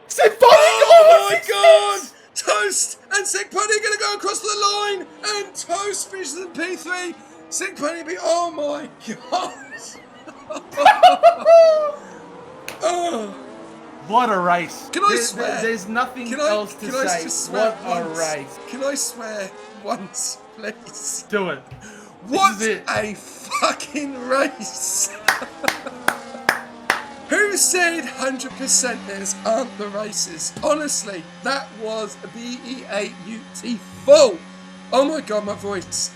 Symphonic! Oh my God! Toast and Sick Purdy are going to go across the line, and Toast finishes in P3. Sick Purdy oh my God! Oh. What a race. Can I swear? There's nothing else to say. What a race. Can I swear once, please? Do it. What a fucking race. Who said 100%ers aren't the races? Honestly, that was beautiful. Oh my God, my voice.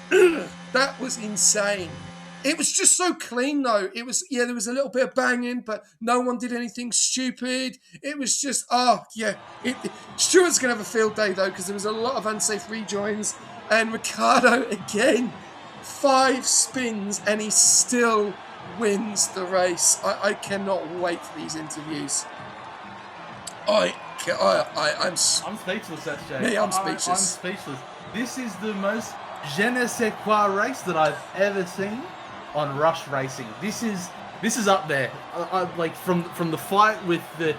That was insane. It was just so clean, though. It was, there was a little bit of banging, but no one did anything stupid. It was just, Stuart's going to have a field day, though, because there was a lot of unsafe rejoins. And Ricardo, again, 5 spins, and he still wins the race. I cannot wait for these interviews. I'm speechless, SJ. Me, I'm speechless. I'm speechless. This is the most je ne sais quoi race that I've ever seen on Rush Racing. This is up there. Like from the fight with the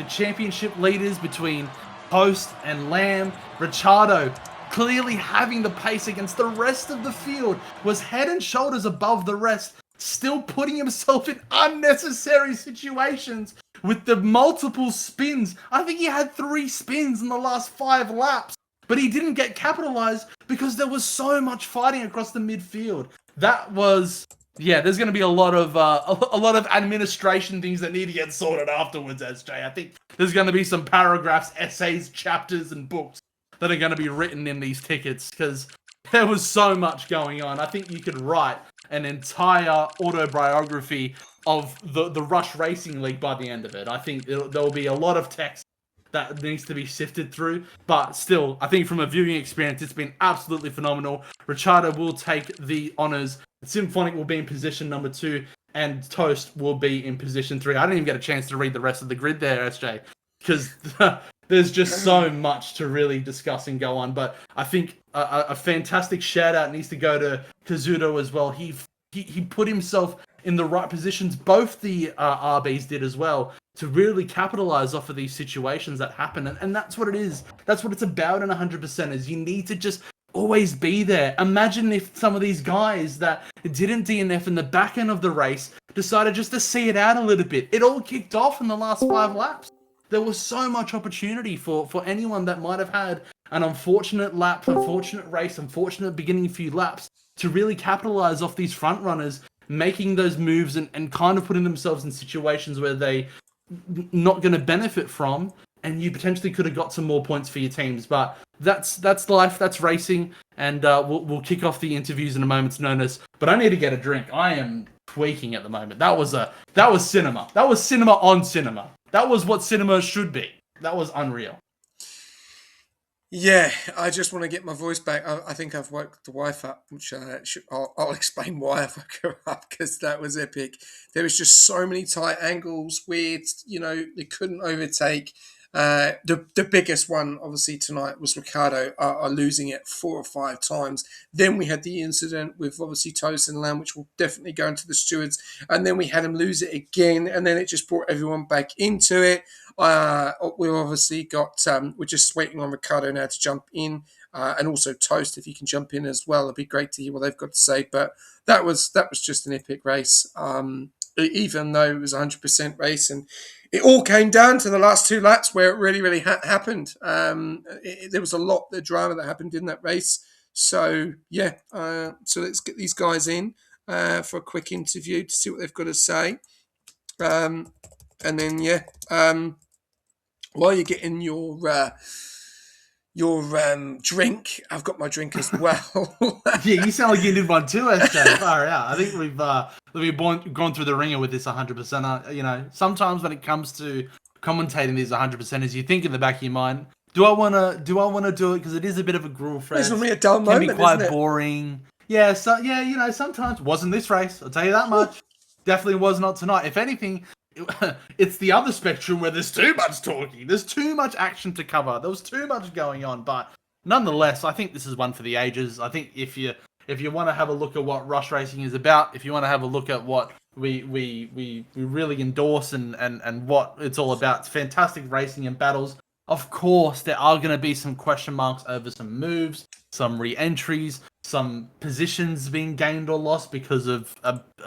championship leaders between Toast and Lamb, Ricciardo clearly having the pace against the rest of the field, was head and shoulders above the rest, still putting himself in unnecessary situations with the multiple spins. I think he had 3 spins in the last 5 laps, but he didn't get capitalized because there was so much fighting across the midfield. That was, there's going to be a lot of administration things that need to get sorted afterwards, SJ. I think there's going to be some paragraphs, essays, chapters, and books that are going to be written in these tickets because there was so much going on. I think you could write an entire autobiography of the Rush Racing League by the end of it. I think there will be a lot of text that needs to be sifted through, but still, I think from a viewing experience, it's been absolutely phenomenal. Ricciardo will take the honours. Symphonic will be in position number 2, and Toast will be in position 3. I didn't even get a chance to read the rest of the grid there, SJ, because there's just so much to really discuss and go on. But I think a fantastic shout out needs to go to Kazuto as well. He put himself in the right positions. Both the RBs did as well, to really capitalize off of these situations that happen. And that's what it is. That's what it's about in 100%, is you need to just always be there. Imagine if some of these guys that didn't DNF in the back end of the race decided just to see it out a little bit. It all kicked off in the last 5 laps. There was so much opportunity for anyone that might have had an unfortunate lap, unfortunate race, unfortunate beginning few laps to really capitalize off these front runners making those moves and kind of putting themselves in situations where they not going to benefit from, and you potentially could have got some more points for your teams. But that's life, that's racing, and we'll kick off the interviews in a moment's notice. But I need to get a drink. I am tweaking at the moment. That was cinema. That was cinema on cinema. That was what cinema should be. That was unreal. Yeah, I just want to get my voice back. I think I've woke the wife up, which I'll explain why I woke her up because that was epic. There was just so many tight angles where they couldn't overtake. The biggest one, obviously, tonight was Ricardo losing it 4 or 5 times. Then we had the incident with obviously Toast and Lamb, which will definitely go into the stewards. And then we had him lose it again, and then it just brought everyone back into it. We've obviously got. We're just waiting on Ricardo now to jump in, and also Toast if you can jump in as well. It'd be great to hear what they've got to say. But that was just an epic race. Even though it was a 100% race, and it all came down to the last 2 laps where it really happened. There was a lot of drama that happened in that race. So yeah, so let's get these guys in for a quick interview to see what they've got to say. And then yeah, while you're getting your drink, I've got my drink as well. Yeah, you sound like you did one too, SJ. Far out. I think we've gone through the ringer with this 100%. Sometimes when it comes to commentating these 100%, as you think in the back of your mind, do I wanna do it because it is a bit of a gruel, Fred. It's normally a dull Can moment, be quite isn't it? boring. Yeah, so yeah, sometimes wasn't this race. I'll tell you that much. Definitely was not tonight. If anything, it's the other spectrum where there's too much talking. There's too much action to cover. There was too much going on, but nonetheless, I think this is one for the ages. I think if you want to have a look at what rush racing is about, if you want to have a look at what we really endorse and what it's all about, it's fantastic racing and battles. Of course, there are going to be some question marks over some moves, some re-entries, some positions being gained or lost because of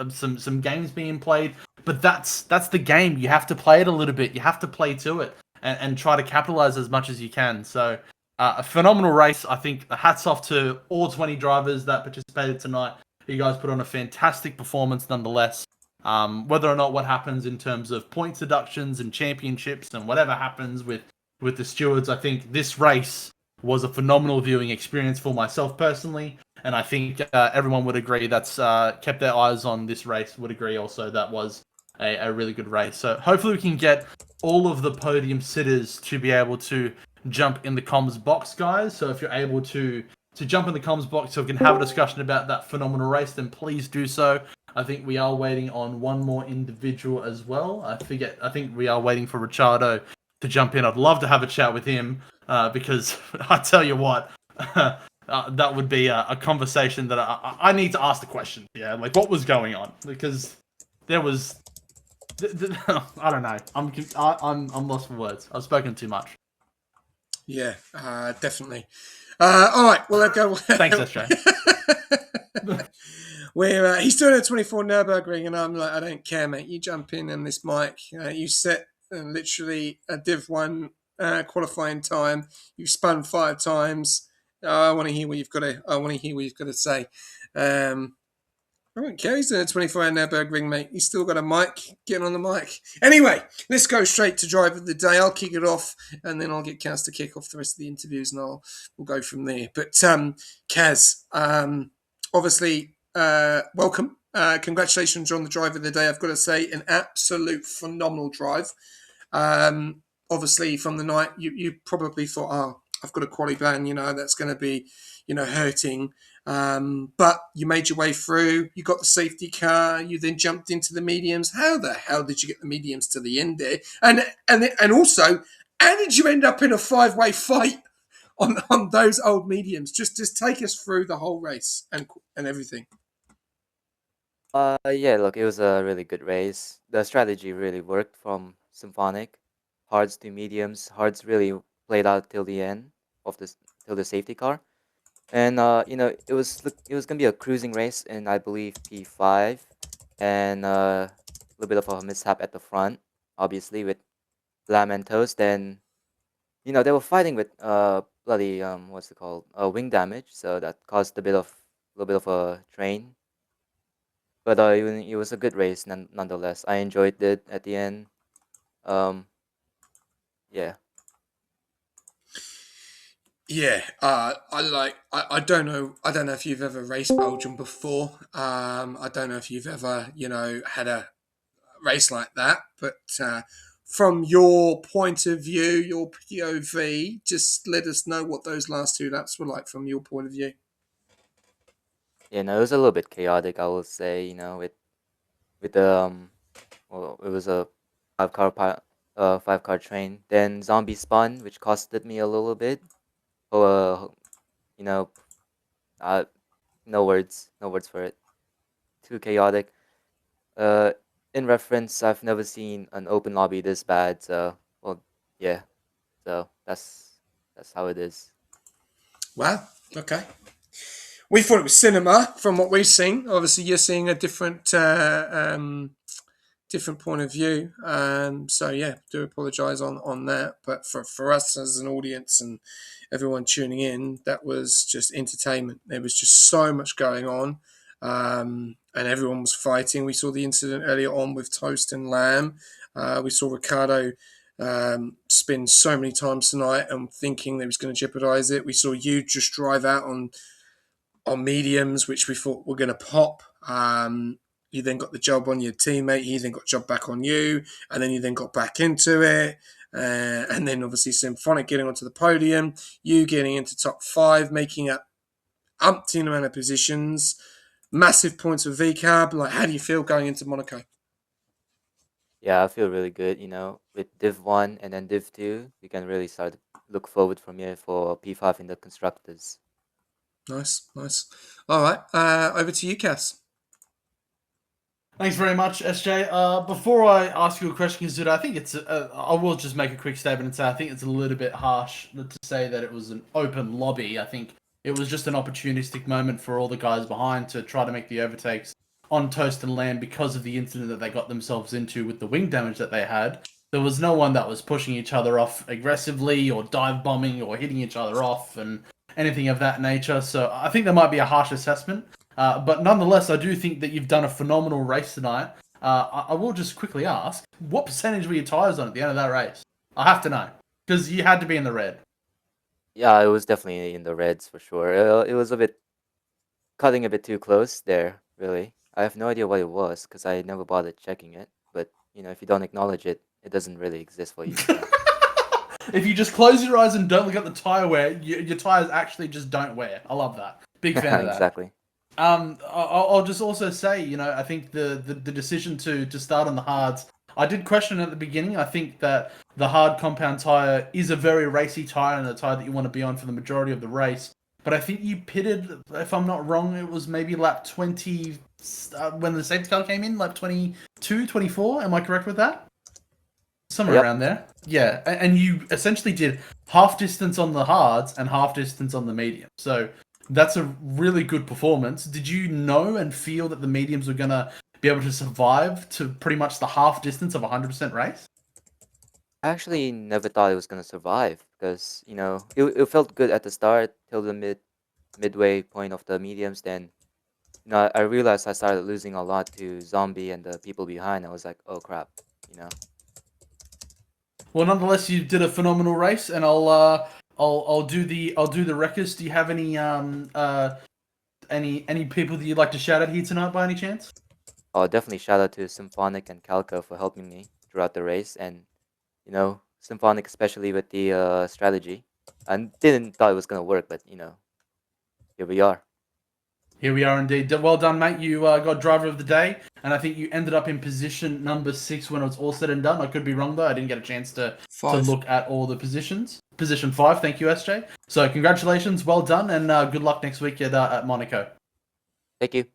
some games being played. But that's the game. You have to play it a little bit. You have to play to it and try to capitalize as much as you can. So a phenomenal race. I think hats off to all 20 drivers that participated tonight. You guys put on a fantastic performance nonetheless. Whether or not what happens in terms of points deductions and championships and whatever happens with the stewards, I think this race was a phenomenal viewing experience for myself personally. And I think everyone would agree that's kept their eyes on this race would agree also that was a really good race. So hopefully we can get all of the podium sitters to be able to jump in the comms box, guys. So if you're able to jump in the comms box so we can have a discussion about that phenomenal race, then please do so. I think we are waiting on one more individual as well. I think we are waiting for Ricciardo to jump in. I'd love to have a chat with him because I tell you what, that would be a conversation that I need to ask the question. Yeah, like what was going on? Because there was, I don't know. I'm lost for words. I've spoken too much. Yeah, definitely. All right, well, I'll go. Thanks, SJ. Where he's doing a 24 Nürburgring, and I'm like, I don't care, mate. You jump in on this mic. You set literally a Div 1 qualifying time. You've spun 5 times. I want to hear what you've got to. I want to hear what you've got to say. I don't care. He's doing a 24-hour Nürburgring, mate. He's still got a mic. Getting on the mic. Anyway, let's go straight to drive of the day. I'll kick it off, and then I'll get Kaz to kick off the rest of the interviews, and we'll go from there. But Kaz, obviously, welcome. Congratulations on the drive of the day. I've got to say, an absolute phenomenal drive. Obviously, from the night, you probably thought, oh, I've got a quali ban, that's going to be, hurting. But you made your way through. You got the safety car. You then jumped into the mediums. How the hell did you get the mediums to the end there? And also, how did you end up in a 5-way fight on those old mediums? Just take us through the whole race and everything. Yeah, look, it was a really good race. The strategy really worked from Symphonic, hards to mediums. Hards really played out till the end till the safety car. And it was gonna be a cruising race in I believe P5, and a little bit of a mishap at the front, obviously with Lamb and Toast. And they were fighting with bloody what's it called, wing damage, so that caused a little bit of a train. But it was a good race nonetheless. I enjoyed it at the end. Um, yeah. Yeah, I don't know. I don't know if you've ever raced Belgium before. I don't know if you've ever, had a race like that. But from your point of view, your POV, just let us know what those last two laps were like from your point of view. Yeah, no, it was a little bit chaotic, I will say. With the well, it was a five car train. Then zombie spun, which costed me a little bit. Oh, you know, uh, no words for it. Too chaotic. Uh, in reference, I've never seen an open lobby this bad. So, well, yeah. So that's how it is. Wow. Okay. We thought it was cinema from what we've seen. Obviously, you're seeing a different point of view. So yeah, do apologise on that. But for us as an audience and everyone tuning in, that was just entertainment. There was just so much going on, and everyone was fighting. We saw the incident earlier on with Toast and Lamb. We saw Ricardo spin so many times tonight and thinking that he was going to jeopardise it. We saw you just drive out on mediums, which we thought were going to pop. You then got the job on your teammate. He then got job back on you, and then you then got back into it. And then obviously Symphonic getting onto the podium, you getting into top five, making up umpteen amount of positions, massive points for VCAB. Like, how do you feel going into Monaco? Yeah, I feel really good. With Div 1 and then Div 2, we can really start to look forward from here for P5 in the constructors. Nice, nice. All right, over to you, Cass. Thanks very much, SJ. Before I ask you a question, Kazuda, I think I will just make a quick statement and say I think it's a little bit harsh to say that it was an open lobby. I think it was just an opportunistic moment for all the guys behind to try to make the overtakes on Toast and Lamb because of the incident that they got themselves into with the wing damage that they had. There was no one that was pushing each other off aggressively or dive bombing or hitting each other off and anything of that nature. So I think there might be a harsh assessment. But nonetheless, I do think that you've done a phenomenal race tonight. I will just quickly ask, what percentage were your tyres on at the end of that race? I have to know, because you had to be in the red. Yeah, it was definitely in the reds for sure. It was a bit cutting a bit too close there, really. I have no idea what it was because I never bothered checking it. But if you don't acknowledge it, it doesn't really exist for you. If you just close your eyes and don't look at the tyre wear, your tyres actually just don't wear. I love that. Big fan of that. Exactly. I'll just also say, I think the decision to start on the hards, I did question at the beginning. I think that the hard compound tire is a very racy tire and the tire that you want to be on for the majority of the race. But I think you pitted, if I'm not wrong, it was maybe lap 20 when the safety car came in, lap 22, 24. Am I correct with that? Somewhere Yep. around there. Yeah, and you essentially did half distance on the hards and half distance on the medium. So that's a really good performance. Did you know and feel that the mediums were going to be able to survive to pretty much the half distance of 100% race? I actually never thought it was gonna survive because it felt good at the start till the midway point of the mediums. Then I realized I started losing a lot to Zombie and the people behind. I was like, oh crap, you know. Well, nonetheless, you did a phenomenal race, and I'll do the records. Do you have any people that you'd like to shout out here tonight by any chance? I'll definitely shout out to Symphonic and Calco for helping me throughout the race, and Symphonic especially with the strategy. I didn't thought it was gonna work, but here we are. Here we are indeed. Well done, mate. You got driver of the day, and I think you ended up in position number 6 when it was all said and done. I could be wrong though. I didn't get a chance to Five. look at all the positions. Position 5. Thank you, SJ. So congratulations, well done, and good luck next week at Monaco. Thank you.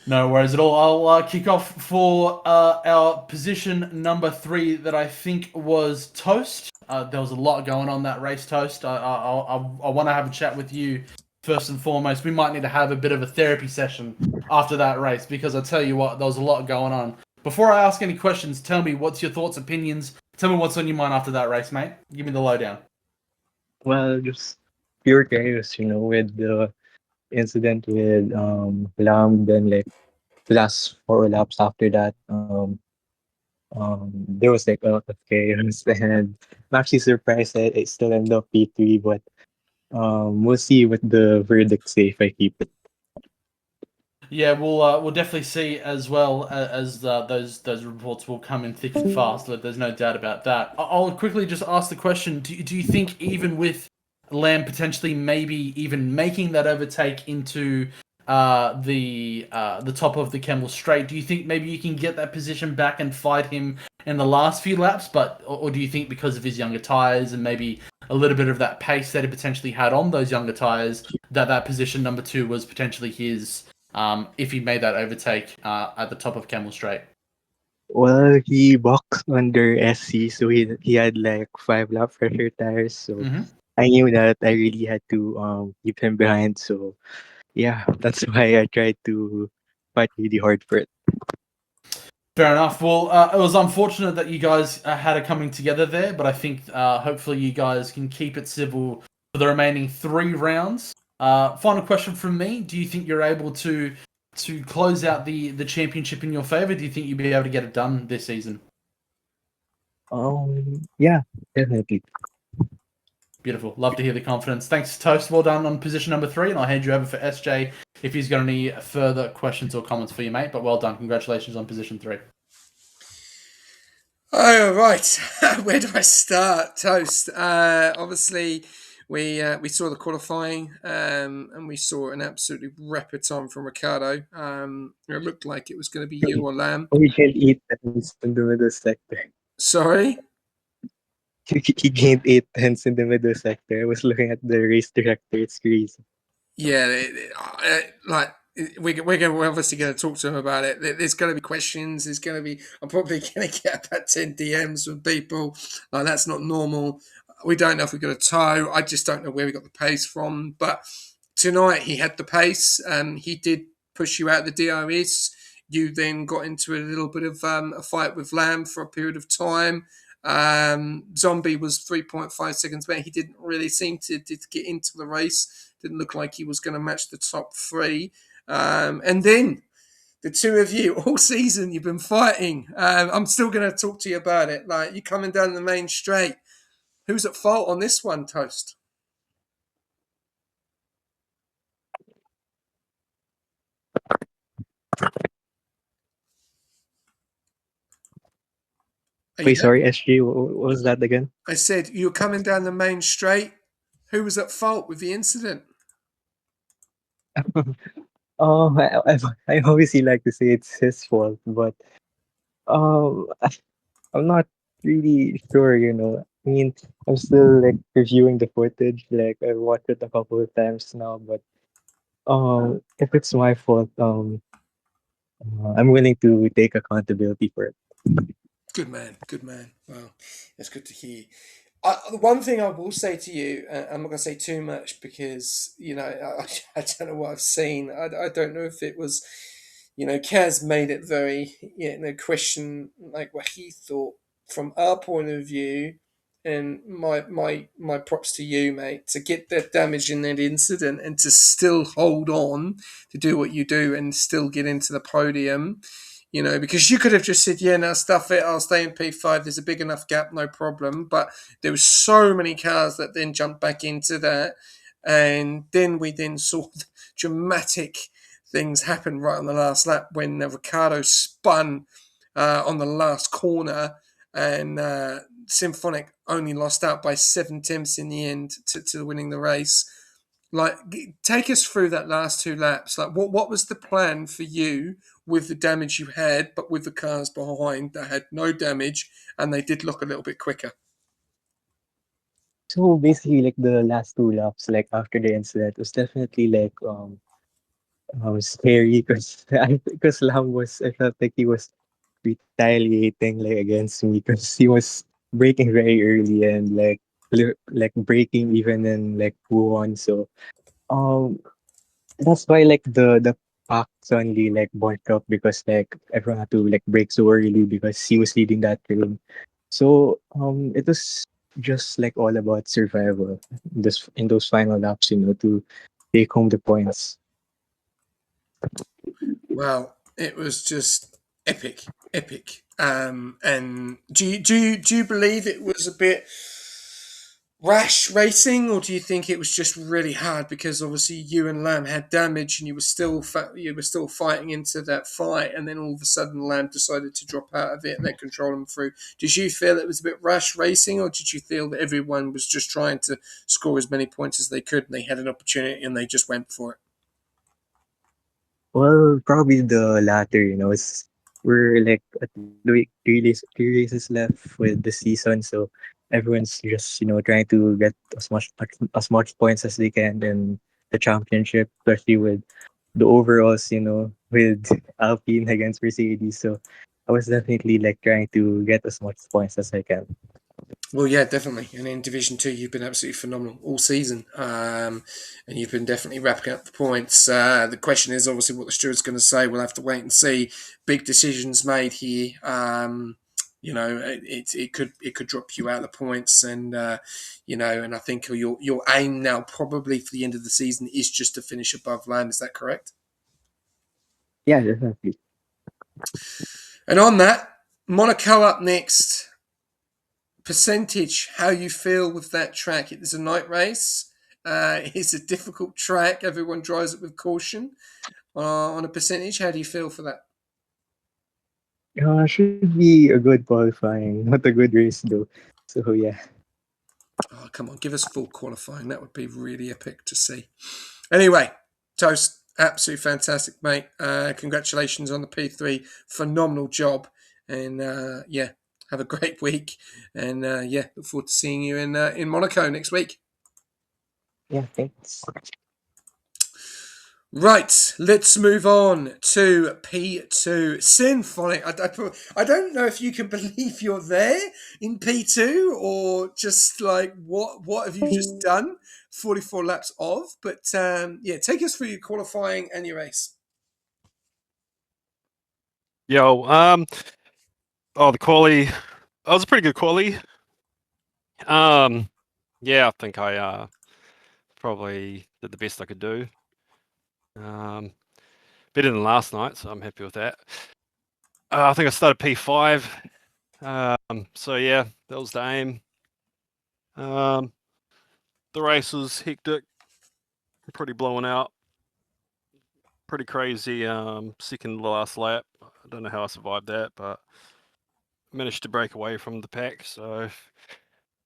No worries at all. I'll kick off for our position number 3 that I think was Toast. There was a lot going on that race, Toast. I want to have a chat with you first and foremost. We might need to have a bit of a therapy session after that race because I tell you what, there was a lot going on. Before I ask any questions, tell me what's your thoughts, opinions. Tell me what's on your mind after that race, mate. Give me the lowdown. Well, just pure chaos, with the incident with Lam, then like last 4 laps after that, there was like a lot of chaos, and I'm actually surprised that it still ended up P3, but we'll see what the verdict say if I keep it. Yeah, we'll definitely see as well as those reports will come in thick and fast. There's no doubt about that. I'll quickly just ask the question: do you think even with Lamb potentially maybe even making that overtake into the top of the Kemmel Straight, do you think maybe you can get that position back and fight him in the last few laps? Or do you think because of his younger tires and maybe a little bit of that pace that he potentially had on those younger tires, that position number 2 was potentially his? If he made that overtake at the top of Camel Straight. Well, he boxed under SC, so he had like 5 lap pressure tires. So Mm-hmm. I knew that I really had to keep him behind. So yeah, that's why I tried to fight really hard for it. Fair enough. Well, it was unfortunate that you guys had it coming together there, but I think hopefully you guys can keep it civil for the remaining 3 rounds. Final question from me: do you think you're able to close out the championship in your favor? Do you think you'll be able to get it done this season? Yeah, definitely. Beautiful. Love to hear the confidence. Thanks, Toast. Well done on position number 3, and I'll hand you over for SJ if he's got any further questions or comments for you, mate. But well done. Congratulations on position 3. Oh, right. Where do I start? Toast. Obviously, we saw the qualifying, and we saw an absolutely rapid time from Ricardo. It looked like it was going to be you or Lamb. We can eat tenths in the middle sector. Sorry. He gained 8 tenths in the middle sector. I was looking at the race director. It's crazy. Yeah, like we're obviously going to talk to him about it. There's going to be questions. There's going to be. I'm probably going to get about 10 DMs from people. Like that's not normal. We don't know if we got a tow. I just don't know where we got the pace from. But tonight he had the pace. He did push you out the DRS. You then got into a little bit of a fight with Lamb for a period of time. Zombie was 3.5 seconds better. He didn't really seem to get into the race. Didn't look like he was going to match the top 3. And then the 2 of you, all season, you've been fighting. I'm still going to talk to you about it. Like, you coming down the main straight. Who's at fault on this one, Toast? Are you Wait, there? sorry, SG. What was that again? I said you were coming down the main straight. Who was at fault with the incident? I obviously like to say it's his fault, but um, I'm not really sure. I mean, I'm still like reviewing the footage. Like I watched it a couple of times now, but if it's my fault, I'm willing to take accountability for it. Good man, good man. Well, that's good to hear. The one thing I will say to you, I'm not going to say too much because I don't know what I've seen. I don't know if it was, Kaz made it very, question like what he thought from our point of view, and my props to you, mate, to get that damage in that incident and to still hold on to do what you do and still get into the podium. Because you could have just said, yeah, now stuff it, I'll stay in P5, there's a big enough gap, no problem. But there were so many cars that then jumped back into that. And then we then saw dramatic things happen right on the last lap when Ricardo spun on the last corner and Symphonic only lost out by 7 tenths in the end to winning the race. Like, take us through that last 2 laps. Like, what was the plan for you with the damage you had, but with the cars behind that had no damage and they did look a little bit quicker? So basically, like the last 2 laps, like after the incident, was definitely like scary because Lam was I felt like he was retaliating like against me because he was breaking very early and like breaking even in like Wuhan. So um that's why like the pack suddenly like bunched up because like everyone had to like break so early because he was leading that train. So it was just like all about survival this in those final laps, to take home the points. Well, it was just epic, epic. And do you believe it was a bit rash racing, or do you think it was just really hard because obviously you and Lamb had damage and you were still fighting into that fight, and then all of a sudden Lamb decided to drop out of it and let control him through? Did you feel it was a bit rash racing, or did you feel that everyone was just trying to score as many points as they could and they had an opportunity and they just went for it? Well, probably the latter, it's we're like at three races left with the season, so everyone's just, trying to get as much points as they can in the championship, especially with the overalls, with Alpine against Mercedes. So I was definitely like trying to get as much points as I can. Well, yeah, definitely. And in Division Two, you've been absolutely phenomenal all season, and you've been definitely wrapping up the points. The question is obviously what the steward's going to say. We'll have to wait and see. Big decisions made here. It could drop you out of the points, and and I think your aim now probably for the end of the season is just to finish above Lamb. Is that correct? Yeah, definitely. And on that, Monaco up next. Percentage, how you feel with that track? It is a night race. It's a difficult track. Everyone drives it with caution. On a percentage, how do you feel for that? Should be a good qualifying, not a good race though. So yeah. Oh, come on, give us full qualifying. That would be really epic to see. Anyway, Toast, absolutely fantastic, mate. Congratulations on the P3. Phenomenal job. And yeah, have a great week. And yeah, look forward to seeing you in Monaco next week. Yeah, thanks. Right, let's move on to P2. Symphonic. I don't know if you can believe you're there in P2 or just like what have you just done? 44 laps of, but yeah, take us through your qualifying and your race. Yo, the quali, that was a pretty good quali. Yeah, I think I probably did the best I could do. Better than last night, so I'm happy with that. I think I started P5. So yeah, that was the aim. The race was hectic, pretty blown out, pretty crazy. Second to last lap. I don't know how I survived that, but managed to break away from the pack. So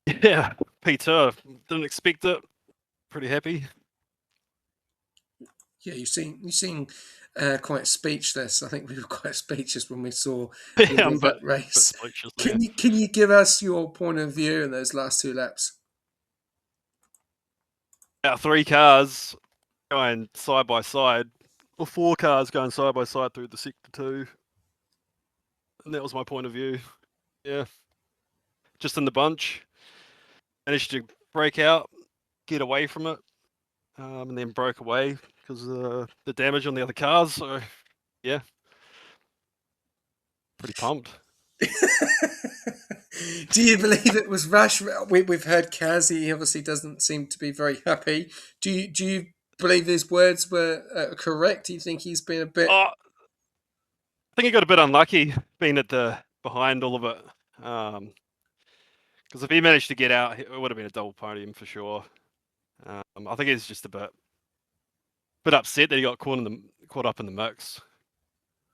yeah, P2. Didn't expect it. Pretty happy. Yeah, you seem quite speechless. I think we were quite speechless when we saw the Yeah, end I'm of a that bit race. speechless there. Can you give us your point of view in those last two laps? About 3 cars going side by side, or 4 cars going side by side through the sector 2, and that was my point of view. Yeah, just in the bunch, managed to break out, get away from it, and then broke away because of the damage on the other cars. So yeah, pretty pumped. Do you believe it was rash? We've heard Kazi. He obviously doesn't seem to be very happy. Do you believe his words were correct? Do you think he's been a bit? I think he got a bit unlucky being at the behind all of it. Because if he managed to get out, it would have been a double podium for sure. I think he's just a bit upset that he got caught up in the mix.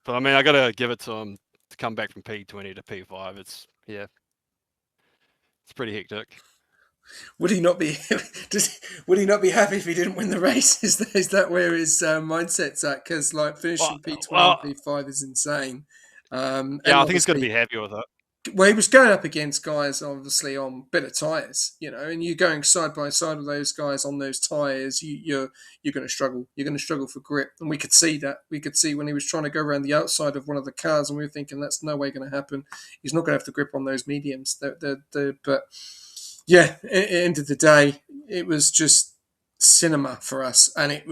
But I mean, I gotta give it to him to come back from P20 to P5. It's pretty hectic. Would he not be? Would he not be happy if he didn't win the race? Is that where his mindset's at? Because like finishing P20 and P5 is insane. Yeah, And I think he's gonna obviously be happy with it. well, he was going up against guys obviously on better tires, and you're going side by side with those guys on those tires. You're going to struggle. You're going to struggle for grip, and we could see that. We could see when he was trying to go around the outside of one of the cars, and we were thinking that's no way going to happen. He's not going to have the grip on those mediums. But yeah, at the end of the day, it was just cinema for us, and it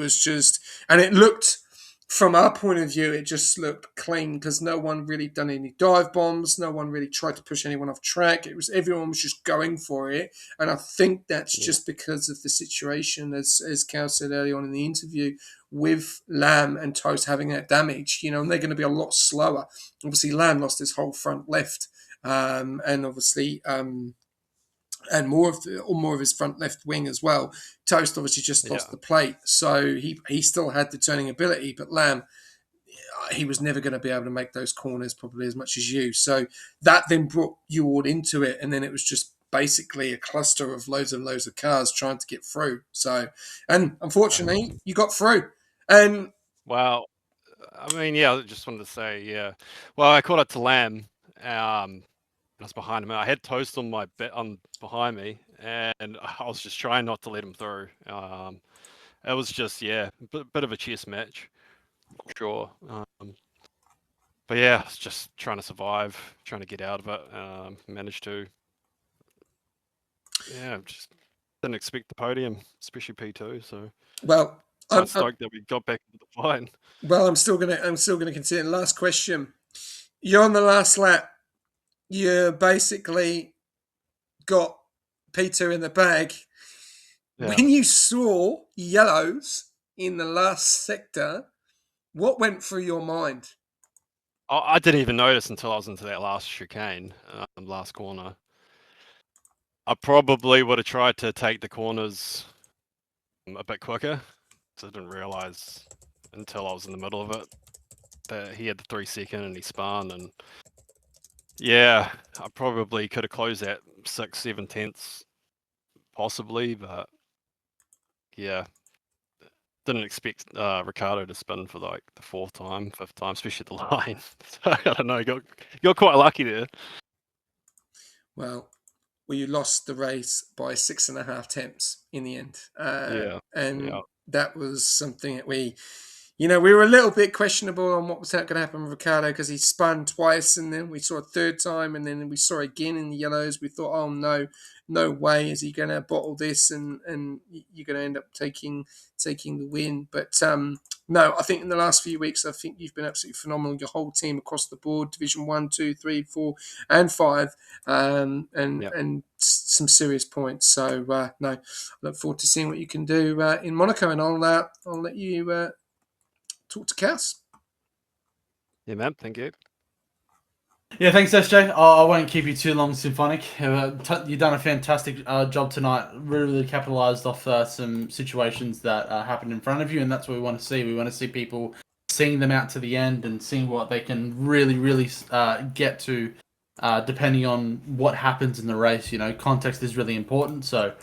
looked from our point of view, it just looked clean because no one really done any dive bombs. No one really tried to push anyone off track. Everyone was just going for it, and I think that's just because of the situation, as Cal said early on in the interview, with Lamb and Toast having that damage. And they're going to be a lot slower. Obviously, Lamb lost his whole front left, and obviously. and more of his front left wing as well. Toast obviously just lost Yeah. the plate, so he still had the turning ability, but Lamb, he was never going to be able to make those corners probably as much as you. So that then brought you all into it, and then it was just basically a cluster of loads and loads of cars trying to get through. So, and unfortunately, you got through. And Well, I mean, yeah, I just wanted to say, yeah. Well, I caught up to Lamb. I was behind him. I had Toast on my bet on behind me, and I was just trying not to let him through. It was just, yeah, bit of a chess match, for sure. But yeah, I was just trying to survive, trying to get out of it. Managed to. Yeah, just didn't expect the podium, especially P2. So well, quite stoked that we got back into the fight. I'm still gonna consider. Last question. You're on the last lap. You basically got Peter in the bag. Yeah. When you saw yellows in the last sector, what went through your mind? I didn't even notice until I was into that last chicane, last corner. I probably would have tried to take the corners a bit quicker, because I didn't realize until I was in the middle of it that he had the 3 second and he spun, and yeah, I probably could have closed that 6-7 tenths possibly, but yeah, didn't expect Ricardo to spin for like the 4th time, 5th time, especially the line. So I don't know, got quite lucky there. Well, you lost the race by 6.5 tenths in the end. Yeah, And yeah. that was something that we were a little bit questionable on what was going to happen with Ricardo, because he spun twice, and then we saw a third time, and then we saw again in the yellows. We thought, oh no, no way is he going to bottle this, and you're going to end up taking the win. But no, I think in the last few weeks, I think you've been absolutely phenomenal. Your whole team across the board, Division 1, 2, 3, 4, and 5, and some serious points. So no, I look forward to seeing what you can do in Monaco, and I'll let you talk to Cass. Yeah, man, thank you. Yeah, thanks, SJ. I won't keep you too long, Symphonic. You've done a fantastic job tonight. Really capitalised off some situations that happened in front of you, and that's what we want to see. We want to see people seeing them out to the end and seeing what they can really get to, depending on what happens in the race. You know, context is really important. So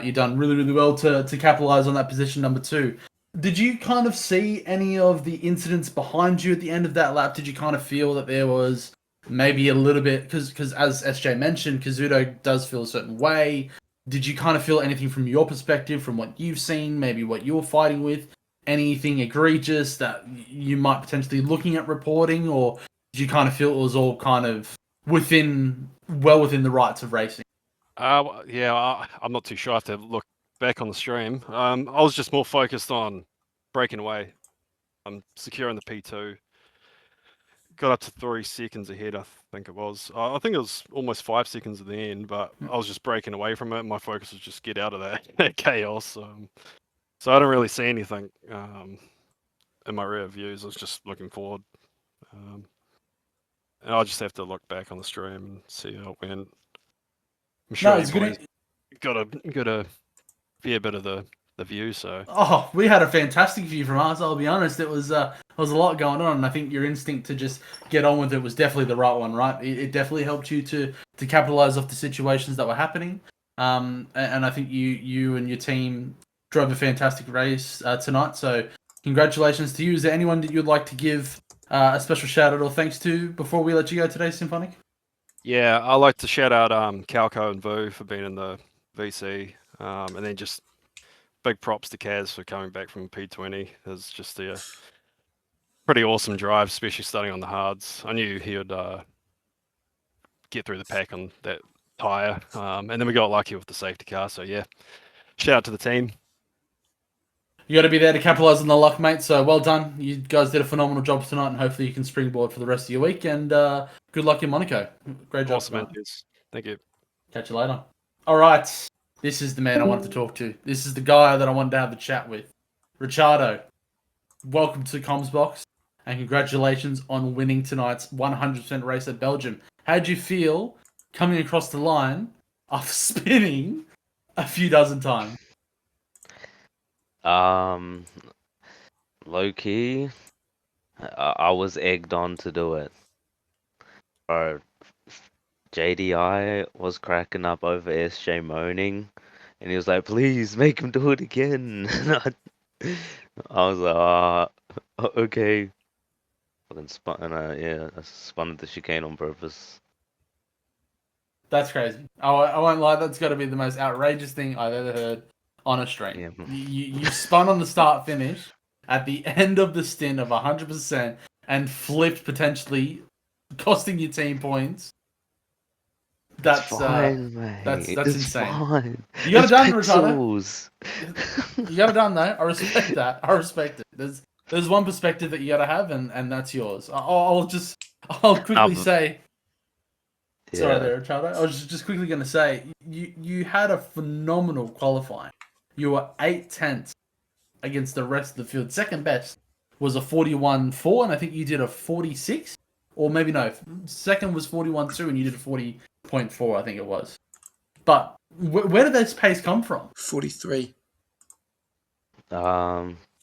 you've done really well to capitalise on that position number 2. Did you kind of see any of the incidents behind you at the end of that lap? Did you kind of feel that there was maybe a little bit, because as SJ mentioned, Kazuto does feel a certain way. Did you kind of feel anything from your perspective, from what you've seen, maybe what you're fighting with, anything egregious that you might potentially looking at reporting, or did you kind of feel it was all kind of within the rights of racing? Yeah, I'm not too sure. I have to look back on the stream. I was just more focused on breaking away. I'm securing the P2. Got up to 3 seconds ahead, I think it was. I think it was almost 5 seconds at the end, but I was just breaking away from it. My focus was just get out of that chaos. So I don't really see anything in my rear views. I was just looking forward. And I'll just have to look back on the stream and see how it went. I'm sure it's you good. boys got a fair bit of the view, so Oh, we had a fantastic view from us. I'll be honest. It was there was a lot going on, and I think your instinct to just get on with it was definitely the right one. Right? It definitely helped you to capitalize off the situations that were happening. And I think you and your team drove a fantastic race tonight. So congratulations to you. Is there anyone that you'd like to give a special shout out or thanks to before we let you go today, Symphonic? yeah, I'd like to shout out Calco and Vu for being in the VC, and then just big props to Kaz for coming back from P20. It was just a pretty awesome drive, especially starting on the hards. I knew he would get through the pack on that tyre, and then we got lucky with the safety car. So yeah, shout out to the team. You got to be there to capitalize on the luck, mate. So well done. You guys did a phenomenal job tonight, and hopefully you can springboard for the rest of your week. And good luck in Monaco. Great job, Awesome, man. tonight. Thank you. Catch you later. All right. This is the man I wanted to talk to. This is the guy that I wanted to have a chat with. Ricciardo, welcome to Comms Box, and congratulations on winning tonight's 100% race at Belgium. How did you feel coming across the line after spinning a few dozen times? Low key, I was egged on to do it. Bro, JDI was cracking up over SJ moaning, and he was like, "Please make him do it again." I was like, okay." Fucking spun, yeah, I spun the chicane on purpose. That's crazy. I won't lie. That's got to be the most outrageous thing I've ever heard on a stream. Yeah. You spun on the start finish at the end of the stint of 100% and flipped, potentially costing your team points. That's It's fine, mate. that's It's insane. fine. You got it It's done, Ricardo. pixels. You got it done though. I respect that. I respect it. There's one perspective that you got to have, and that's yours. I'll quickly say. Sorry Yeah. there, Ricardo. I was just quickly going to say you had a phenomenal qualifying. You were 8/10 against the rest of the field. Second best was a 41.4, and I think you did a 46, or maybe no. Second was 41.2, and you did a 40.4, I think it was. But where did this pace come from? 43.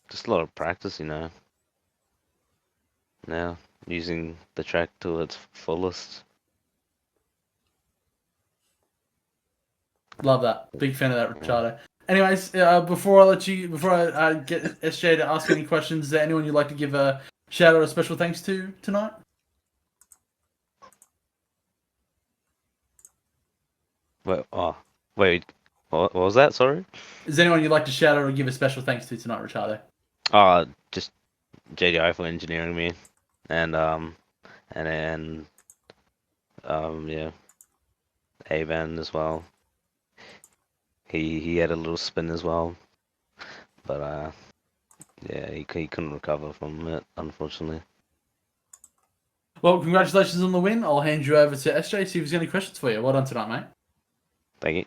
Just a lot of practice, Yeah, using the track to its fullest. Love that. Big fan of that, Ricardo. Anyways, before I get SJ to ask any questions, is there anyone you'd like to give a shout out or special thanks to tonight? Wait, what was that? Sorry. Is there anyone you'd like to shout out or give a special thanks to tonight, Ricardo? Just JDI for engineering me, and yeah, Avan as well. He had a little spin as well, but yeah, he couldn't recover from it, unfortunately. Well, congratulations on the win. I'll hand you over to SJ, see if he's got any questions for you. Well done tonight, mate. Thank you.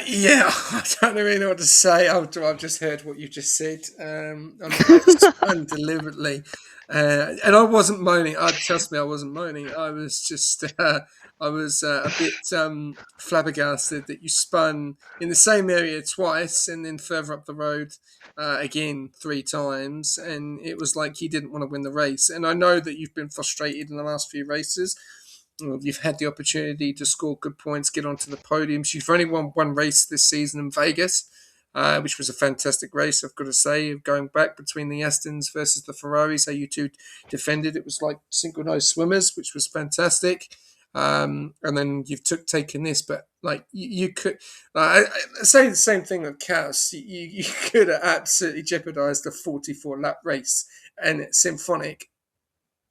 Yeah, I don't really know what to say. I've just heard what you just said. I'm deliberately, and I wasn't moaning. Trust me, I wasn't moaning. I was just, I was a bit flabbergasted that you spun in the same area twice and then further up the road again 3 times, and it was like you didn't want to win the race. And I know that you've been frustrated in the last few races. You've had the opportunity to score good points, get onto the podiums. You've only won one race this season in Vegas, which was a fantastic race, I've got to say. Going back between the Astons versus the Ferraris, how you two defended, it was like synchronized swimmers, which was fantastic. And then you've taken this, but like you could, I say the same thing with Chaos. You could have absolutely jeopardized a 44 lap race, and Symphonic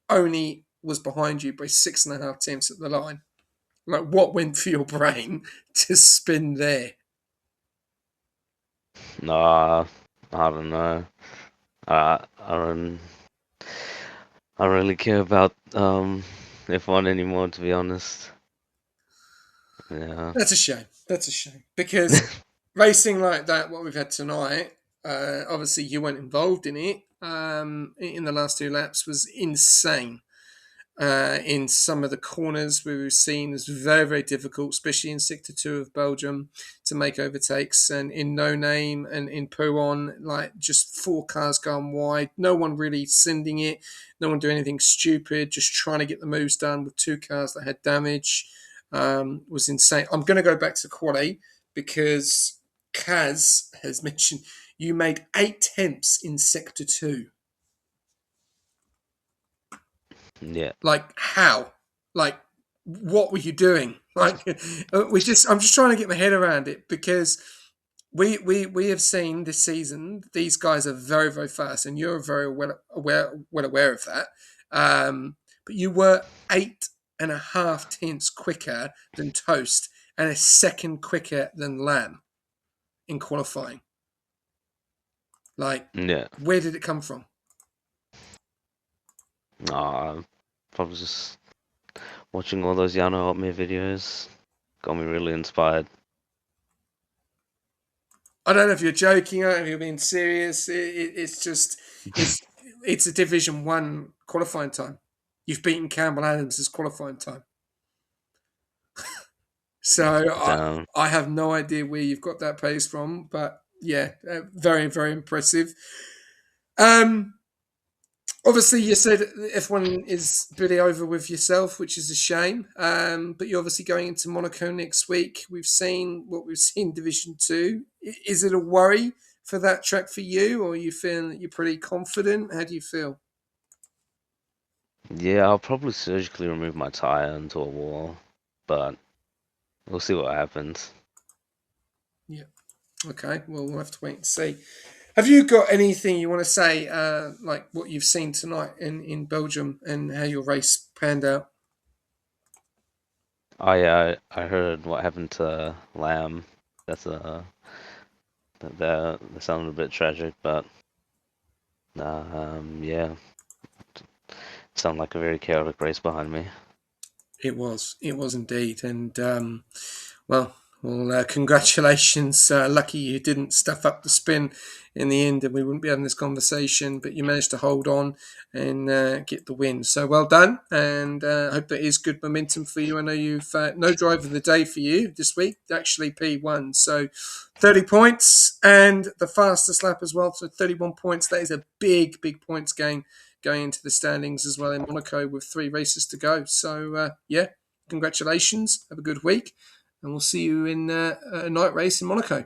only was behind you by 6.5 tenths at the line. Like, what went through your brain to spin there? Nah, I don't know. I don't really care about F1 anymore, to be honest. Yeah. That's a shame. That's a shame because racing like that, what we've had tonight, obviously you weren't involved in it. In the last 2 laps was insane. In some of the corners we were seen as very, very difficult, especially in Sector 2 of Belgium, to make overtakes. And in No Name and in Pouon, like just 4 cars going wide, no one really sending it, no one doing anything stupid, just trying to get the moves done with 2 cars that had damage. Was insane. I'm going to go back to quali because Kaz has mentioned you made 8 tenths in Sector 2. Yeah. Like, how? Like, what were you doing? Like, I'm just trying to get my head around it because we have seen this season these guys are very, very fast, and you're very well aware of that. But you were 8.5 tenths quicker than Toast and a second quicker than Lamb in qualifying. Like, Yeah. where did it come from? Probably just watching all those Yano Help Me videos got me really inspired. I don't know if you're joking. I don't know if you're being serious. It's just it's a Division 1 qualifying time. You've beaten Campbell Adams' qualifying time. So Damn. I have no idea where you've got that pace from, but yeah, very, very impressive. Um, Obviously, you said F1 is pretty over with yourself, which is a shame. But you're obviously going into Monaco next week. We've seen what we've seen in Division 2. Is it a worry for that track for you, or are you feeling that you're pretty confident? How do you feel? Yeah, I'll probably surgically remove my tire into a wall, but we'll see what happens. Yeah. Okay. Well, we'll have to wait and see. Have you got anything you want to say, like what you've seen tonight in Belgium and how your race panned out? I heard what happened to Lamb. That's that sounded a bit tragic, but yeah, sounded like a very chaotic race behind me. It was indeed, and well, congratulations. Lucky you didn't stuff up the spin in the end, and we wouldn't be having this conversation. But you managed to hold on and get the win. So well done, and I hope that is good momentum for you. I know you've no drive of the day for you this week. Actually, P1, so 30 points and the fastest lap as well. So 31 points. That is a big points gain going into the standings as well in Monaco with 3 races to go. So yeah, congratulations. Have a good week, and we'll see you in a night race in Monaco.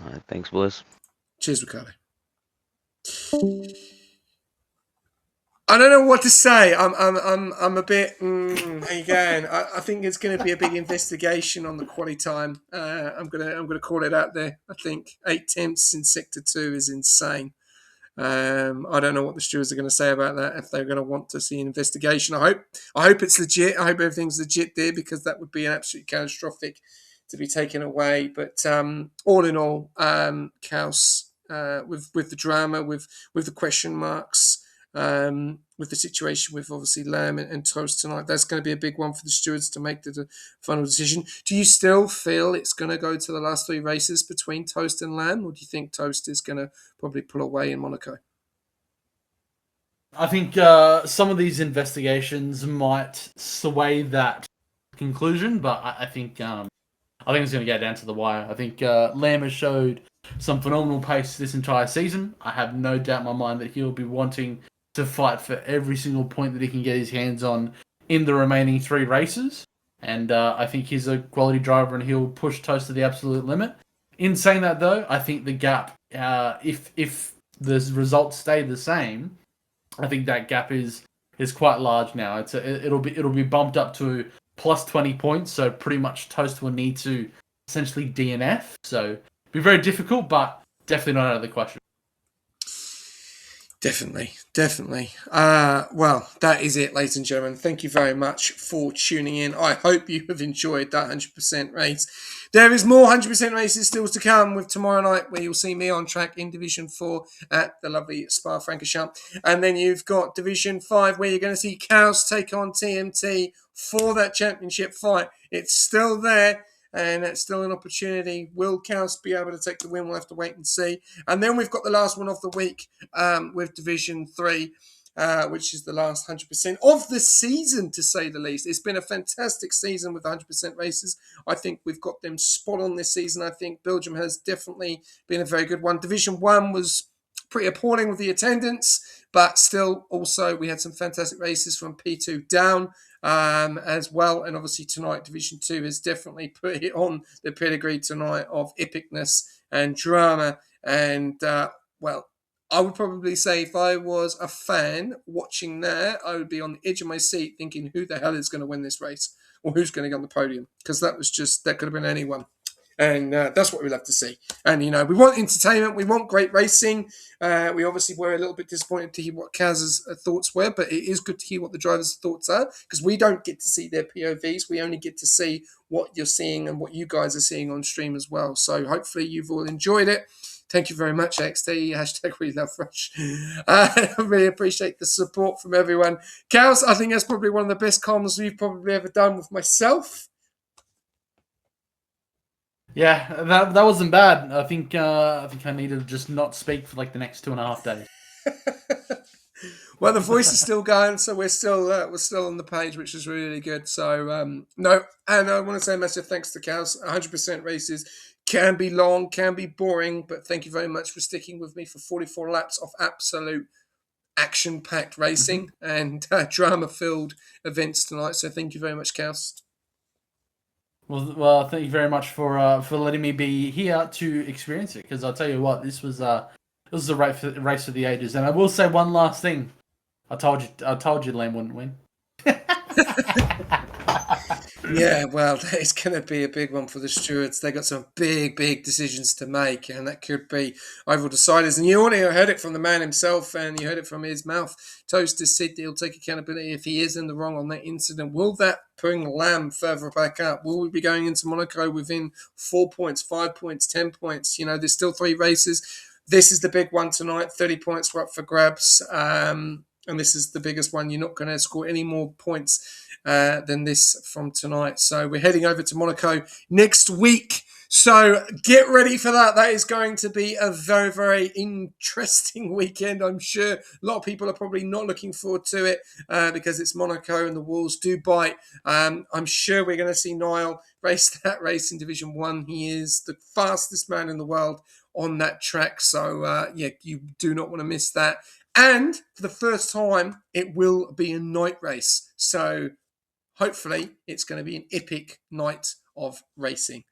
All right, thanks, boys. Cheers, Ricardo. I don't know what to say. I'm a bit. Again, I think it's going to be a big investigation on the quality time. I'm gonna call it out there. I think 8 tenths in sector 2 is insane. I don't know what the stewards are going to say about that. If they're going to want to see an investigation, I hope it's legit. I hope everything's legit there, because that would be an absolutely catastrophic to be taken away. But all in all, Kaus, with the drama, with the question marks, with the situation with obviously Lamb and Toast tonight, that's going to be a big one for the stewards to make the final decision. Do you still feel it's going to go to the last 3 races between Toast and Lamb, or do you think Toast is going to probably pull away in Monaco? I think some of these investigations might sway that conclusion, but I think it's going to go down to the wire. I think Lamb has showed some phenomenal pace this entire season. I have no doubt in my mind that he'll be wanting to fight for every single point that he can get his hands on in the remaining 3 races. And I think he's a quality driver, and he'll push Toast to the absolute limit. In saying that, though, I think the gap, if the results stay the same, I think that gap is quite large now. It'll be bumped up to plus 20 points. So pretty much Toast will need to essentially DNF. So it'll be very difficult, but definitely not out of the question. Definitely. Well, that is it, ladies and gentlemen. Thank you very much for tuning in. I hope you have enjoyed that 100% race. There is more 100% races still to come, with tomorrow night, where you'll see me on track in Division 4 at the lovely Spa-Francorchamps. And then you've got Division 5, where you're going to see Cows take on TMT for that championship fight. It's still there, and it's still an opportunity. Will Cows be able to take the win? We'll have to wait and see. And then we've got the last one of the week with Division 3, which is the last 100% of the season, to say the least. It's been a fantastic season with 100% races. I think we've got them spot on this season. I think Belgium has definitely been a very good one. Division 1 was pretty appalling with the attendance, but still also we had some fantastic races from P2 down as well. And obviously tonight, Division 2 has definitely put it on the pedigree tonight of epicness and drama. And, well, I would probably say if I was a fan watching that, I would be on the edge of my seat thinking, who the hell is going to win this race? Or who's going to get on the podium? Because that could have been anyone. And that's what we love to see. And, we want entertainment. We want great racing. We obviously were a little bit disappointed to hear what Kaz's thoughts were, but it is good to hear what the drivers' thoughts are, because we don't get to see their POVs. We only get to see what you're seeing and what you guys are seeing on stream as well. So hopefully you've all enjoyed it. Thank you very much, XT. Hashtag we love Rush. I really appreciate the support from everyone. Kaz, I think that's probably one of the best comms we've probably ever done with myself. Yeah, that wasn't bad. I think I need to just not speak for like the next 2.5 days. Well, the voice is still going, so we're still on the page, which is really good. So no, and I want to say a massive thanks to Cows. 100% races can be long, can be boring, but thank you very much for sticking with me for 44 laps of absolute action-packed racing and drama-filled events tonight. So thank you very much, Cows. Well, thank you very much for letting me be here to experience it. Because I'll tell you what, this was a race for the ages. And I will say one last thing. I told you, Lamb wouldn't win. Yeah, well, it's going to be a big one for the stewards. They got some big decisions to make, and that could be overall deciders. And you already heard it from the man himself, and you heard it from his mouth. Toast has said he'll take accountability if he is in the wrong on that incident. Will that bring Lamb further back up? Will we be going into Monaco within 4 points, 5 points, 10 points? You know, there's still 3 races. This is the big one tonight. 30 points were up for grabs. And this is the biggest one. You're not going to score any more points than this from tonight. So we're heading over to Monaco next week. So get ready for that. That is going to be a very interesting weekend. I'm sure a lot of people are probably not looking forward to it because it's Monaco and the Wolves do bite. I'm sure we're going to see Niall race that race in Division 1. He is the fastest man in the world on that track. So, yeah, you do not want to miss that. And for the first time, it will be a night race. So hopefully it's going to be an epic night of racing.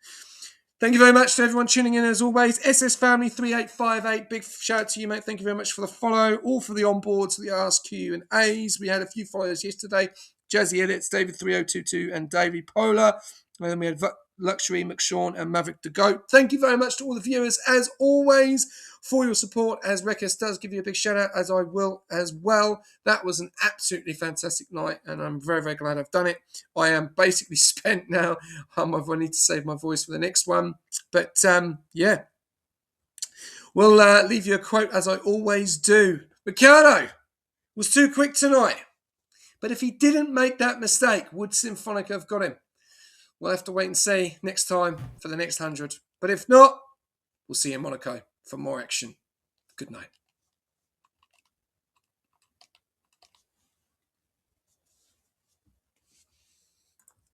Thank you very much to everyone tuning in as always. SS Family 3858, big shout out to you, mate. Thank you very much for the follow, all for the onboards, the Ask Q and A's. We had a few followers yesterday. Jazzy Edits, David 3022 and Davey Polar. And then we had Luxury, McShawn and Maverick the Goat. Thank you very much to all the viewers as always for your support, as Rekas does give you a big shout out, as I will as well. That was an absolutely fantastic night, and I'm very glad I've done it. I am basically spent now. I need to save my voice for the next one. But yeah, we'll leave you a quote as I always do. Ricciardo was too quick tonight, but if he didn't make that mistake, would Symphonic have got him? We'll have to wait and see next time for the next 100. But if not, we'll see you in Monaco for more action. Good night.